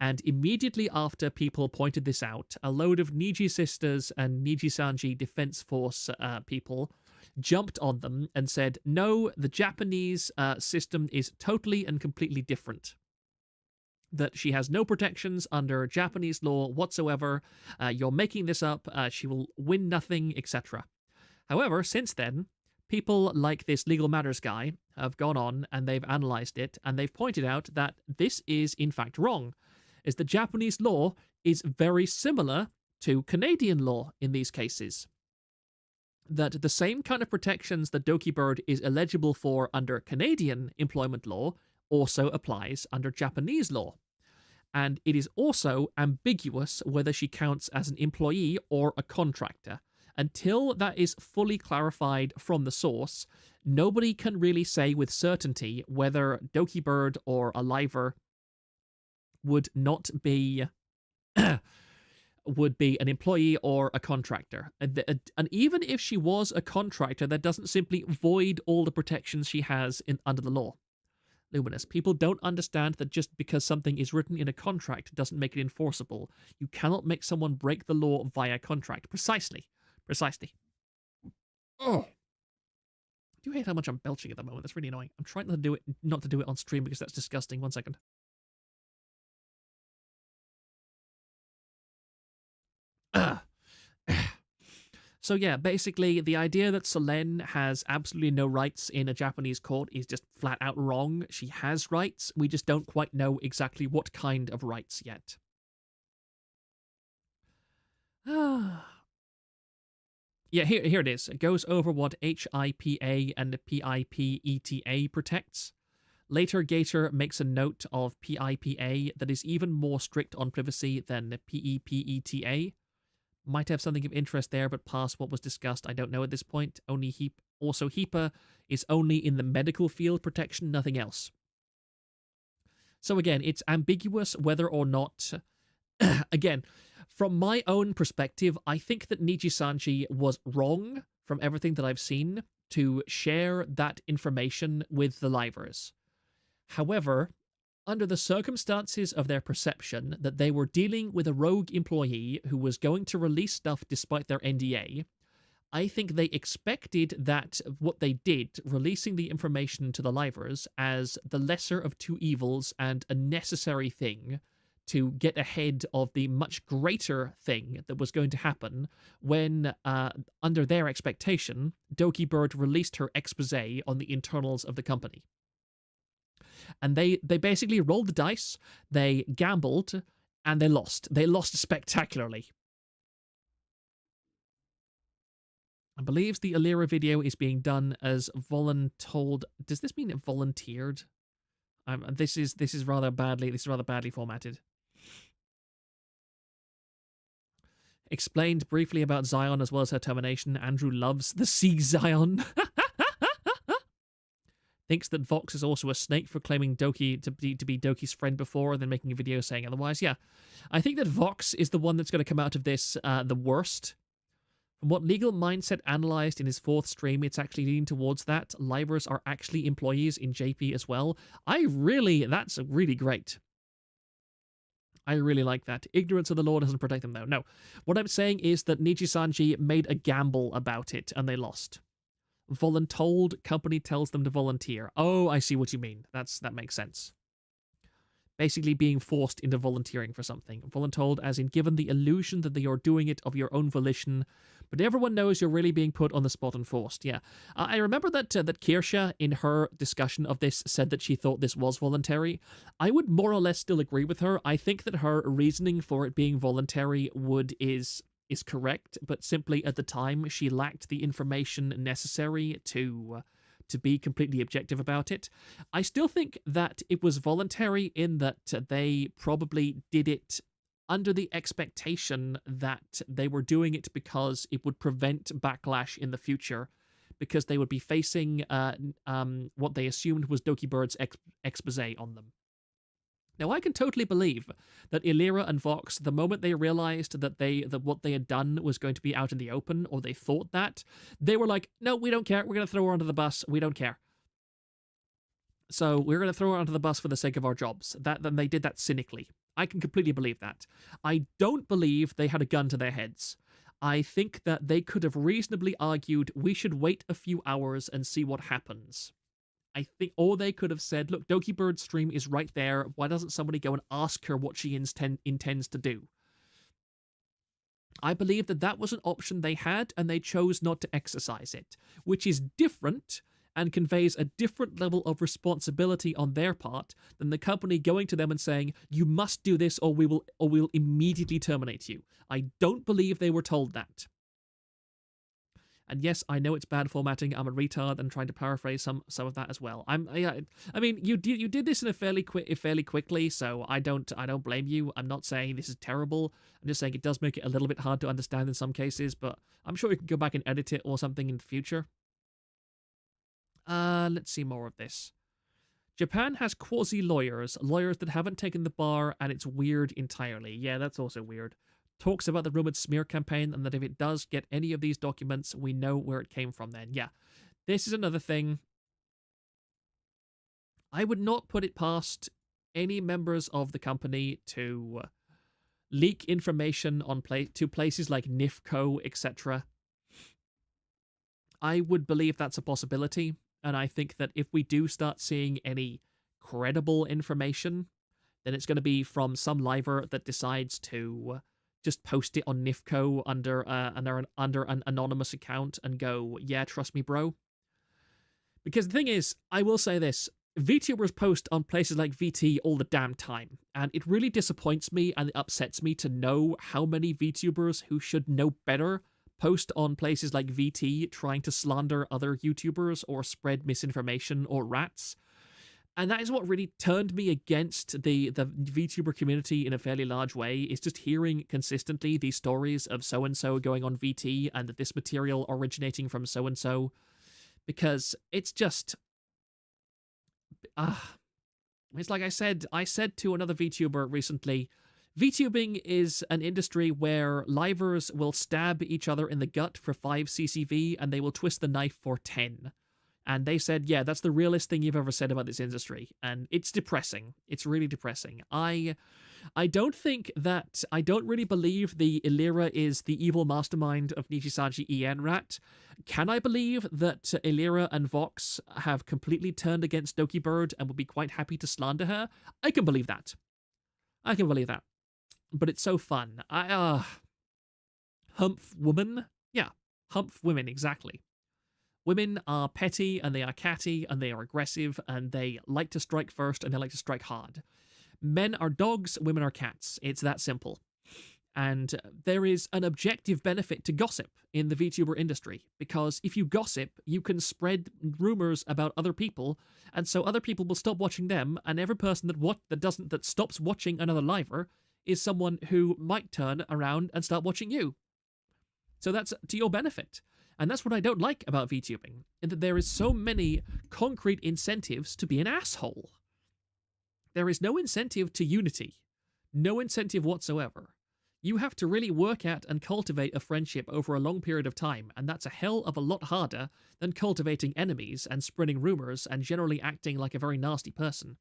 And immediately after people pointed this out, a load of Niji sisters and Nijisanji Defense Force people jumped on them and said, no, the Japanese system is totally and completely different. That she has no protections under Japanese law whatsoever. You're making this up. She will win nothing, etc. However, since then, people like this Legal Matters guy have gone on and they've analyzed it, and they've pointed out that this is in fact wrong, is that Japanese law is very similar to Canadian law in these cases. That the same kind of protections that Doki Bird is eligible for under Canadian employment law also applies under Japanese law. And it is also ambiguous whether she counts as an employee or a contractor. Until that is fully clarified from the source, nobody can really say with certainty whether Doki Bird or Aliver would not be would be an employee or a contractor. And even if she was a contractor, that doesn't simply void all the protections she has under the law. Luminous, people don't understand that just because something is written in a contract doesn't make it enforceable. You cannot make someone break the law via contract. Precisely. Oh. Do you hate how much I'm belching at the moment? That's really annoying. I'm trying not to do it on stream because that's disgusting. 1 second. So yeah, basically the idea that Solène has absolutely no rights in a Japanese court is just flat out wrong. She has rights, we just don't quite know exactly what kind of rights yet. Yeah, here it is. It goes over what HIPA and PIPETA protects. Later, Gator makes a note of PIPA that is even more strict on privacy than PEPETA. Might have something of interest there, but past what was discussed, I don't know at this point. Also, HIPAA is only in the medical field protection, nothing else. So again, it's ambiguous whether or not... Again, from my own perspective, I think that Nijisanji was wrong from everything that I've seen to share that information with the Livers. However, under the circumstances of their perception that they were dealing with a rogue employee who was going to release stuff despite their NDA, I think they expected that what they did, releasing the information to the Livers as the lesser of two evils and a necessary thing to get ahead of the much greater thing that was going to happen when, under their expectation, Doki Bird released her exposé on the internals of the company. And they basically rolled the dice, they gambled, and they lost. They lost spectacularly. I believe the Alira video is being done as voluntold. Does this mean it volunteered? This is rather badly formatted. Explained briefly about Zion as well as her termination. Andrew loves the sea Zion. Thinks that Vox is also a snake for claiming Doki to be Doki's friend before and then making a video saying otherwise. Yeah, I think that Vox is the one that's going to come out of this the worst. From what Legal Mindset analyzed in his 4th stream, it's actually leaning towards that. Livers are actually employees in JP as well. That's really great. I really like that. Ignorance of the law doesn't protect them, though. No. What I'm saying is that Nijisanji made a gamble about it, and they lost. Voluntold, company tells them to volunteer. Oh, I see what you mean. That makes sense. Basically being forced into volunteering for something. Voluntold as in given the illusion that you're doing it of your own volition, but everyone knows you're really being put on the spot and forced. Yeah. I remember that Kirsha, in her discussion of this, said that she thought this was voluntary. I would more or less still agree with her. I think that her reasoning for it being voluntary is correct, but simply at the time she lacked the information necessary to to be completely objective about it. I still think that it was voluntary in that they probably did it under the expectation that they were doing it because it would prevent backlash in the future, because they would be facing what they assumed was Doki Bird's expose on them. Now, I can totally believe that Illyra and Vox, the moment they realized that what they had done was going to be out in the open, or they thought that, they were like, no, we don't care. We're going to throw her under the bus. We don't care. So we're going to throw her under the bus for the sake of our jobs. Then they did that cynically. I can completely believe that. I don't believe they had a gun to their heads. I think that they could have reasonably argued we should wait a few hours and see what happens. I think, or they could have said, look, Doki Bird's stream is right there. Why doesn't somebody go and ask her what she intends to do? I believe that was an option they had, and they chose not to exercise it, which is different and conveys a different level of responsibility on their part than the company going to them and saying, you must do this or we'll immediately terminate you. I don't believe they were told that. And yes, I know it's bad formatting. I'm a retard and trying to paraphrase some of that as well. I mean, you did this in a fairly quickly, so I don't blame you. I'm not saying this is terrible. I'm just saying it does make it a little bit hard to understand in some cases, but I'm sure you can go back and edit it or something in the future. Let's see more of this. Japan has quasi-lawyers that haven't taken the bar, and it's weird entirely. Yeah, that's also weird. Talks about the rumored smear campaign, and that if it does get any of these documents, we know where it came from then. Yeah, this is another thing. I would not put it past any members of the company to leak information to places like NIFCO, etc. I would believe that's a possibility, and I think that if we do start seeing any credible information, then it's going to be from some liver that decides to just post it on NIFCO under an anonymous account and go, yeah, trust me, bro. Because the thing is, I will say this, VTubers post on places like VT all the damn time, and it really disappoints me and it upsets me to know how many VTubers who should know better post on places like VT trying to slander other YouTubers or spread misinformation or rats. And that is what really turned me against the VTuber community in a fairly large way, is just hearing consistently these stories of so-and-so going on VT and that this material originating from so-and-so. Because it's just... it's like I said to another VTuber recently, VTubing is an industry where livers will stab each other in the gut for 5 CCV and they will twist the knife for 10. And they said, yeah, that's the realest thing you've ever said about this industry. And it's depressing. It's really depressing. I don't really believe the Illyra is the evil mastermind of Nijisanji EN Rat. Can I believe that Illyra and Vox have completely turned against Doki Bird and would be quite happy to slander her? I can believe that. But it's so fun. Humph woman? Yeah, humph women, exactly. Women are petty, and they are catty, and they are aggressive, and they like to strike first, and they like to strike hard. Men are dogs, women are cats. It's that simple. And there is an objective benefit to gossip in the VTuber industry, because if you gossip, you can spread rumors about other people, and so other people will stop watching them, and every person that stops watching another liver is someone who might turn around and start watching you. So that's to your benefit. And that's what I don't like about VTubing, in that there is so many concrete incentives to be an asshole. There is no incentive to unity. No incentive whatsoever. You have to really work at and cultivate a friendship over a long period of time, and that's a hell of a lot harder than cultivating enemies and spreading rumors and generally acting like a very nasty person.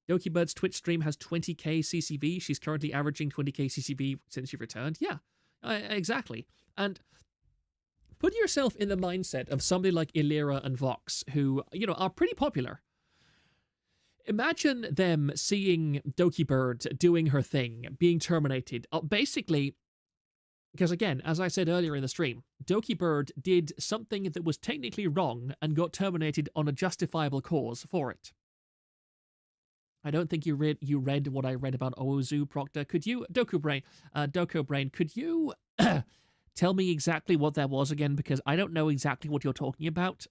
Doki Bird's Twitch stream has 20k CCV. She's currently averaging 20k CCV since she returned. Yeah, exactly. And put yourself in the mindset of somebody like Illyra and Vox, who, are pretty popular. Imagine them seeing Doki Bird doing her thing, being terminated. Basically, because again, as I said earlier in the stream, Doki Bird did something that was technically wrong and got terminated on a justifiable cause for it. I don't think you read what I read about Ozu Proctor. Could you, Doku Brain, could you tell me exactly what that was again? Because I don't know exactly what you're talking about.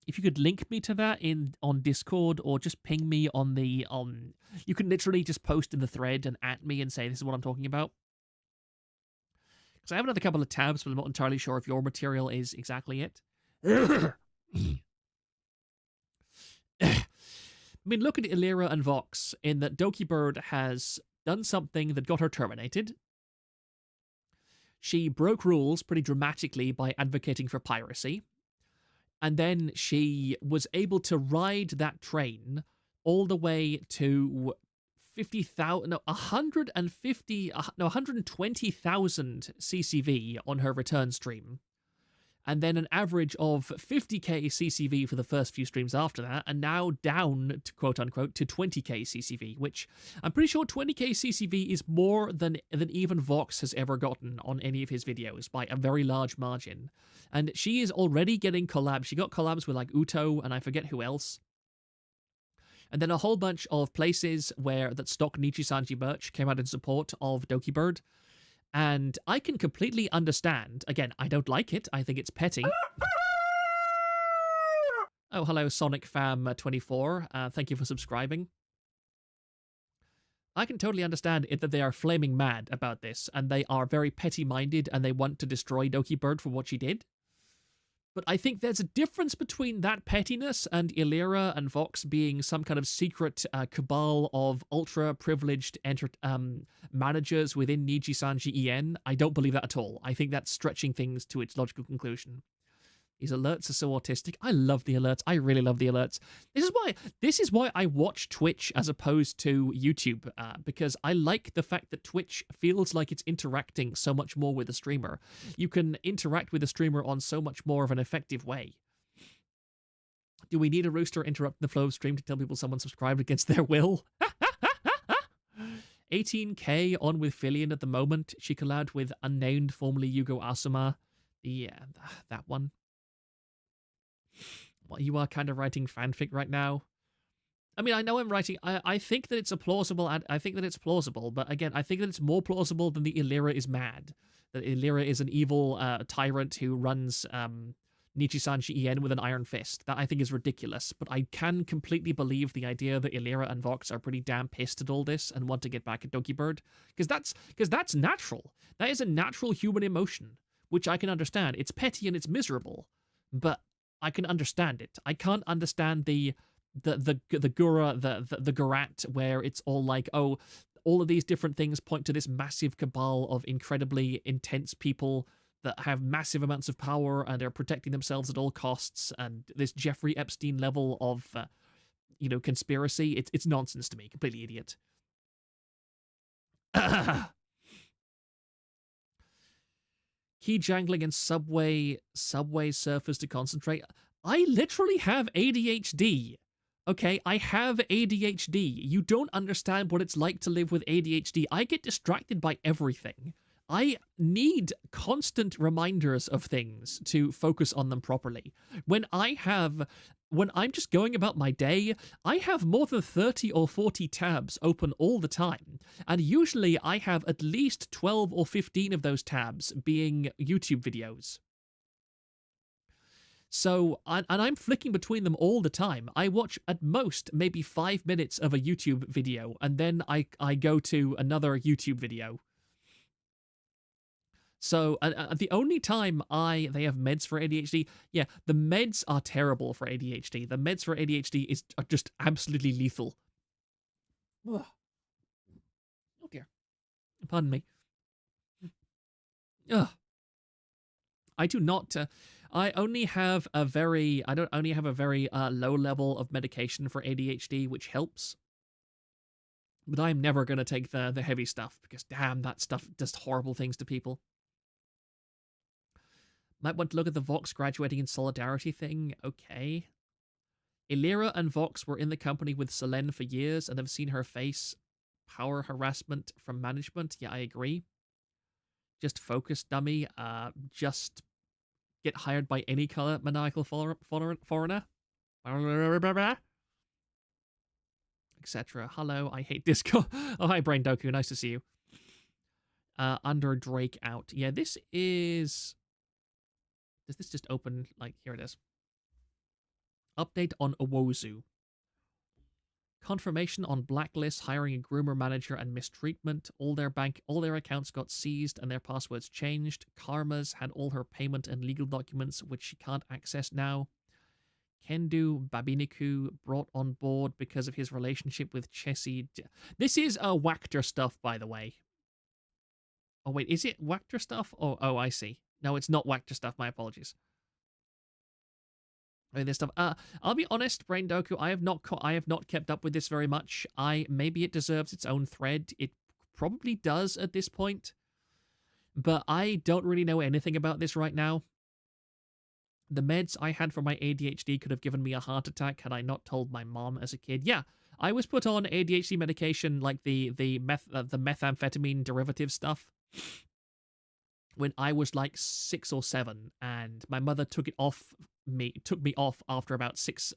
if you could link me to that on Discord, or just ping me on the you can literally just post in the thread and at me and say this is what I'm talking about. Because I have another couple of tabs, but I'm not entirely sure if your material is exactly it. I mean, look at Illyria and Vox in that Dokibird has done something that got her terminated. She broke rules pretty dramatically by advocating for piracy. And then she was able to ride that train all the way to 120,000 CCV on her return stream. And then an average of 50k CCV for the first few streams after that, and now down to quote-unquote to 20k CCV, which I'm pretty sure 20k CCV is more than even Vox has ever gotten on any of his videos by a very large margin. And she is already getting collabs. She got collabs with like Uto and I forget who else. And then a whole bunch of places that stock Nijisanji merch came out in support of Dokibird. And I can completely understand. Again, I don't like it. I think it's petty. Oh, hello, SonicFam24. Thank you for subscribing. I can totally understand it that they are flaming mad about this, and they are very petty-minded, and they want to destroy Dokibird for what she did. But I think there's a difference between that pettiness and Illyria and Vox being some kind of secret cabal of ultra-privileged managers within Nijisanji EN. I don't believe that at all. I think that's stretching things to its logical conclusion. These alerts are so autistic. I love the alerts. I really love the alerts. This is why I watch Twitch as opposed to YouTube, because I like the fact that Twitch feels like it's interacting so much more with the streamer. You can interact with the streamer on so much more of an effective way. Do we need a rooster interrupting the flow of stream to tell people someone subscribed against their will? 18k on with Filion at the moment. She collabed with unnamed, formerly Yugo Asuma. Yeah, that one. Well, you are kind of writing fanfic right now. I mean, I know I'm writing. I think that it's a plausible. I think that it's plausible, but again, I think that it's more plausible than the Illyria is mad. That Illyria is an evil tyrant who runs Nijisanji EN with an iron fist. That I think is ridiculous. But I can completely believe the idea that Illyria and Vox are pretty damn pissed at all this and want to get back at Dokibird, because that's natural. That is a natural human emotion, which I can understand. It's petty and it's miserable, but I can understand it. I can't understand the Gurrat, where it's all like, oh, all of these different things point to this massive cabal of incredibly intense people that have massive amounts of power and are protecting themselves at all costs, and this Jeffrey Epstein level of, conspiracy. It's nonsense to me. Completely idiot. Key jangling and subway surfers to concentrate. I literally have ADHD. Okay, I have ADHD. You don't understand what it's like to live with ADHD. I get distracted by everything. I need constant reminders of things to focus on them properly. When I'm just going about my day, I have more than 30 or 40 tabs open all the time. And usually I have at least 12 or 15 of those tabs being YouTube videos. So, and I'm flicking between them all the time. I watch at most maybe 5 minutes of a YouTube video, and then I go to another YouTube video. So the only time they have meds for ADHD, yeah, the meds are terrible for ADHD. The meds for ADHD are just absolutely lethal. Ugh. Oh dear. Pardon me. Ugh. I do not. I only have a very. I don't only have a very low level of medication for ADHD, which helps. But I'm never gonna take the heavy stuff because damn, that stuff does horrible things to people. Might want to look at the Vox graduating in solidarity thing. Okay. Illyria and Vox were in the company with Selene for years and have seen her face power harassment from management. Yeah, I agree. Just focus, dummy. Just get hired by any color maniacal foreigner. Etc. Hello, I hate Discord. Oh, hi, Brain Doku. Nice to see you. Under Drake out. Yeah, this is... Does this just open? Like, here it is. Update on Owozu. Confirmation on blacklists, hiring a groomer manager, and mistreatment. All their accounts got seized and their passwords changed. Karma's had all her payment and legal documents, which she can't access now. Kendu Babiniku brought on board because of his relationship with Chessie. This is Wactor stuff, by the way. Oh wait, is it Wactor stuff? Oh, I see. No, it's not Wactor stuff. My apologies. This stuff. I'll be honest, Brain Doku. I have not kept up with this very much. Maybe it deserves its own thread. It probably does at this point, but I don't really know anything about this right now. The meds I had for my ADHD could have given me a heart attack had I not told my mom as a kid. Yeah, I was put on ADHD medication, like the methamphetamine derivative stuff, when I was like 6 or 7, and my mother took me off after about six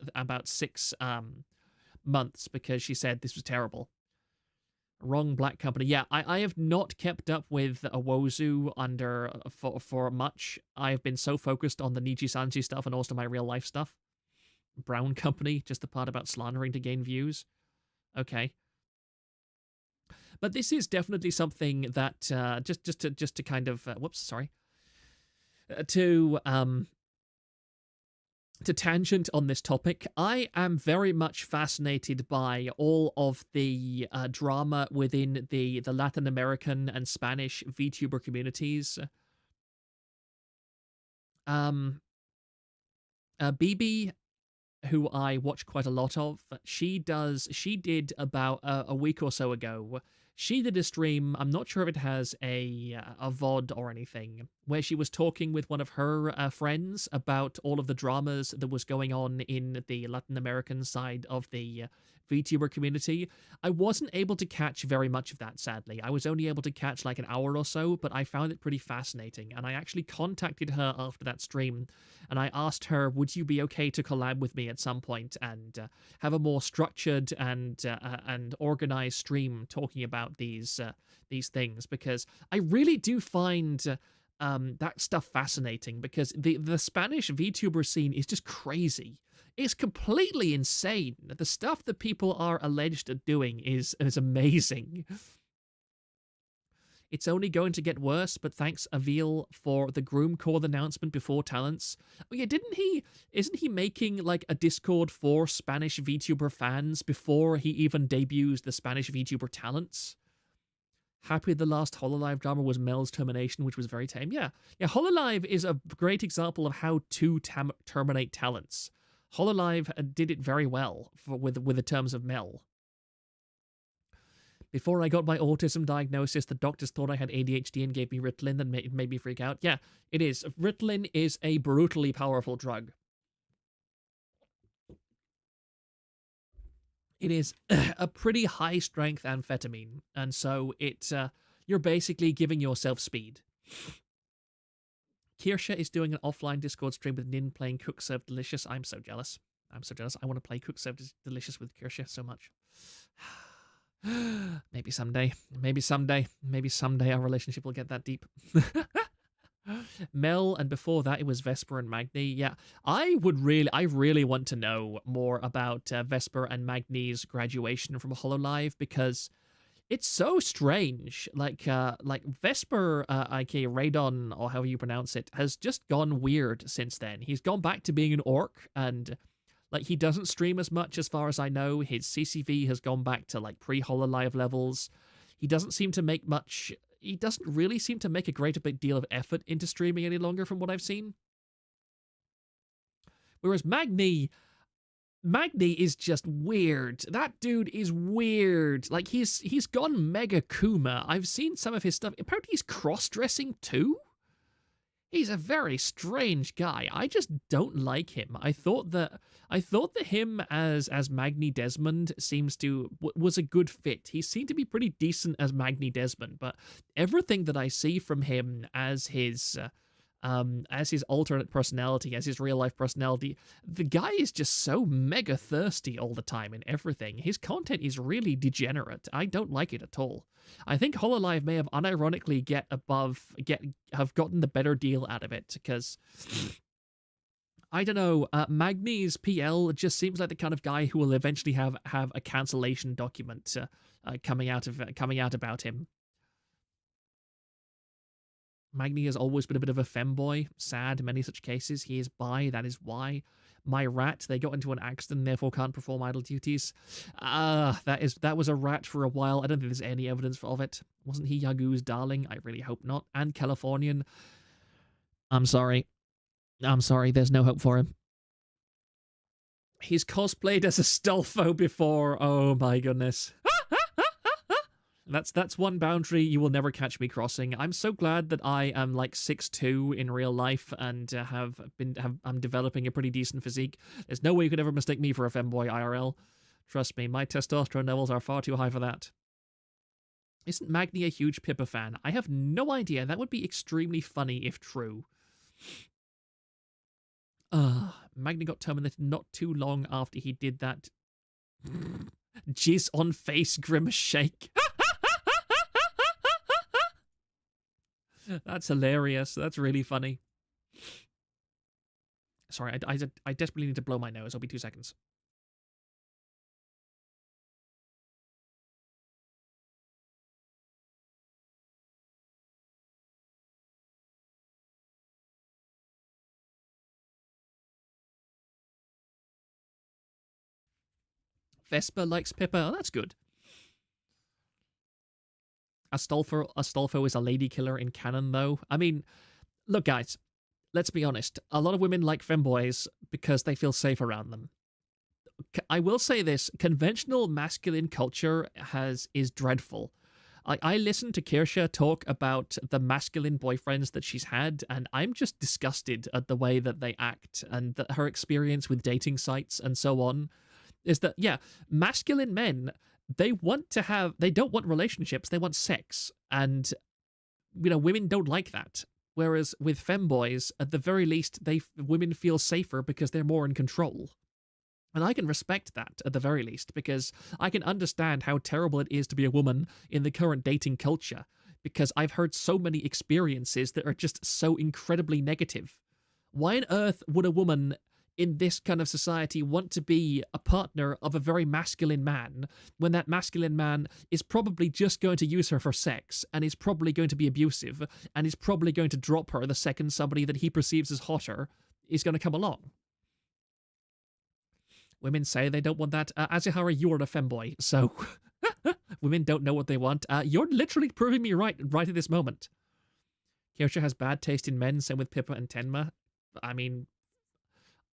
months because she said this was terrible. Wrong black company. Yeah, I have not kept up with Owozu for much. I have been so focused on the Nijisanji stuff and also my real life stuff. Brown company, just the part about slandering to gain views. Okay. But this is definitely something that just to kind of to tangent on this topic, I am very much fascinated by all of the drama within the Latin American and Spanish VTuber communities. BB, who I watch quite a lot of, she did about a week or so ago, she did a stream, I'm not sure if it has a VOD or anything, where she was talking with one of her friends about all of the dramas that was going on in the Latin American side of the VTuber community. I wasn't able to catch very much of that, sadly. I was only able to catch like an hour or so, but I found it pretty fascinating, and I actually contacted her after that stream, and I asked her, would you be okay to collab with me at some point and have a more structured and organized stream talking about these things, because I really do find that stuff fascinating, because the Spanish VTuber scene is just crazy. It's completely insane. The stuff that people are alleged of doing is amazing. It's only going to get worse, but thanks Avil for the Groom Core announcement before Talents. Oh yeah, isn't he making like a Discord for Spanish VTuber fans before he even debuts the Spanish VTuber Talents? Happy the last Hololive drama was Mel's termination, which was very tame. Yeah, Hololive is a great example of how to terminate talents. Hololive did it very well with the terms of Mel. Before I got my autism diagnosis, the doctors thought I had ADHD and gave me Ritalin, and it made me freak out. Yeah, it is. Ritalin is a brutally powerful drug. It is a pretty high-strength amphetamine, and so you're basically giving yourself speed. Kirsha is doing an offline Discord stream with Nin playing Cook Serve Delicious. I'm so jealous. I want to play Cook Serve Delicious with Kirsha so much. Maybe someday our relationship will get that deep. Mel, and before that it was Vesper and Magni. Yeah, I really want to know more about Vesper and Magni's graduation from Hololive, because it's so strange. Like Vesper, aka Radon, or however you pronounce it, has just gone weird since then. He's gone back to being an orc, and like he doesn't stream as much as far as I know. His CCV has gone back to like pre-Hololive levels. He doesn't really seem to make a greater big deal of effort into streaming any longer from what I've seen. Whereas Magni is just weird. That dude is weird. Like he's gone mega Kuma. I've seen some of his stuff. Apparently he's cross-dressing too? He's a very strange guy. I just don't like him. I thought that him as Magni Desmond was a good fit. He seemed to be pretty decent as Magni Desmond, but everything that I see from him as his alternate personality, as his real life personality, the guy is just so mega thirsty all the time and everything. His content is really degenerate. I don't like it at all. I think Hololive may have unironically have gotten the better deal out of it, because I don't know. Magni's PL just seems like the kind of guy who will eventually have a cancellation document coming out about him. Magni has always been a bit of a femboy. Sad in many such cases. He is bi. That is why. My rat, they got into an accident and therefore can't perform idle duties. That was a rat for a while. I don't think there's any evidence of it. Wasn't he Yagu's darling? I really hope not. And Californian. I'm sorry. There's no hope for him. He's cosplayed as a Stolfo before. Oh my goodness. That's one boundary you will never catch me crossing. I'm so glad that I am like 6'2" in real life and I'm developing a pretty decent physique. There's no way you could ever mistake me for a femboy IRL. Trust me, my testosterone levels are far too high for that. Isn't Magni a huge Pippa fan? I have no idea. That would be extremely funny if true. Magni got terminated not too long after he did that. Jizz on face grimace shake. That's hilarious. That's really funny. Sorry, I desperately need to blow my nose. I'll be 2 seconds. Vespa likes Pippa. Oh, that's good. Astolfo is a lady killer in canon, though. I mean, look, guys, let's be honest. A lot of women like femboys because they feel safe around them. I will say this: conventional masculine culture is dreadful. I listen to Kirsha talk about the masculine boyfriends that she's had, and I'm just disgusted at the way that they act and that her experience with dating sites and so on. Is that, yeah, masculine men, they don't want relationships, they want sex. And, women don't like that. Whereas with femboys, at the very least, women feel safer because they're more in control. And I can respect that, at the very least, because I can understand how terrible it is to be a woman in the current dating culture, because I've heard so many experiences that are just so incredibly negative. Why on earth would a woman in this kind of society want to be a partner of a very masculine man when that masculine man is probably just going to use her for sex and is probably going to be abusive and is probably going to drop her the second somebody that he perceives as hotter is going to come along? Women say they don't want that. Azihara, you're a femboy, so women don't know what they want. You're literally proving me right at this moment. Kirsha has bad taste in men, same with Pippa and Tenma. I mean,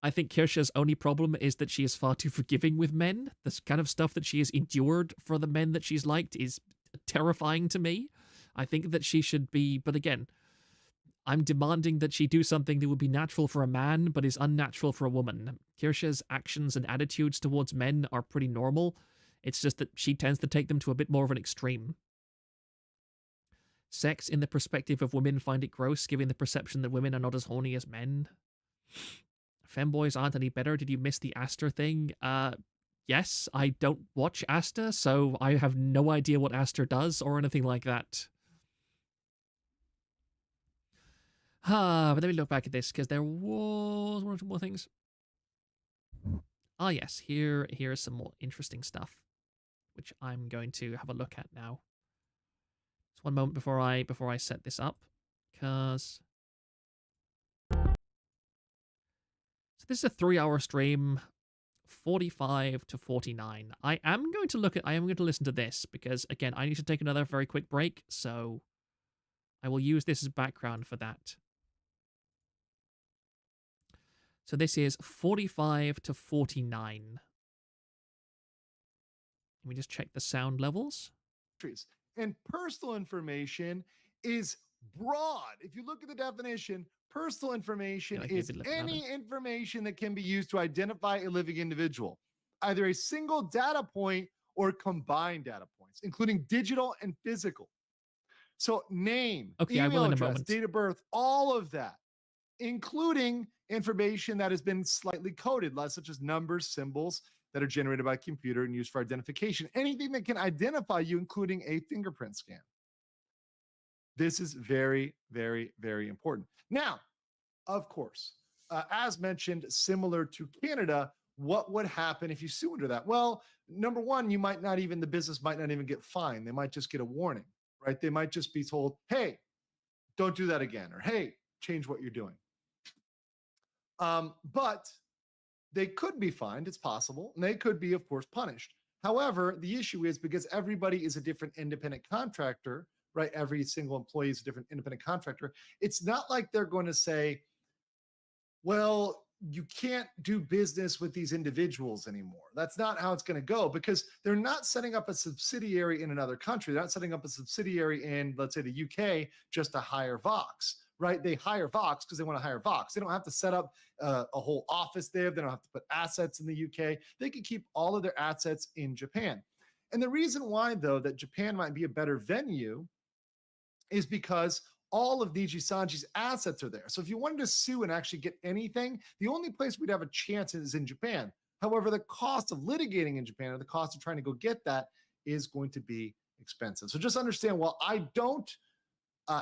I think Kirsha's only problem is that she is far too forgiving with men. This kind of stuff that she has endured for the men that she's liked is terrifying to me. I think that she should be, but again, I'm demanding that she do something that would be natural for a man, but is unnatural for a woman. Kirsha's actions and attitudes towards men are pretty normal. It's just that she tends to take them to a bit more of an extreme. Sex in the perspective of women find it gross, giving the perception that women are not as horny as men. Femboys aren't any better. Did you miss the Aster thing? Yes, I don't watch Aster, so I have no idea what Aster does or anything like that. But let me look back at this, because there was one or two more things. Yes, here is some more interesting stuff, which I'm going to have a look at now. Just one moment before I set this up, because so this is a 3-hour stream, 45 to 49. I am going to listen to this, because again, I need to take another very quick break, so I will use this as background for that. So this is 45 to 49. Let me just check the sound levels. And personal information is broad. If you look at the definition, personal information is any information that can be used to identify a living individual, either a single data point or combined data points, including digital and physical. So name, email address, date of birth, all of that, including information that has been slightly coded, such as numbers, symbols that are generated by a computer and used for identification. Anything that can identify you, including a fingerprint scan. This is very, very, very important. Now, of course, as mentioned, similar to Canada, what would happen if you sue under that? Well, number one, the business might not even get fined. They might just get a warning, right? They might just be told, hey, don't do that again, or hey, change what you're doing. But they could be fined, it's possible, and they could be, of course, punished. However, the issue is because everybody is a different independent contractor, right? Every single employee is a different independent contractor. It's not like they're going to say, well, you can't do business with these individuals anymore. That's not how it's going to go, because they're not setting up a subsidiary in another country. They're not setting up a subsidiary in, let's say, the UK just to hire Vox, right? They hire Vox because they want to hire Vox. They don't have to set up a whole office there. They don't have to put assets in the UK. They can keep all of their assets in Japan. And the reason why, though, that Japan might be a better venue is because all of Nijisanji's assets are there. So if you wanted to sue and actually get anything, the only place we'd have a chance is in Japan. However, the cost of litigating in Japan, or the cost of trying to go get that, is going to be expensive. So just understand, while I don't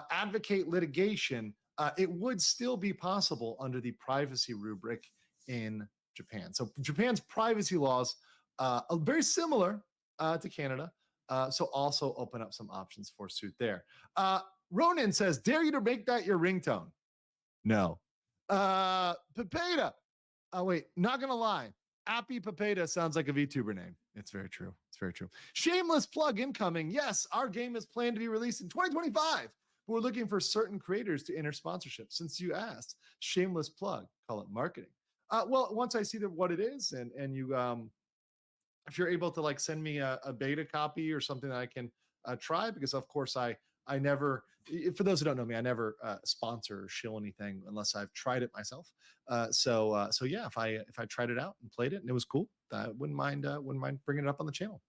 advocate litigation, it would still be possible under the privacy rubric in Japan. So Japan's privacy laws are very similar to Canada. So also open up some options for suit there. Ronan says, dare you to make that your ringtone? No. Papeda. Oh, wait, not going to lie. Appy Papeda sounds like a VTuber name. It's very true. It's very true. Shameless plug incoming. Yes, our game is planned to be released in 2025. We're looking for certain creators to enter sponsorship. Since you asked, shameless plug, call it marketing. Well, once I see what it is, and you, if you're able to like send me a beta copy or something that I can try, because of course I never, for those who don't know me, I never sponsor or shill anything unless I've tried it myself. So yeah, if I tried it out and played it and it was cool, I wouldn't mind bringing it up on the channel.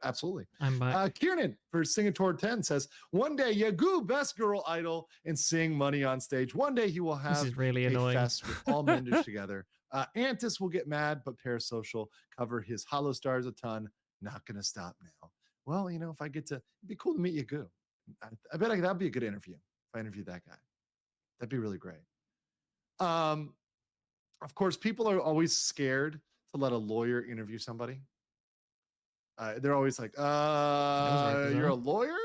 Absolutely. I'm back. Kieran for Singator 10 says, one day Yagu best girl idol and sing money on stage. One day he will have this is really a annoying. fest with all Menders together. Antis will get mad, but Parasocial cover his Hollow Stars a ton. Not gonna stop now. Well, you know, if I get to, it'd be cool to meet Yagu. I bet that'd be a good interview if I interviewed that guy. That'd be really great. Of course, people are always scared to let a lawyer interview somebody. They're always like, you're a lawyer?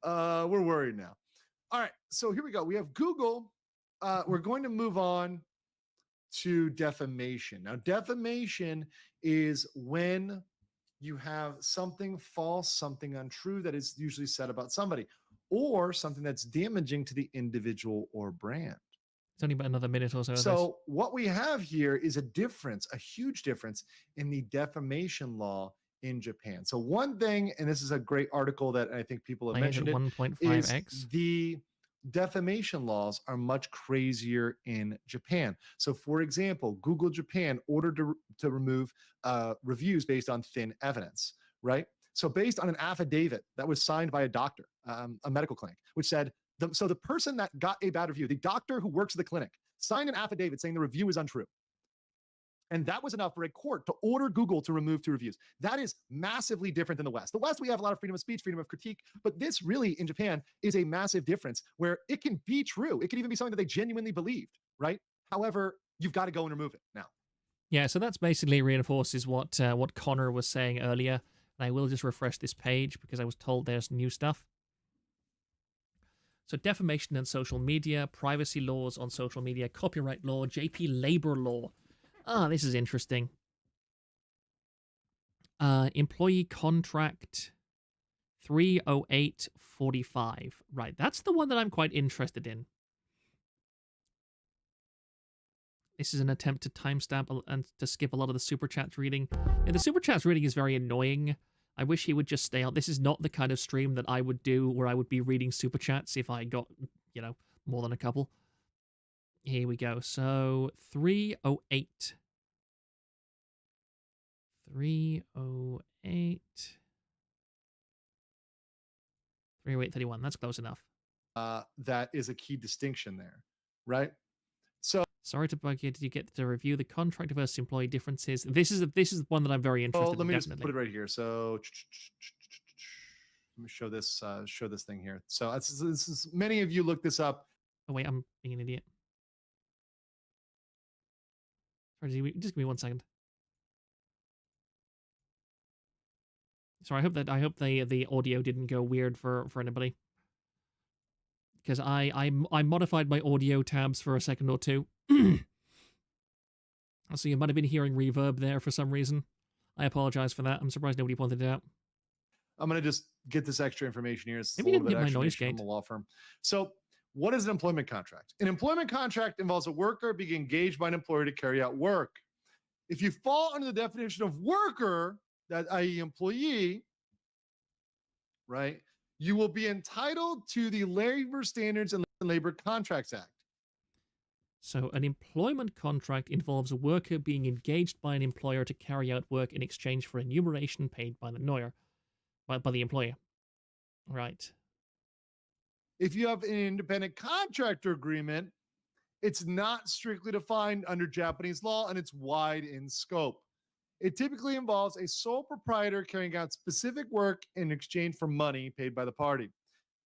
We're worried now. All right, so here we go. We have Google. We're going to move on to defamation. Now, defamation is when you have something false, something untrue that is usually said about somebody, or something that's damaging to the individual or brand. It's only about another minute or so. So what we have here is a difference, a huge difference in the defamation law in Japan. So one thing, and this is a great article that I think people have mentioned, 1.5x. The defamation laws are much crazier in Japan. So for example, Google Japan ordered to remove reviews based on thin evidence, right? So based on an affidavit that was signed by a doctor, a medical clinic, which said, so the person that got a bad review, the doctor who works at the clinic, signed an affidavit saying the review is untrue. And that was enough for a court to order Google to remove 2 reviews. That is massively different than the West. The West, we have a lot of freedom of speech, freedom of critique, but this really in Japan is a massive difference where it can be true. It can even be something that they genuinely believed, right? However, you've got to go and remove it now. Yeah, so that's basically reinforces what Connor was saying earlier. And I will just refresh this page because I was told there's new stuff. So defamation and social media, privacy laws on social media, copyright law, JP labor law. Ah, this is interesting. Employee contract 30845. Right, that's the one that I'm quite interested in. This is an attempt to timestamp and to skip a lot of the super chats reading. Yeah, the super chats reading is very annoying. I wish he would just stay out. This is not the kind of stream that I would do where I would be reading super chats if I got, you know, more than a couple. Here we go. So 308. 308. 30831. That's close enough. That is a key distinction there, right? So sorry to bug you. Did you get to review the contract versus employee differences? This is one that I'm very interested in. Let me just put it right here. So let me show this thing here. So this is many of you look this up. Oh wait, I'm being an idiot. Sorry, just give me 1 second. Sorry, I hope the audio didn't go weird for anybody, because I modified my audio tabs for a second or two, so you might have been hearing reverb there for some reason. I apologize for that. I'm surprised nobody pointed it out. I'm going to just get this extra information here. It's Maybe a little you bit didn't hit extra my noise information gate. from a law firm. So, what is an employment contract? An employment contract involves a worker being engaged by an employer to carry out work. If you fall under the definition of worker, that i.e. employee, right, you will be entitled to the Labor Standards and Labor Contracts Act. So an employment contract involves a worker being engaged by an employer to carry out work in exchange for remuneration paid by the employer. Right. If you have an independent contractor agreement, it's not strictly defined under Japanese law and it's wide in scope. It typically involves a sole proprietor carrying out specific work in exchange for money paid by the party.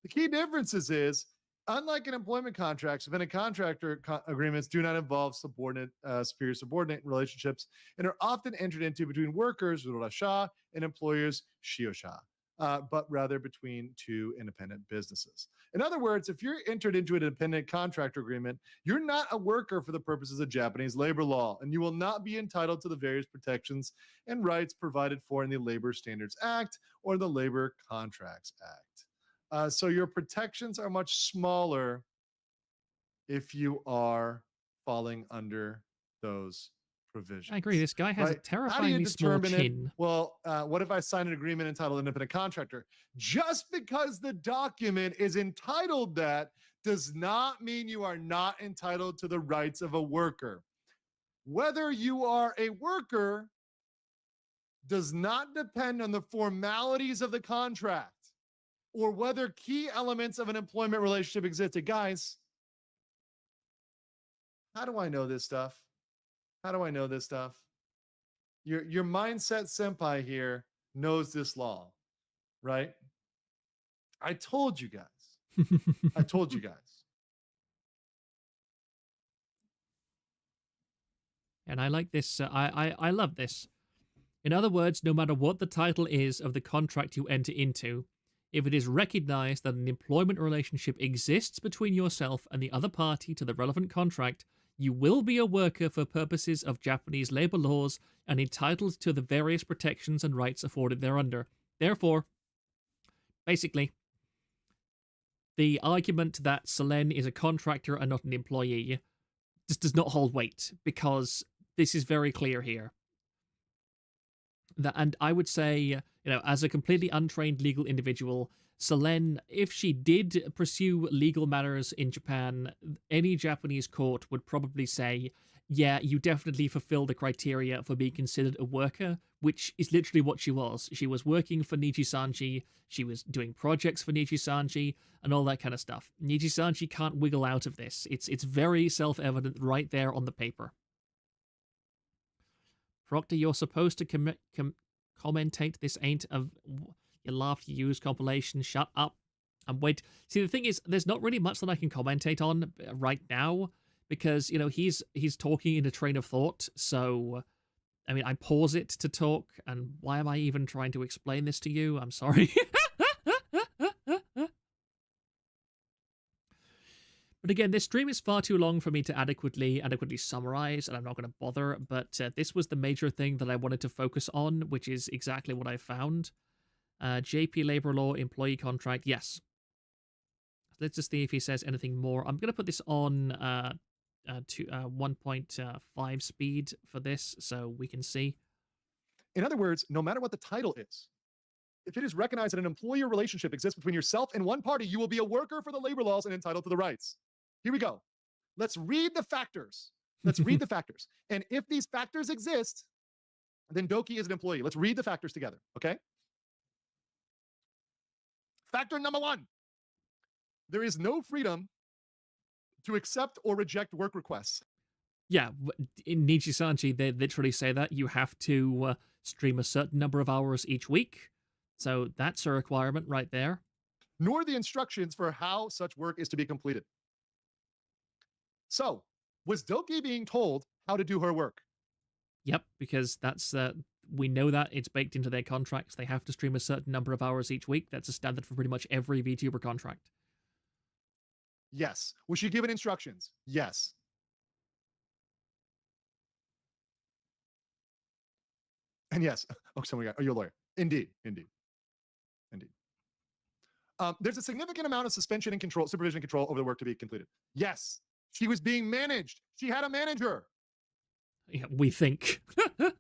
The key differences is, unlike in employment contracts, independent contractor agreements do not involve superior subordinate relationships and are often entered into between workers, Rurasha, and employers, Shiosha, but rather between two independent businesses. In other words, if you're entered into an independent contractor agreement, you're not a worker for the purposes of Japanese labor law, and you will not be entitled to the various protections and rights provided for in the Labor Standards Act or the Labor Contracts Act. So your protections are much smaller if you are falling under those provisions. I agree. This guy has a terrifyingly small chin. Well, what if I sign an agreement entitled independent contractor? Just because the document is entitled that does not mean you are not entitled to the rights of a worker. Whether you are a worker does not depend on the formalities of the contract or whether key elements of an employment relationship existed. Guys, how do I know this stuff? How do I know this stuff? Your mindset senpai here knows this law, right? I told you guys. I told you guys. And I like this. I love this. In other words, no matter what the title is of the contract you enter into, if it is recognized that an employment relationship exists between yourself and the other party to the relevant contract, you will be a worker for purposes of Japanese labor laws and entitled to the various protections and rights afforded thereunder. Therefore, basically, the argument that Selen is a contractor and not an employee just does not hold weight, because this is very clear here. And I would say, as a completely untrained legal individual, Selen, if she did pursue legal matters in Japan, any Japanese court would probably say, yeah, you definitely fulfill the criteria for being considered a worker, which is literally what she was. She was working for Nijisanji, she was doing projects for Nijisanji, and all that kind of stuff. Nijisanji can't wiggle out of this. It's very self-evident right there on the paper. Proctor, you're supposed to commentate. This ain't a you laugh, you use compilation. Shut up and wait. See, the thing is, there's not really much that I can commentate on right now because he's talking in a train of thought. So, I mean, I pause it to talk, and why am I even trying to explain this to you? I'm sorry. But again, this stream is far too long for me to adequately summarize, and I'm not going to bother, but this was the major thing that I wanted to focus on, which is exactly what I found. JP labor law, employee contract, yes. Let's just see if he says anything more. I'm going to put this on to 1.5 speed for this, so we can see. In other words, no matter what the title is, if it is recognized that an employer relationship exists between yourself and one party, you will be a worker for the labor laws and entitled to the rights. Here we go. Let's read the factors. Let's read the factors. And if these factors exist, then Doki is an employee. Let's read the factors together, okay? Factor number 1. There is no freedom to accept or reject work requests. Yeah, in Nijisanji, they literally say that you have to stream a certain number of hours each week. So that's a requirement right there. Nor the instructions for how such work is to be completed. So, was Doki being told how to do her work? Yep, because that's we know that it's baked into their contracts. They have to stream a certain number of hours each week. That's a standard for pretty much every VTuber contract. Yes. Was she given instructions? Yes. And yes. Oh, somebody got. Oh, you're a lawyer. Indeed. Indeed. Indeed. There's a significant amount of suspension and control, supervision and control over the work to be completed. Yes. She was being managed. She had a manager. Yeah, we think.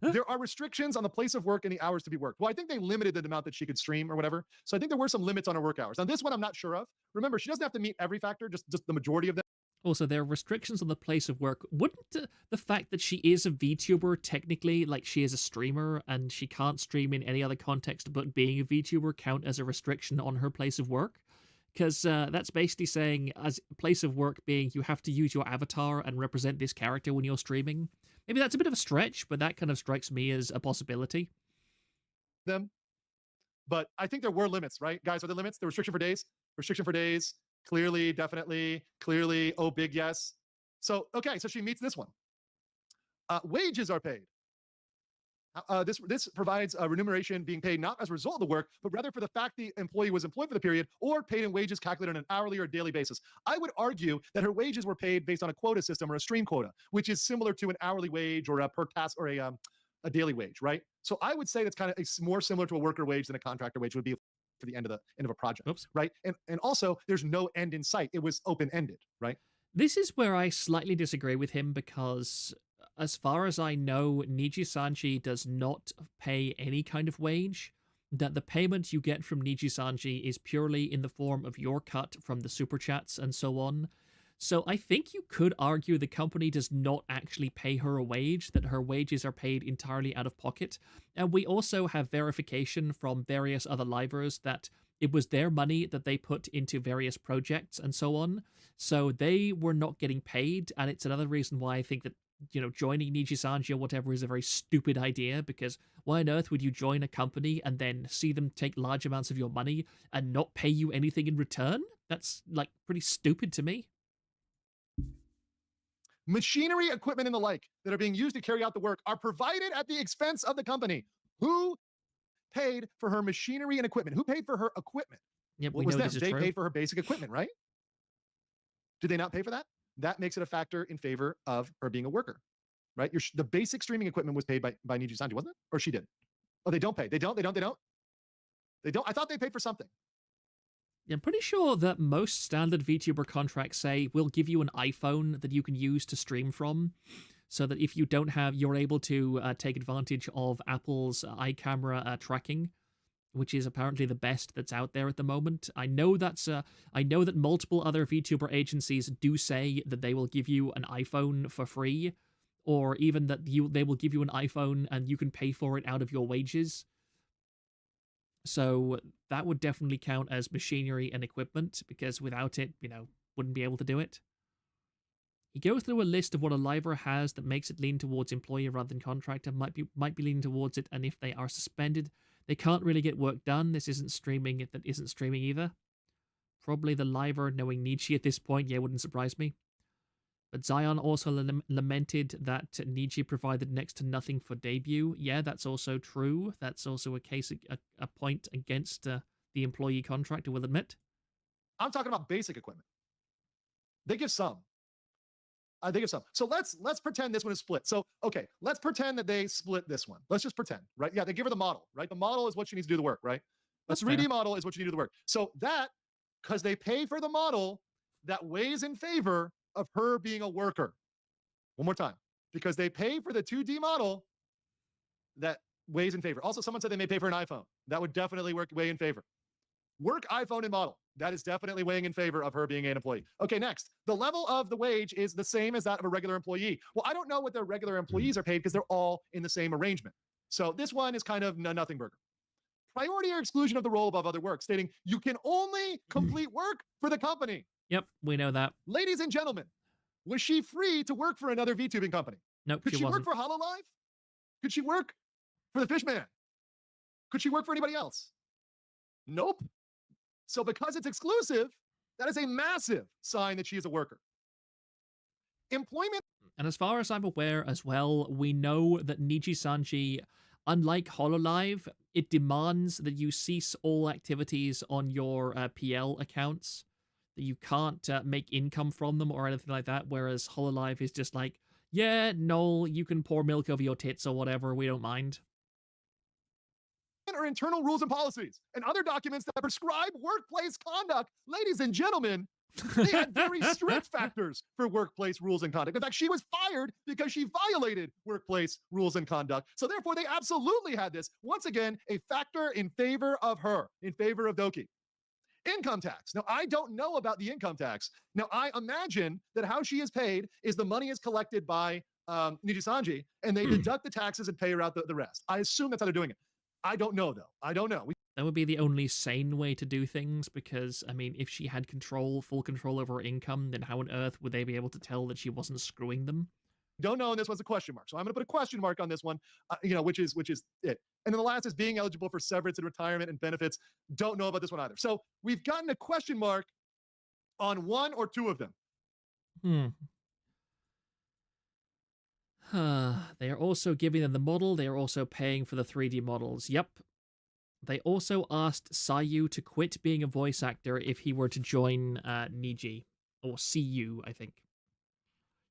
There are restrictions on the place of work and the hours to be worked. Well, I think they limited the amount that she could stream or whatever. So I think there were some limits on her work hours. Now, this one I'm not sure of. Remember, she doesn't have to meet every factor, just the majority of them. Also, there are restrictions on the place of work. Wouldn't the fact that she is a VTuber technically, like she is a streamer and she can't stream in any other context but being a VTuber, count as a restriction on her place of work? Because that's basically saying, as place of work being, you have to use your avatar and represent this character when you're streaming. Maybe that's a bit of a stretch, but that kind of strikes me as a possibility. Them, but I think there were limits, right? Guys, are there limits? The restriction for days? Restriction for days. Clearly, definitely, clearly. Oh, big yes. So, okay, so she meets this one. Wages are paid. This provides a remuneration being paid not as a result of the work, but rather for the fact the employee was employed for the period or paid in wages calculated on an hourly or daily basis. I would argue that her wages were paid based on a quota system or a stream quota, which is similar to an hourly wage or a per task or a daily wage, right? So I would say that's kind of more similar to a worker wage than a contractor wage would be for the end of a project. Oops. Right? And also there's no end in sight. It was open-ended, right? This is where I slightly disagree with him because, as far as I know, Nijisanji does not pay any kind of wage. That the payment you get from Nijisanji is purely in the form of your cut from the super chats and so on. So I think you could argue the company does not actually pay her a wage, that her wages are paid entirely out of pocket. And we also have verification from various other livers that it was their money that they put into various projects and so on. So they were not getting paid, and it's another reason why I think that, you know, joining Nijisanji or whatever is a very stupid idea, because why on earth would you join a company and then see them take large amounts of your money and not pay you anything in return? That's, like, pretty stupid to me. Machinery, equipment, and the like that are being used to carry out the work are provided at the expense of the company. Who paid for her machinery and equipment? Who paid for her equipment? Yeah, What was them? They paid for her basic equipment, right? Did they not pay for that? That makes it a factor in favor of her being a worker, right? The basic streaming equipment was paid by Nijisanji, wasn't it? Or she did? Oh, they don't pay. They don't. I thought they paid for something. I'm pretty sure that most standard VTuber contracts say, we'll give you an iPhone that you can use to stream from, so that if you don't have, you're able to take advantage of Apple's iCamera tracking, which is apparently the best that's out there at the moment. I know that multiple other VTuber agencies do say that they will give you an iPhone for free, or even that they will give you an iPhone and you can pay for it out of your wages. So that would definitely count as machinery and equipment, because without it, you know, wouldn't be able to do it. He goes through a list of what a liver has that makes it lean towards employer rather than contractor, might be leaning towards it, and if they are suspended, they can't really get work done. This isn't streaming, that isn't streaming either. Probably the liver, knowing Nietzsche at this point, yeah, wouldn't surprise me. But Zion also lamented that Nietzsche provided next to nothing for debut. Yeah, that's also true. That's also a point against the employee contract, I will admit. I'm talking about basic equipment. They give some. So let's pretend this one is split. So, okay, let's pretend that they split this one. Let's just pretend, right? Yeah, they give her the model, right? The model is what she needs to do the work, right? The 3D model is what you need to do the work. So that, because they pay for the model, that weighs in favor of her being a worker. One more time. Because they pay for the 2D model, that weighs in favor. Also, someone said they may pay for an iPhone. That would definitely weigh in favor. Work, iPhone, and model. That is definitely weighing in favor of her being an employee. Okay, next. The level of the wage is the same as that of a regular employee. Well, I don't know what their regular employees are paid because they're all in the same arrangement. So this one is kind of a nothing burger. Priority or exclusion of the role above other work, stating you can only complete work for the company. Yep, we know that. Ladies and gentlemen, was she free to work for another VTubing company? Nope, Could she wasn't. work for HoloLive? Could she work for the Fishman? Could she work for anybody else? Nope. So because it's exclusive, that is a massive sign that she is a worker. Employment. And as far as I'm aware as well, we know that Nijisanji, unlike Hololive, it demands that you cease all activities on your PL accounts, that you can't make income from them or anything like that, whereas Hololive is just like, yeah, no, you can pour milk over your tits or whatever, we don't mind. Or internal rules and policies and other documents that prescribe workplace conduct. Ladies and gentlemen, they had very strict factors for workplace rules and conduct. In fact, she was fired because she violated workplace rules and conduct. So therefore, they absolutely had this. Once again, a factor in favor of her, in favor of Doki. Income tax. Now, I don't know about the income tax. Now, I imagine that how she is paid is the money is collected by Nijisanji, and they deduct the taxes and pay her out the rest. I assume that's how they're doing it. I don't know, though. I don't know. That would be the only sane way to do things, because, I mean, if she had full control over her income, then how on earth would they be able to tell that she wasn't screwing them? Don't know, and this was a question mark. So I'm going to put a question mark on this one, which is it. And then the last is being eligible for severance and retirement and benefits. Don't know about this one either. So we've gotten a question mark on one or two of them. They are also giving them the model. They are also paying for the 3D models. Yep. They also asked Sayu to quit being a voice actor if he were to join Niji. Or CU, I think.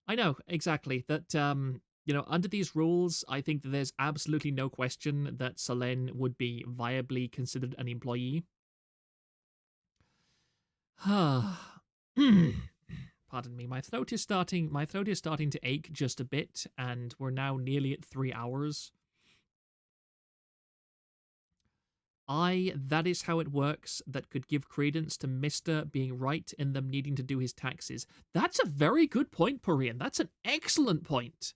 I know, exactly. That, under these rules, I think that there's absolutely no question that Selene would be viably considered an employee. Pardon me, my throat is starting to ache just a bit, and we're now nearly at 3 hours. That is how it works, that could give credence to Mr. being right in them needing to do his taxes. That's a very good point, Purian. That's an excellent point.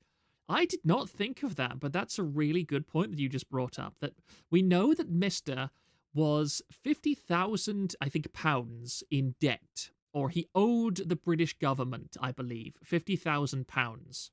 I did not think of that, but that's a really good point that you just brought up. That we know that Mr. was 50,000, I think, pounds in debt. Or he owed the British government, I believe, £50,000.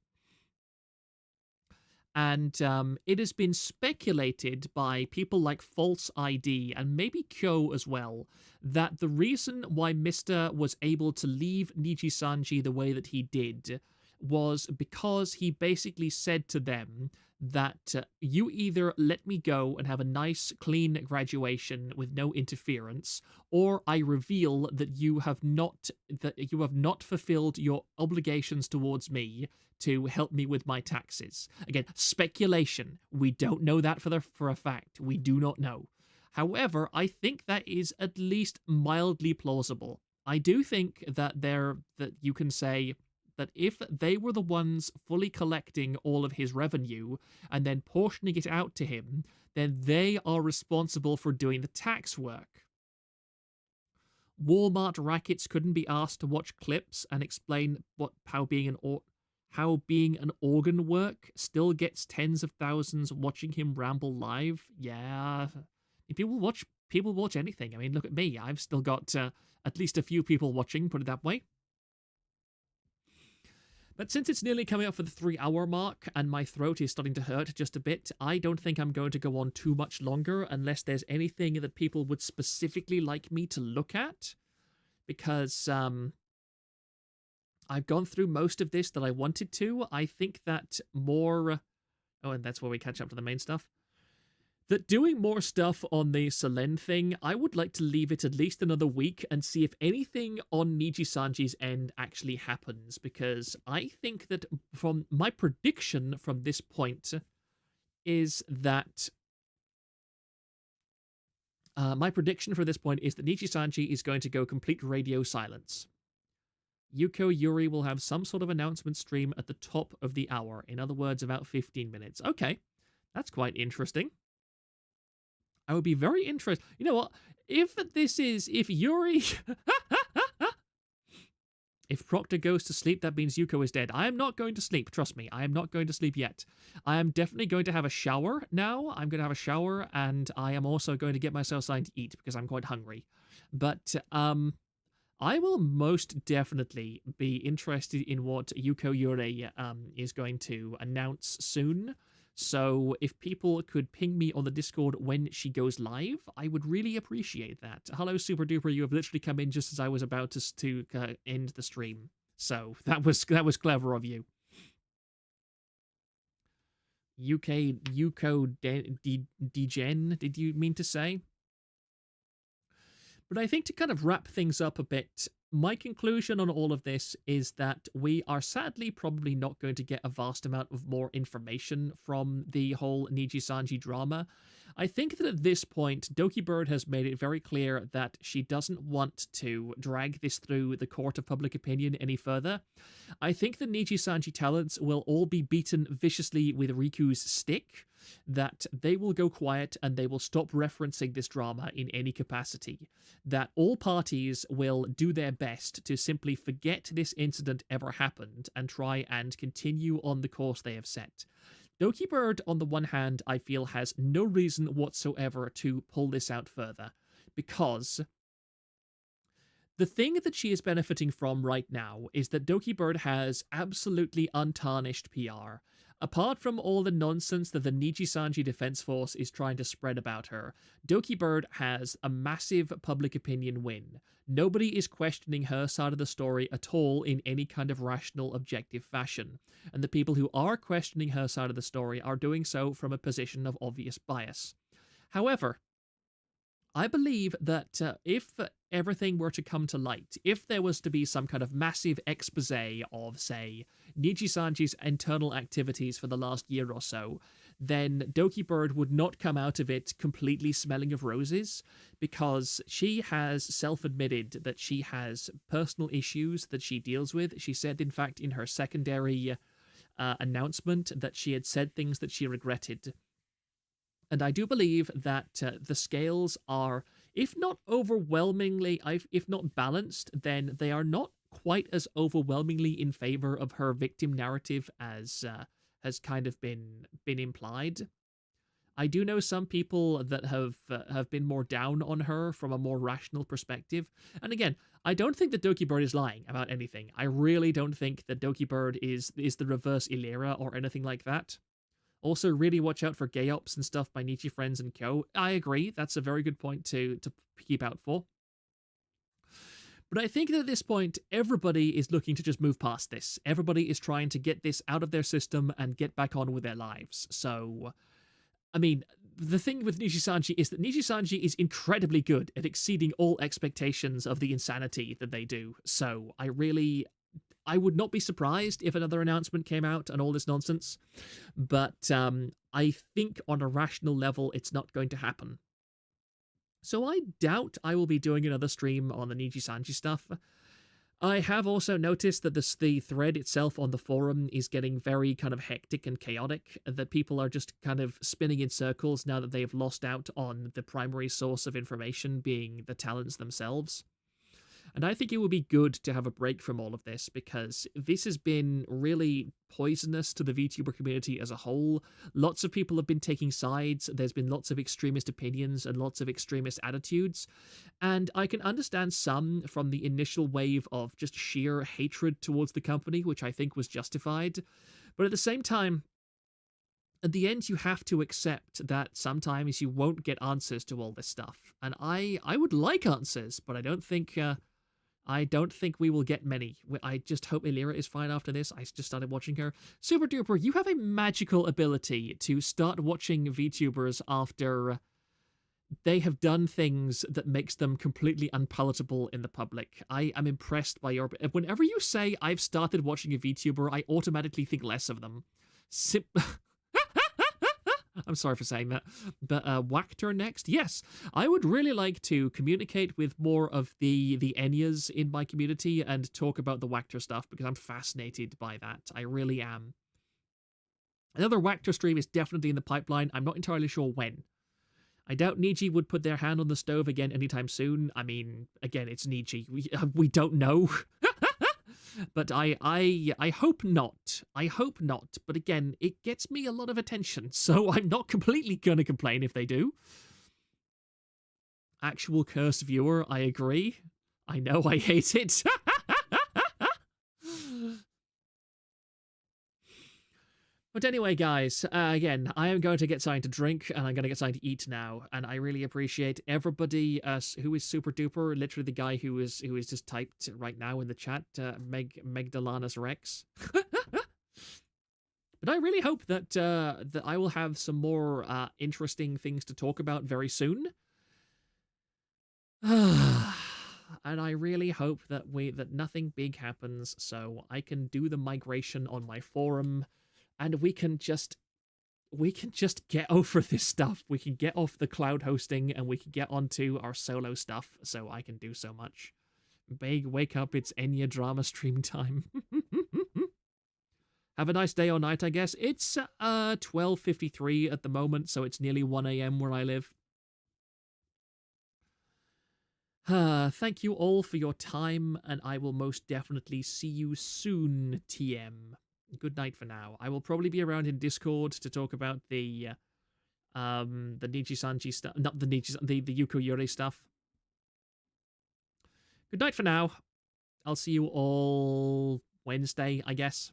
And it has been speculated by people like False ID and maybe Kyo as well, that the reason why Mr. was able to leave Nijisanji the way that he did was because he basically said to them that you either let me go and have a nice, clean graduation with no interference, or I reveal that you have not fulfilled your obligations towards me to help me with my taxes. Again, speculation. We don't know that for a fact. We do not know. However, I think that is at least mildly plausible. I do think that you can say that if they were the ones fully collecting all of his revenue and then portioning it out to him, then they are responsible for doing the tax work. Walmart rackets couldn't be asked to watch clips and explain how being an organ work still gets tens of thousands watching him ramble live. Yeah, people watch anything. I mean, look at me. I've still got at least a few people watching, put it that way. But since it's nearly coming up for the 3-hour mark and my throat is starting to hurt just a bit, I don't think I'm going to go on too much longer unless there's anything that people would specifically like me to look at. Because I've gone through most of this that I wanted to. I think that more... Oh, and that's where we catch up to the main stuff. That doing more stuff on the Selene thing, I would like to leave it at least another week and see if anything on Nijisanji's end actually happens, because I think that from my prediction from this point is that Nijisanji is going to go complete radio silence. Yuko Yuri will have some sort of announcement stream at the top of the hour. In other words, about 15 minutes. Okay, that's quite interesting. I would be very interested. You know what? If Yuri... If Proctor goes to sleep, that means Yuko is dead. I am not going to sleep. Trust me. I am not going to sleep yet. I am definitely going to have a shower now. I'm going to have a shower, and I am also going to get myself something to eat because I'm quite hungry. But I will most definitely be interested in what Yuko Yuri is going to announce soon. So if people could ping me on the Discord when she goes live, I would really appreciate that. Hello, Super Duper. You have literally come in just as I was about to end the stream. So that was clever of you. Degen, did you mean to say? But I think to kind of wrap things up a bit, my conclusion on all of this is that we are sadly probably not going to get a vast amount of more information from the whole Nijisanji drama. I think that at this point, Doki Bird has made it very clear that she doesn't want to drag this through the court of public opinion any further. I think the Nijisanji talents will all be beaten viciously with Riku's stick, that they will go quiet and they will stop referencing this drama in any capacity, that all parties will do their best to simply forget this incident ever happened and try and continue on the course they have set. Doki Bird, on the one hand, I feel has no reason whatsoever to pull this out further, because the thing that she is benefiting from right now is that Doki Bird has absolutely untarnished PR. Apart from all the nonsense that the Nijisanji Defense Force is trying to spread about her, Doki Bird has a massive public opinion win. Nobody is questioning her side of the story at all in any kind of rational, objective fashion. And the people who are questioning her side of the story are doing so from a position of obvious bias. However, I believe that if everything were to come to light, if there was to be some kind of massive expose of, say, Nijisanji's internal activities for the last year or so, then Doki Bird would not come out of it completely smelling of roses, because she has self-admitted that she has personal issues that she deals with. She said, in fact, in her secondary announcement that she had said things that she regretted. And I do believe that the scales are, if not overwhelmingly, if not balanced, then they are not quite as overwhelmingly in favor of her victim narrative as has kind of been implied. I do know some people that have been more down on her from a more rational perspective. And again, I don't think that Doki Bird is lying about anything. I really don't think that Doki Bird is the reverse Illyria or anything like that. Also, really watch out for gay ops and stuff by Nietzsche friends and co. I agree, that's a very good point to keep out for. But I think that at this point, everybody is looking to just move past this. Everybody is trying to get this out of their system and get back on with their lives. So, I mean, the thing with Nijisanji is that Nijisanji is incredibly good at exceeding all expectations of the insanity that they do. So, I would not be surprised if another announcement came out and all this nonsense, but I think on a rational level, it's not going to happen. So I doubt I will be doing another stream on the Nijisanji stuff. I have also noticed that the thread itself on the forum is getting very kind of hectic and chaotic, that people are just kind of spinning in circles now that they've lost out on the primary source of information being the talents themselves. And I think it would be good to have a break from all of this, because this has been really poisonous to the VTuber community as a whole. Lots of people have been taking sides. There's been lots of extremist opinions and lots of extremist attitudes. And I can understand some from the initial wave of just sheer hatred towards the company, which I think was justified. But at the same time, at the end, you have to accept that sometimes you won't get answers to all this stuff. And I would like answers, but I don't think we will get many. I just hope Illyria is fine after this. I just started watching her. Super Duper, you have a magical ability to start watching VTubers after they have done things that makes them completely unpalatable in the public. I am impressed by your... Whenever you say, I've started watching a VTuber, I automatically think less of them. I'm sorry for saying that. But Wactor next? Yes, I would really like to communicate with more of the Enyas in my community and talk about the Wactor stuff, because I'm fascinated by that. I really am. Another Wactor stream is definitely in the pipeline. I'm not entirely sure when. I doubt Niji would put their hand on the stove again anytime soon. I mean, again, it's Niji. We don't know. But I hope not. I hope not. But again, it gets me a lot of attention, so I'm not completely going to complain if they do. Actual cursed viewer, I agree. I know I hate it. But anyway, guys, again, I am going to get something to drink, and I'm going to get something to eat now, and I really appreciate everybody who is super duper, literally the guy who is just typed right now in the chat, Megdalanus Rex. But I really hope that that I will have some more interesting things to talk about very soon. And I really hope that that nothing big happens, so I can do the migration on my forum, and we can just get over this stuff. We can get off the cloud hosting, and we can get onto our solo stuff, so I can do so much. Big wake up, it's Enya drama stream time. Have a nice day or night, I guess. It's 12:53 at the moment, so it's nearly 1 a.m. where I live. Thank you all for your time, and I will most definitely see you soon, TM. Good night for now. I will probably be around in Discord to talk about the Nijisanji stuff, not the the Yuko Yuri stuff. Good night for now. I'll see you all Wednesday, I guess.